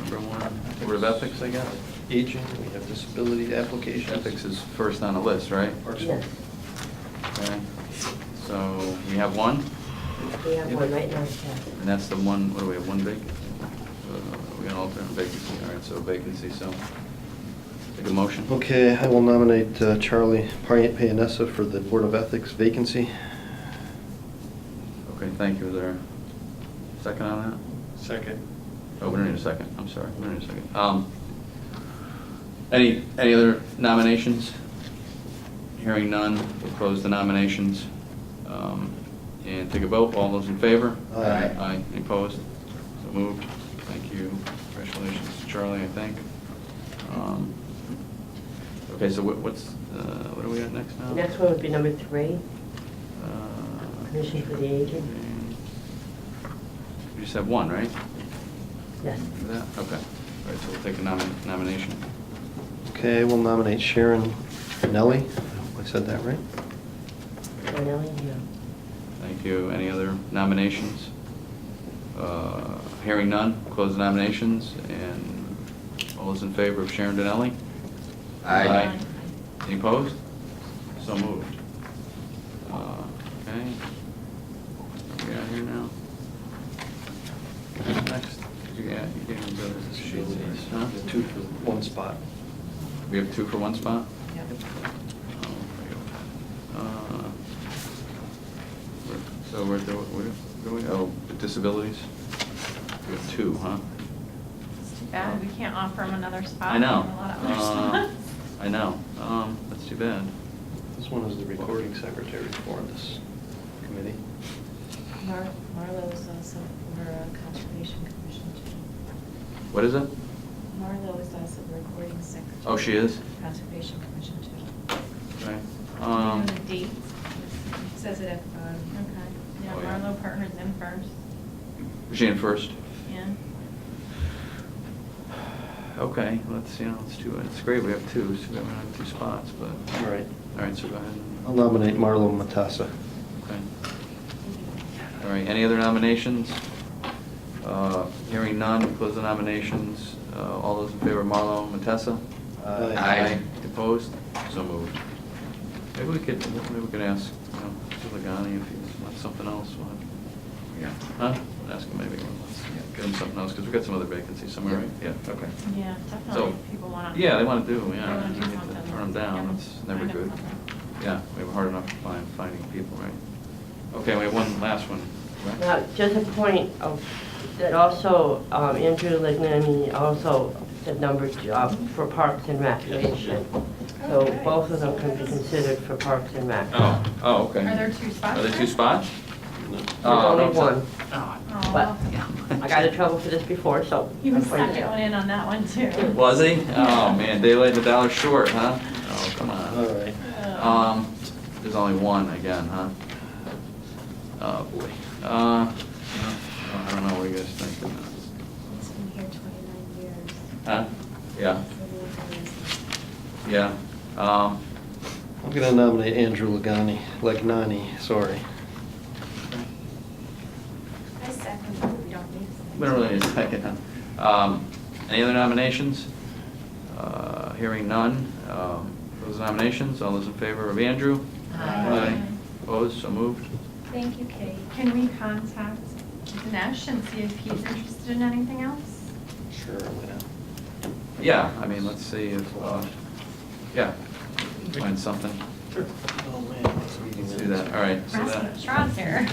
number one? Board of Ethics, I guess? Aging, we have disability applications. Ethics is first on the list, right? Yes. Okay, so we have one, We have one right now, yeah. and that's the one, what do we have, one vacancy? We got an alternate vacancy, all right, so vacancy, so take a motion. Okay, I will nominate Charlie Payanessa for the Board of Ethics vacancy. Okay, thank you. Is there a second on that? Second. Oh, we don't need a second. I'm sorry. We don't need a second. Any other nominations? Hearing none, we'll close the nominations. And take a vote. All those in favor? Aye. Aye. Any opposed? So moved. Thank you. Congratulations to Charlie, I think. Okay, so what are we at next now? Next one would be number 3, Commission for the Aging. We just have one, right? Yes. For that? Okay. All right, so we'll take a nomination. Okay, we'll nominate Sharon Nelly. I hope I said that right. Cornelli, yeah. Thank you. Any other nominations? Hearing none, close the nominations, and all those in favor of Sharon Donnelly? Aye. Any opposed? So moved. Okay. Are we out here now? Next. You gave me the sheets. Huh? 2 for 1 spot. We have 2 for 1 spot? Yep. So we're going, the disabilities? We have 2, huh? It's too bad, we can't offer them another spot. I know. in a lot of other spots. I know. That's too bad. This one is the recording secretary for this committee. Marlowe's also for Conservation Commission too. What is it? Marlowe is also the recording secretary. Oh, she is? Conservation Commission too. Okay. Do you know the dates? It says it at the bottom. Okay, yeah, Oh, yeah. Marlowe Partners in first, Was she in first? yeah. Okay, let's do it. It's great, we have 2, so we have 2 spots, but, All right. all right, so go ahead. I'll nominate Marlo Matassa. Okay. All right, any other nominations? Hearing none, close the nominations. All those in favor of Marlo Matessa? Aye. Opposed? So moved. Maybe we could ask, Giuliani if he wants something else. Yeah. Huh? Ask him maybe, let's get him something else, because we've got some other vacancies somewhere, right? Yeah, okay. Yeah, So, definitely, people want to. yeah, they want to do, yeah. They wanna do You need to something. turn them down, Yeah. that's never Find good. something. Yeah, we have a hard enough finding people, right? Okay, we have one last one. Right? Now, just a point of, that also, Andrew Lignani also did numbers for Parks and Recreation. So Okay. both of them can be considered for Parks and Rec. Oh, okay. Are there 2 spots? Are there there? 2 spots? There's only no, one. Oh. But I got in trouble for this before, so. He was I'm fighting second it. one in on that one too. Was he? Oh, man, daylight and $1 short, huh? Oh, come on. All right. There's only one again, huh? Oh, boy. I don't know, what do you guys think? It's been here 29 years. Huh? Yeah. Yeah. I'm going to nominate Andrew Legnani, sorry. I second, but we don't need We don't really need a second, huh? Any other nominations? Hearing none. Those nominations, all those in favor of Andrew? Aye. Opposed, so moved. Thank you, Kate. Can we contact Dinesh and see if he's interested in anything else? Sure, why not? Yeah, I mean, let's see if, yeah, find something. Sure. Oh, man, it's meeting Let's do minutes. that, all right. So Grasping that- at straws here.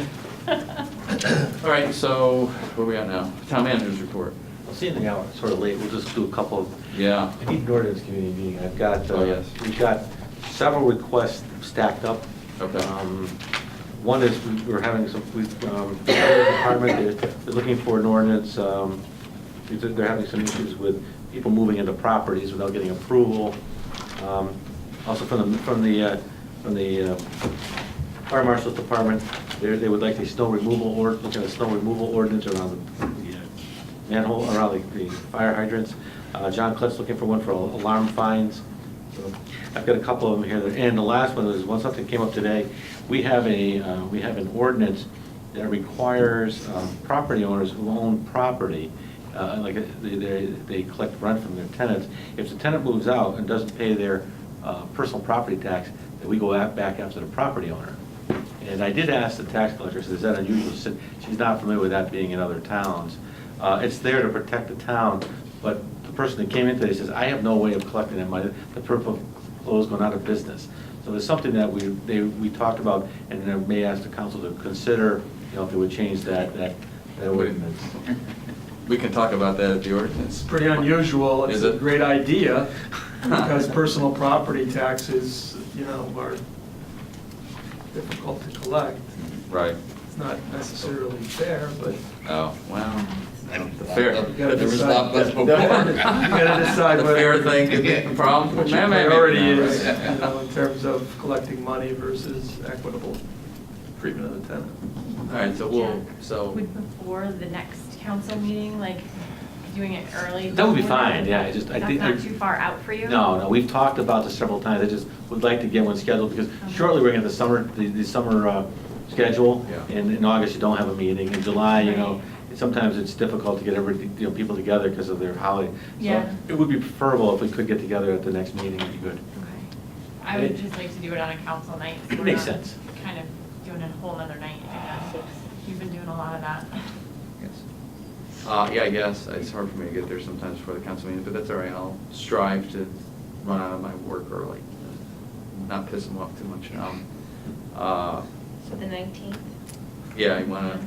All right, so where we at now? Town manager's report. Well, seeing the hour, sort of late, we'll just do a couple of, Yeah. I need an ordinance committee meeting. I've got, Oh, yes. we've got several requests stacked up. Okay. One is we're having some, the department, they're looking for an ordinance, they're having some issues with people moving into properties without getting approval. Also from the fire marshal's department, they would like a snow removal looking at a snow removal ordinance around the manhole, around the fire hydrants. John Cliff's looking for one for alarm fines. So I've got a couple of them here. And the last one is something came up today. We have an ordinance that requires property owners who own property, like they collect rent from their tenants. If the tenant moves out and doesn't pay their personal property tax, then we go back after the property owner. And I did ask the tax collector, is that unusual? She said she's not familiar with that being in other towns. It's there to protect the town, but the person that came in today says, I have no way of collecting that money. The purple clothes going out of business. So it's something that we talked about, and I may ask the council to consider, if they would change that ordinance. We can talk about that at the ordinance. It's pretty unusual. It's Is a it? great idea, because personal property taxes, are difficult to collect. Right. It's not necessarily fair, but Oh, well, the fair. you gotta decide. You gotta decide The what fair thing could get a problem. what your Maybe not, priority is, right? in terms of collecting money versus equitable treatment of the tenant. All right, so Would before the next council meeting, like doing it early? That would be before fine, yeah, I just, I That's think. not too far out for you? No, we've talked about this several times, I just would like to get one scheduled, because shortly we're going to the summer schedule, Yeah. and in August you don't have a meeting, in July, sometimes it's difficult to get people together because of their holiday. Yeah. So it would be preferable if we could get together at the next meeting, it'd be good. Okay. I would just like to do it on a council night. So we're Makes not sense. Kind of doing a whole nother night, I guess. You've been doing a lot of that. yeah, I guess it's hard for me to get there sometimes for the council meeting, but that's all right. I'll strive to run out of my work early, not piss them off too much. So the 19th, Yeah, you wanna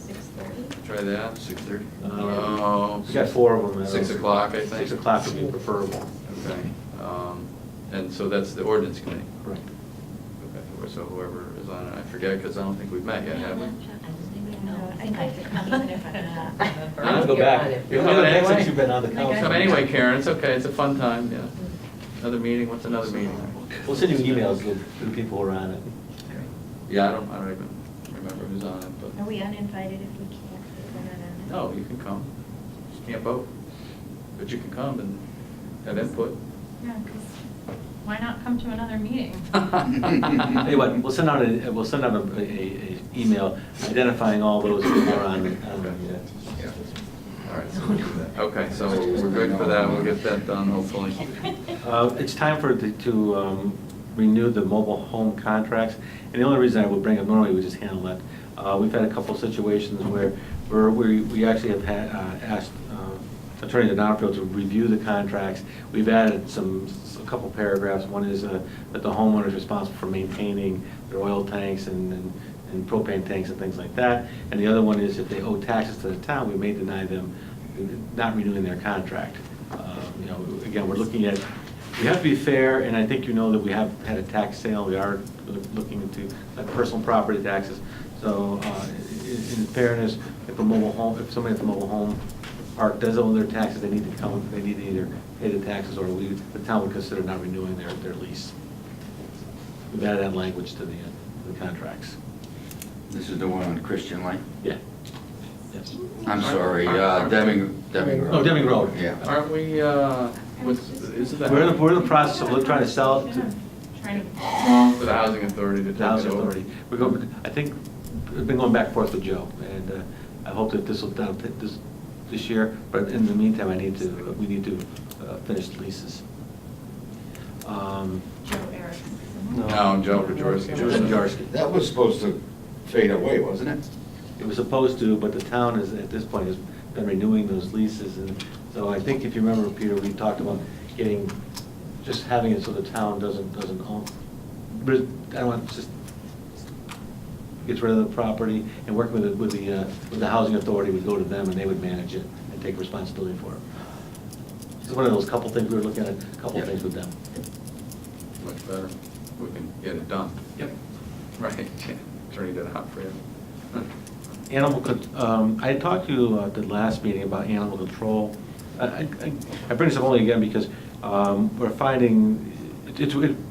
6:30? try that? 6:30. We got 4 of them. 6 o'clock, I think. 6 o'clock would be preferable. Okay. And so that's the ordinance committee. Correct. Okay. So whoever is on it, I forget because I don't think we've met yet, have we? I'd like to come even if I'm not. I'll go back. You're coming anyway? Since you've been on the council. Come anyway, Karen. It's okay. It's a fun time. Yeah. Another meeting. What's another meeting? We'll send you emails to the people who are on it. Yeah, I don't even remember who's on it, but. Are we uninvited if we can't, if we're not on it? No, you can come. Just can't vote. But you can come and have input. Yeah, because why not come to another meeting? Tell you what, we'll send out a email identifying all those who are on the. Yeah. All right, so we'll do that. Okay, so we're good for that. We'll get that done, hopefully. It's time for renew the mobile home contracts. And the only reason I would bring up, normally we just handle it. We've had a couple situations where we actually have asked Attorney Donofrio to review the contracts. We've added a couple paragraphs. One is that the homeowner is responsible for maintaining their oil tanks and propane tanks and things like that. And the other one is if they owe taxes to the town, we may deny them not renewing their contract. You know, again, we're looking at, we have to be fair, and I think you know that we have had a tax sale. We are looking into personal property taxes. So in fairness, if somebody at the mobile home park does owe their taxes, they need to either pay the taxes or the town would consider not renewing their lease. We've added that language to the contracts. This is the one on Christian Lane? Yeah. Yes. I'm sorry, Deming Road. Oh, Deming Road. Yeah. Aren't we, is it the? We're in the process of trying to sell it to For the housing authority to take the housing it over. authority. I think we've been going back and forth with Joe, and I hope that this will done this year. But in the meantime, we need to finish the leases. Joe Erickson. No, Joe Pajorski. That was supposed to fade away, wasn't it? It was supposed to, but the town is, at this point, has been renewing those leases. And so I think if you remember, Peter, we talked about just having it so the town doesn't own, I don't want, just gets rid of the property, and working with the housing authority would go to them and they would manage it and take responsibility for it. It's one of those couple things, we were looking at a couple things with them. Much better. We can get it done. Yep. Right. Attorney did it hot for you. I had talked to you at the last meeting about animal control. I bring this up only again because we're finding,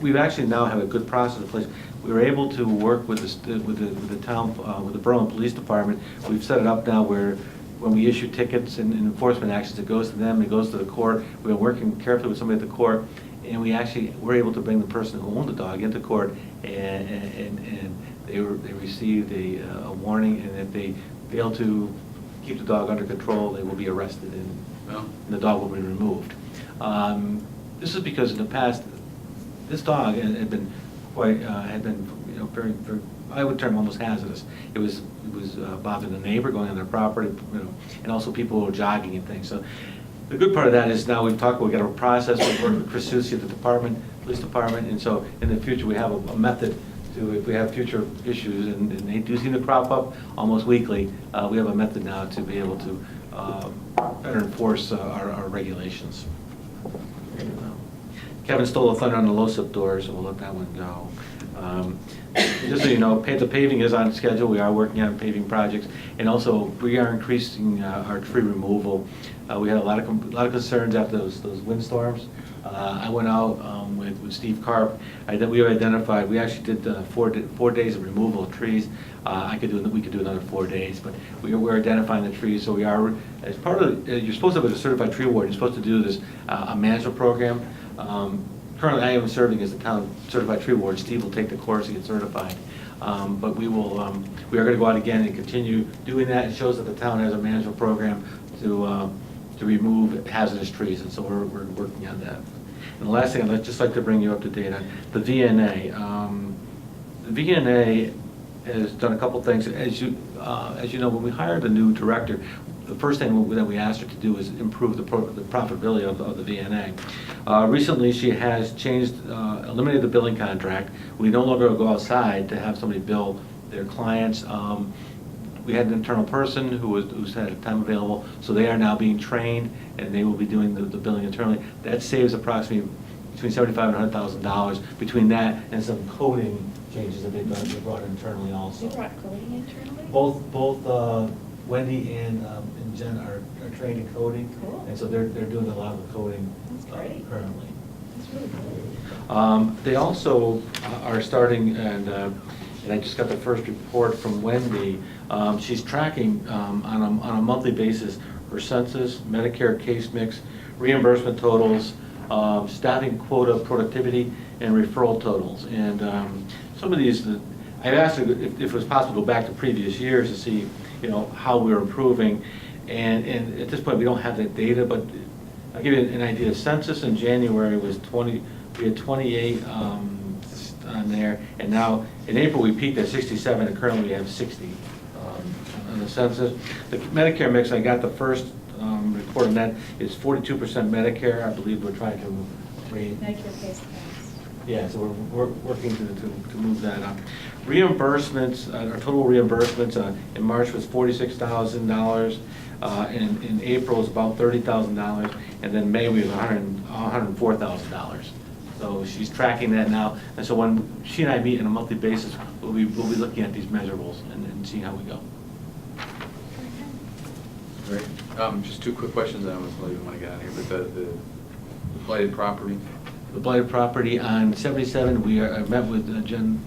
we actually now have a good process in place. We were able to work with the town, with the Berlin Police Department. We've set it up now where when we issue tickets and enforcement actions, it goes to them, it goes to the court. We've been working carefully with somebody at the court, and we're able to bring the person who owned the dog into court, and they received a warning, and if they fail to keep the dog under control, they will be arrested and the dog will be removed. This is because in the past, this dog had been very, very, I would term almost hazardous. It was bothering the neighbor, going on their property, and also people who were jogging and things. So the good part of that is now we've got a process. We've worked with Chris Susi at the police department, and so in the future we have a method to, if we have future issues, and they do seem to crop up almost weekly, we have a method now to be able to better enforce our regulations. Kevin stole the thunder on the low-slip doors, so we'll let that one go. Just so you know, the paving is on schedule. We are working on paving projects, and also we are increasing our tree removal. We had a lot of concerns after those windstorms. I went out with Steve Karp. We identified. We actually did 4 days of removal of trees. We could do another 4 days, but we're identifying the trees. So we are, as part of you're supposed to have a certified tree ward. You're supposed to do this a management program. Currently, I am serving as the town certified tree ward. Steve will take the course and get certified. But we are going to go out again and continue doing that. It shows that the town has a management program to remove hazardous trees, and so we're working on that. And the last thing I'd just like to bring you up to date on, the VNA. The VNA has done a couple things. As you know, when we hired the new director, the first thing that we asked her to do is improve the profitability of the VNA. Recently, she has eliminated the billing contract. We no longer go outside to have somebody bill their clients. We had an internal person who's had time available, so they are now being trained, and they will be doing the billing internally. That saves approximately between $75,000 and $100,000 between that and some coding changes that they brought internally also. You brought coding internally? Both Wendy and Jen are trained in coding. Cool. And so they're doing a lot of the coding currently. That's really cool. They also are starting, and I just got the first report from Wendy. She's tracking on a monthly basis her census, Medicare case mix, reimbursement totals, staffing quota productivity, and referral totals. And some of these, I've asked her if it was possible to go back to previous years to see, how we're improving. And at this point, we don't have that data, but I'll give you an idea. Census in January was we had 28 on there. And now, in April, we peaked at 67, and currently we have 60 on the census. The Medicare mix, I got the first report on that, is 42% Medicare. I believe we're trying to bring. Medicare pays the most. Yeah, so we're working to move that up. Reimbursements, our total reimbursements in March was $46,000. In April is about $30,000, and then May we was $104,000. So she's tracking that now, and so when she and I meet on a monthly basis, we'll be looking at these measurables and seeing how we go. Great. Just two quick questions, I don't really want to get out of here, but the blighted property? The blighted property on 77, I met with Jen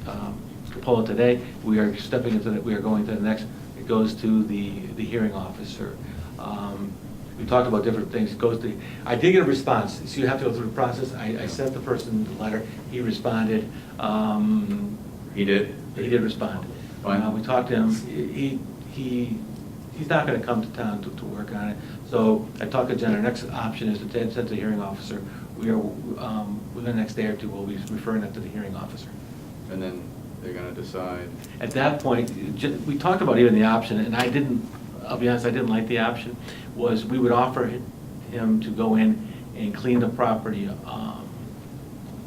Capola today. We are stepping into that. We are going to the next. It goes to the hearing officer. We talked about different things. It goes to. I did get a response, so you have to go through the process. I sent the person the letter. He responded. He did. He did respond. We talked to him. He's not going to come to town to work on it. So I talked to Jen. Our next option is to send to the hearing officer. We are within the next day or two. We'll be referring that to the hearing officer. And then they're going to decide. At that point, we talked about even the option, and I'll be honest, I didn't like the option, was we would offer him to go in and clean the property at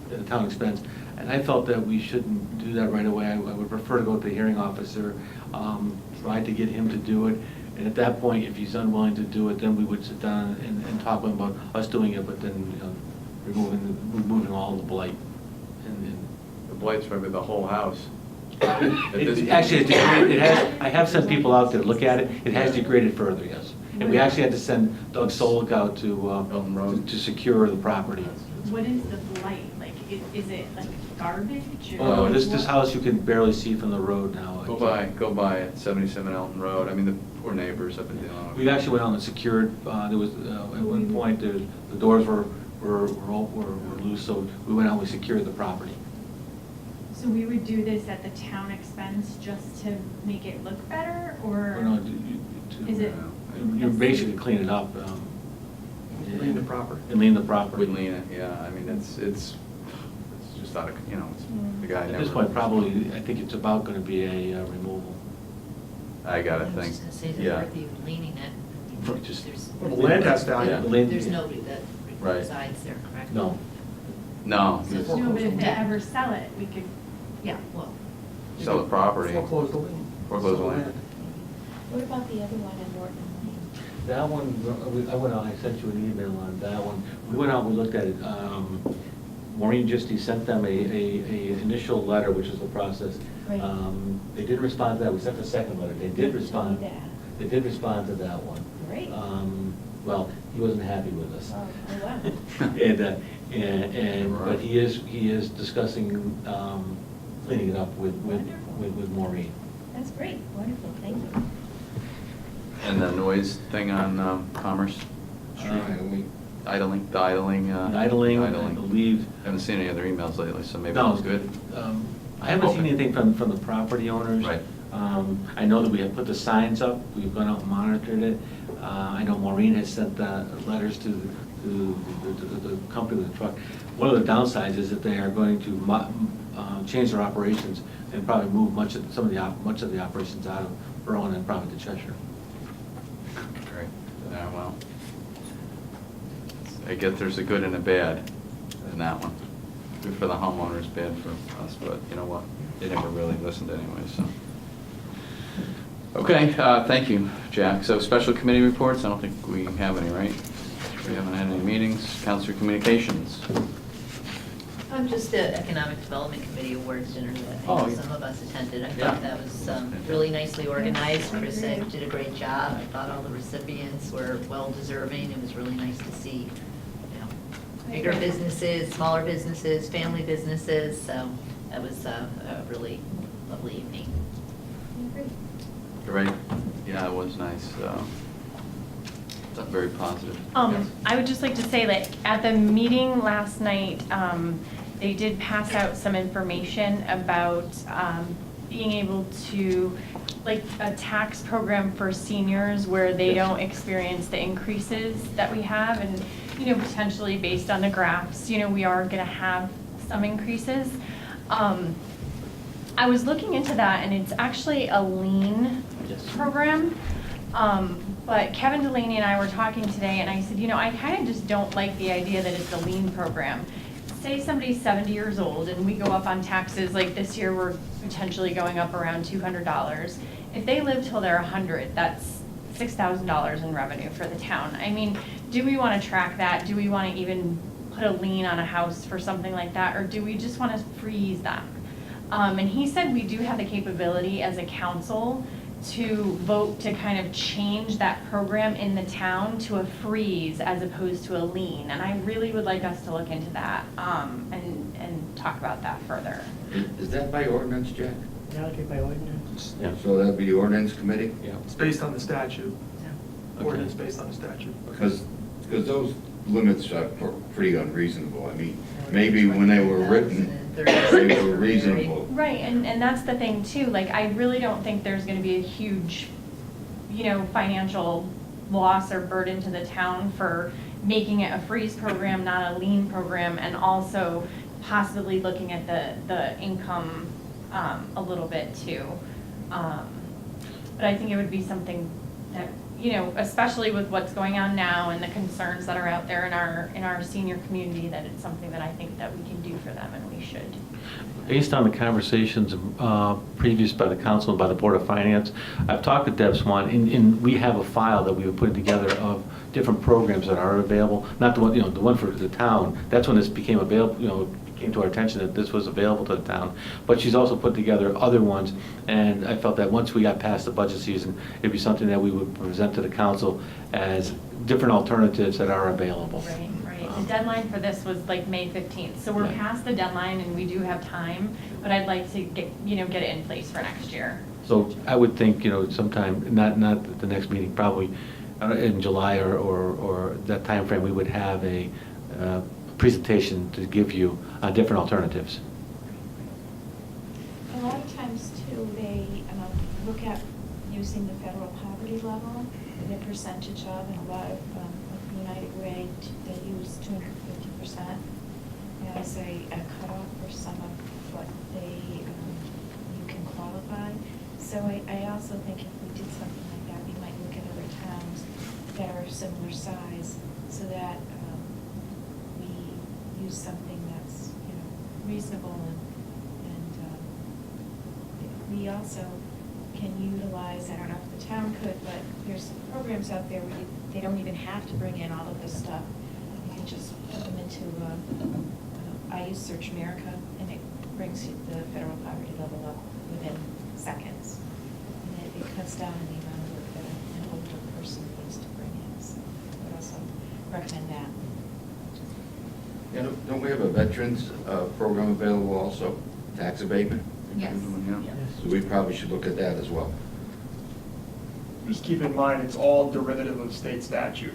the town expense. And I felt that we shouldn't do that right away. I would prefer to go to the hearing officer, try to get him to do it. And at that point, if he's unwilling to do it, then we would sit down and talk with him about us doing it, but then removing all the blight. The blight's probably the whole house. Actually, I have sent people out there to look at it. It has degraded further, yes. And we actually had to send Doug Solik out to Elton Road to secure the property. What is the blight? Like, is it like garbage? Oh, this house you can barely see from the road now. Go by at 77 Elton Road. I mean, the poor neighbors up in Dillon. We actually went out and secured. There was at one point the doors were loose, so we went out and we secured the property. So we would do this at the town expense just to make it look better, or No, is it? You basically clean it up. Lean the property. And lean the property. We lean it, yeah. I mean, it's just out of, it's the guy never. At this point, probably, I think it's about going to be a removal. I gotta I was think, just gonna say, the yeah. worth of you leaning it. I mean, Just- there's- Well, the land tax value. Yeah. There's nobody that Right. resides there, correct? No. No, So it's No, but if they debt. ever sell it, we could. Yeah, well, sell the property. Foreclose the lien. Foreclose the land. What about the other one in Norton Lane? That one, I went out, I sent you an email on that one. We went out, we looked at it. Maureen just sent them a initial letter, which is the process. Right. They didn't respond to that. We sent the second letter. They did respond. That. They did respond to that one. Great. Well, he wasn't happy with us. Oh, wow. But he is discussing cleaning it up with Maureen. That's great, wonderful, thank you. And the noise thing on Commerce Street, idling. Idling, I believe. Haven't seen any other emails lately, so maybe No. that's good. I haven't seen anything from the property owners. Right. I know that we have put the signs up, we've gone out and monitored it. I know Maureen has sent letters to the company with the truck. One of the downsides is that they are going to change their operations and probably move much of the operations out of Berlin and probably to Cheshire. Great. Yeah, well, I guess there's a good and a bad in that one. Good for the homeowners, bad for us, but you know what? They never really listened anyway, so. Okay, thank you, Jack. So special committee reports, I don't think we have any, right? We haven't had any meetings. Councilor Communications. Just the Economic Development Committee Awards dinner that I Oh, know yeah. some of us attended. I Yeah. thought that was really nicely organized. Chris did a great job. I thought all the recipients were well deserving. It was really nice to see, bigger businesses, smaller businesses, family businesses. So that was a really lovely evening. Great. Yeah, it was nice. Very positive. I would just like to say, like, at the meeting last night, they did pass out some information about being able to, like, a tax program for seniors where they don't experience the increases that we have, and, potentially based on the graphs, we are gonna have some increases. I was looking into that, and it's actually a lean program. But Kevin Delaney and I were talking today, and I said, you know, I kind of just don't like the idea that it's a lean program. Say somebody's 70 years old, and we go up on taxes, like this year we're potentially going up around $200. If they live till they're 100, that's $6,000 in revenue for the town. I mean, do we want to track that? Do we want to even put a lien on a house for something like that, or do we just want to freeze them? And he said we do have the capability as a council to vote to kind of change that program in the town to a freeze as opposed to a lien. And I really would like us to look into that and talk about that further. Is that by ordinance, Jack? That would be by ordinance. Yeah. So that'd be the ordinance committee? Yeah. It's based on the statute. Okay. Ordinance based on the statute. Because those limits are pretty unreasonable. I mean, maybe when they were written, they were reasonable. Right, and that's the thing too, like, I really don't think there's gonna be a huge, you know, financial loss or burden to the town for making it a freeze program, not a lien program, and also possibly looking at the income a little bit too. But I think it would be something that, you know, especially with what's going on now and the concerns that are out there in our senior community, that it's something that I think that we can do for them and we should. Based on the conversations previous by the council and by the Board of Finance, I've talked to Deb Swan, and we have a file that we were putting together of different programs that are available. Not the one, you know, the one for the town. That's when this became available, you know, came to our attention that this was available to the town. But she's also put together other ones, and I felt that once we got past the budget season, it'd be something that we would present to the council as different alternatives that are available. Right, right. The deadline for this was like May 15th, so we're past the deadline and we do have time, but I'd like to get it in place for next year. So I would think, you know, sometime, not at the next meeting, probably in July or that time frame, we would have a presentation to give you different alternatives. A lot of times too, they look at using the federal poverty level, the percentage of, and a lot of United Way, they use 250% as a cutoff for some of what you can qualify. So I also think if we did something like that, we might look at other towns that are similar size, so that we use something that's, you know, reasonable, and we also can utilize, I don't know if the town could, but there's some programs out there where they don't even have to bring in all of this stuff. You can just put them into, I use Search America, and it brings you the federal poverty level up within seconds. And it cuts down on the amount of work that an older person needs to bring in. So I would also recommend that. Yeah, don't we have a veterans program available also, tax abatement? Yes. Yeah. So we probably should look at that as well. Just keep in mind, it's all derivative of state statute.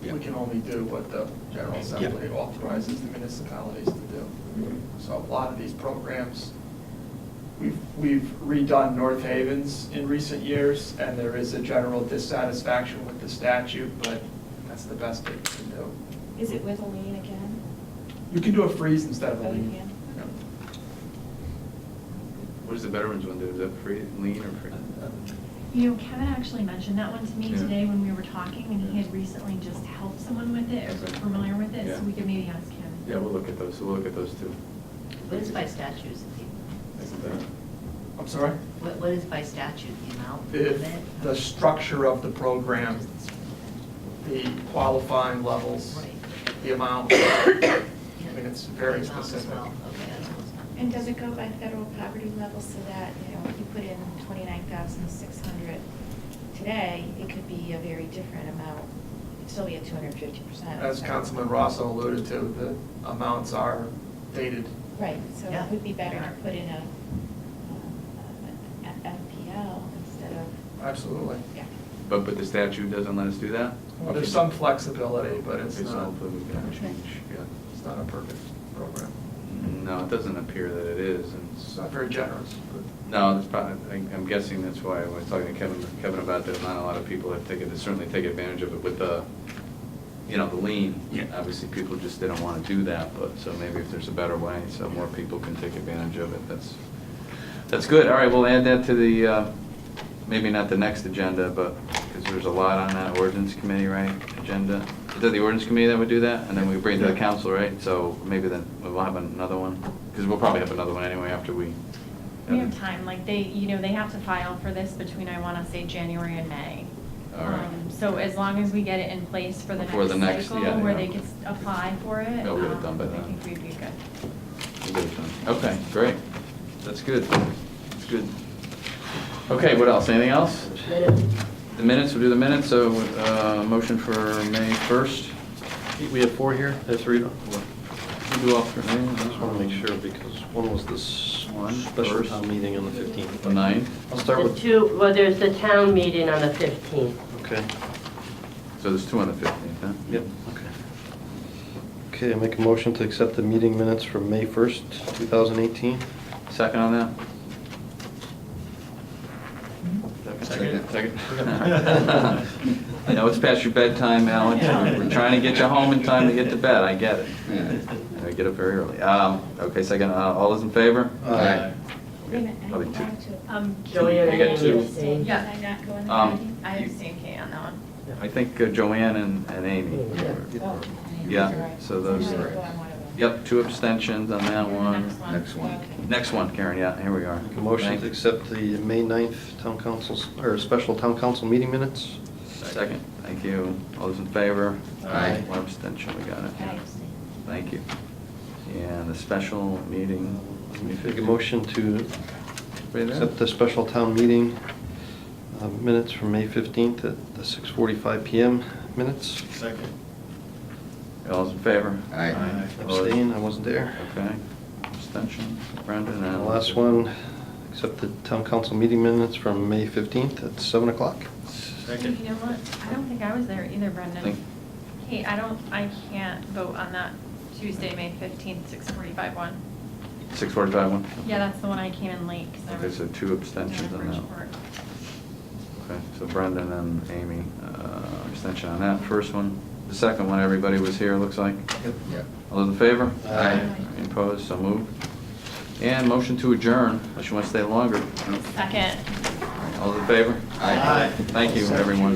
Yeah. We can only do what the General Assembly authorizes the municipalities to do. So a lot of these programs, we've redone North Haven's in recent years, and there is a general dissatisfaction with the statute, but that's the best they can do. Is it with a lien again? You can do a freeze instead of a Oh, you lien. can? Yeah. What does the veterans one do? Is that free, lien or free? You know, Kevin actually mentioned that one to me Yeah. today when we were talking, and he had recently just helped someone with it, or was familiar with it, so Yeah. we could maybe ask him. Yeah, we'll look at those, we'll look at those too. What is by statute? I'm sorry? What is by statute, the amount? If the structure of the program, the qualifying levels, the amount, I mean, it's very specific. And does it go by federal poverty level, so that, you know, if you put in 29,600 today, it could be a very different amount? It'd still be at 250%. As Councilman Rosso alluded to, the amounts are dated. Right, so Yeah. it would be better to put in an FPL instead of, Absolutely. yeah. But the statute doesn't let us do that? Well, there's some flexibility, but it's Okay, so not, hopefully we can change, yeah. it's not a perfect program. No, it doesn't appear that it is, and It's not very generous, but. no, that's probably, I'm guessing that's why, when I was talking to Kevin about that, not a lot of people have taken, certainly take advantage of it with the, the lien. Obviously, people just didn't want to do that, but, so maybe if there's a better way, so more people can take advantage of it, that's good. All right, we'll add that to the, maybe not the next agenda, but, because there's a lot on that ordinance committee, right, agenda. Is it the ordinance committee that would do that? And then we bring it to the council, right? So maybe then we'll have another one, because we'll probably have another one anyway after we. We have time, like they have to file for this between, I want to say, January and May. All right. So as long as we get it in place for the Before the next next, cycle, yeah, where yeah. they can apply for it. Yeah, we'll get it done by I then. think we'd be good. We'll get it done. Okay, great. That's good. That's good. Okay, what else? Anything else? The minutes, we'll do the minutes, so, motion for May 1st. We have 4 here, that's 3. We do all three, I just want to make sure, because one was this special first. town meeting on the 15th. The 9th. I'll start The with, two, well, there's the town meeting on the 15th. okay. So there's 2 on the 15th, huh? Yep, okay. Okay, I make a motion to accept the meeting minutes from May 1st, 2018. Second on that? Second. I know it's past your bedtime, Alex. We're trying to get you home in time to get to bed, I get it. I get up very early. Okay, second, all those in favor? Aye. Probably 2. Joanne You get and 2. abstain. Yeah, Did I not go in the Um, meeting? I abstain Kate on that one. I think Joanne and Amy. Yeah, so those, Go on one of them. yep, 2 abstentions on that one. Next one. Next one, Karen, yeah, here we are. Make a motion Thank to you. accept the May 9th town councils, or special town council meeting minutes. Second, thank you. All those in favor? Aye. 1 abstention, we got it. I abstain. Thank you. And the special meeting. Make a motion to Right there. accept the special town meeting minutes from May 15th at the 6:45 PM minutes. Second. All those in favor? Aye. Abstain, I wasn't there. Okay. Abstention, Brendan, And and the last one, accept the town council meeting minutes from May 15th at 7 o'clock. You know what? I don't think I was there either, Brendan. Think- Kate, I can't vote on that Tuesday, May 15th, 6:45 one. 6:45 one? Yeah, that's the one I came in late, because I Okay, was. so 2 abstentions on that. Okay, so Brendan and Amy, abstention on that first one. The second one, everybody was here, looks like. Yep. All those in favor? Aye. Any opposed? So moved. And motion to adjourn, unless you want to stay longer. Second. All those in favor? Aye. Thank you, everyone.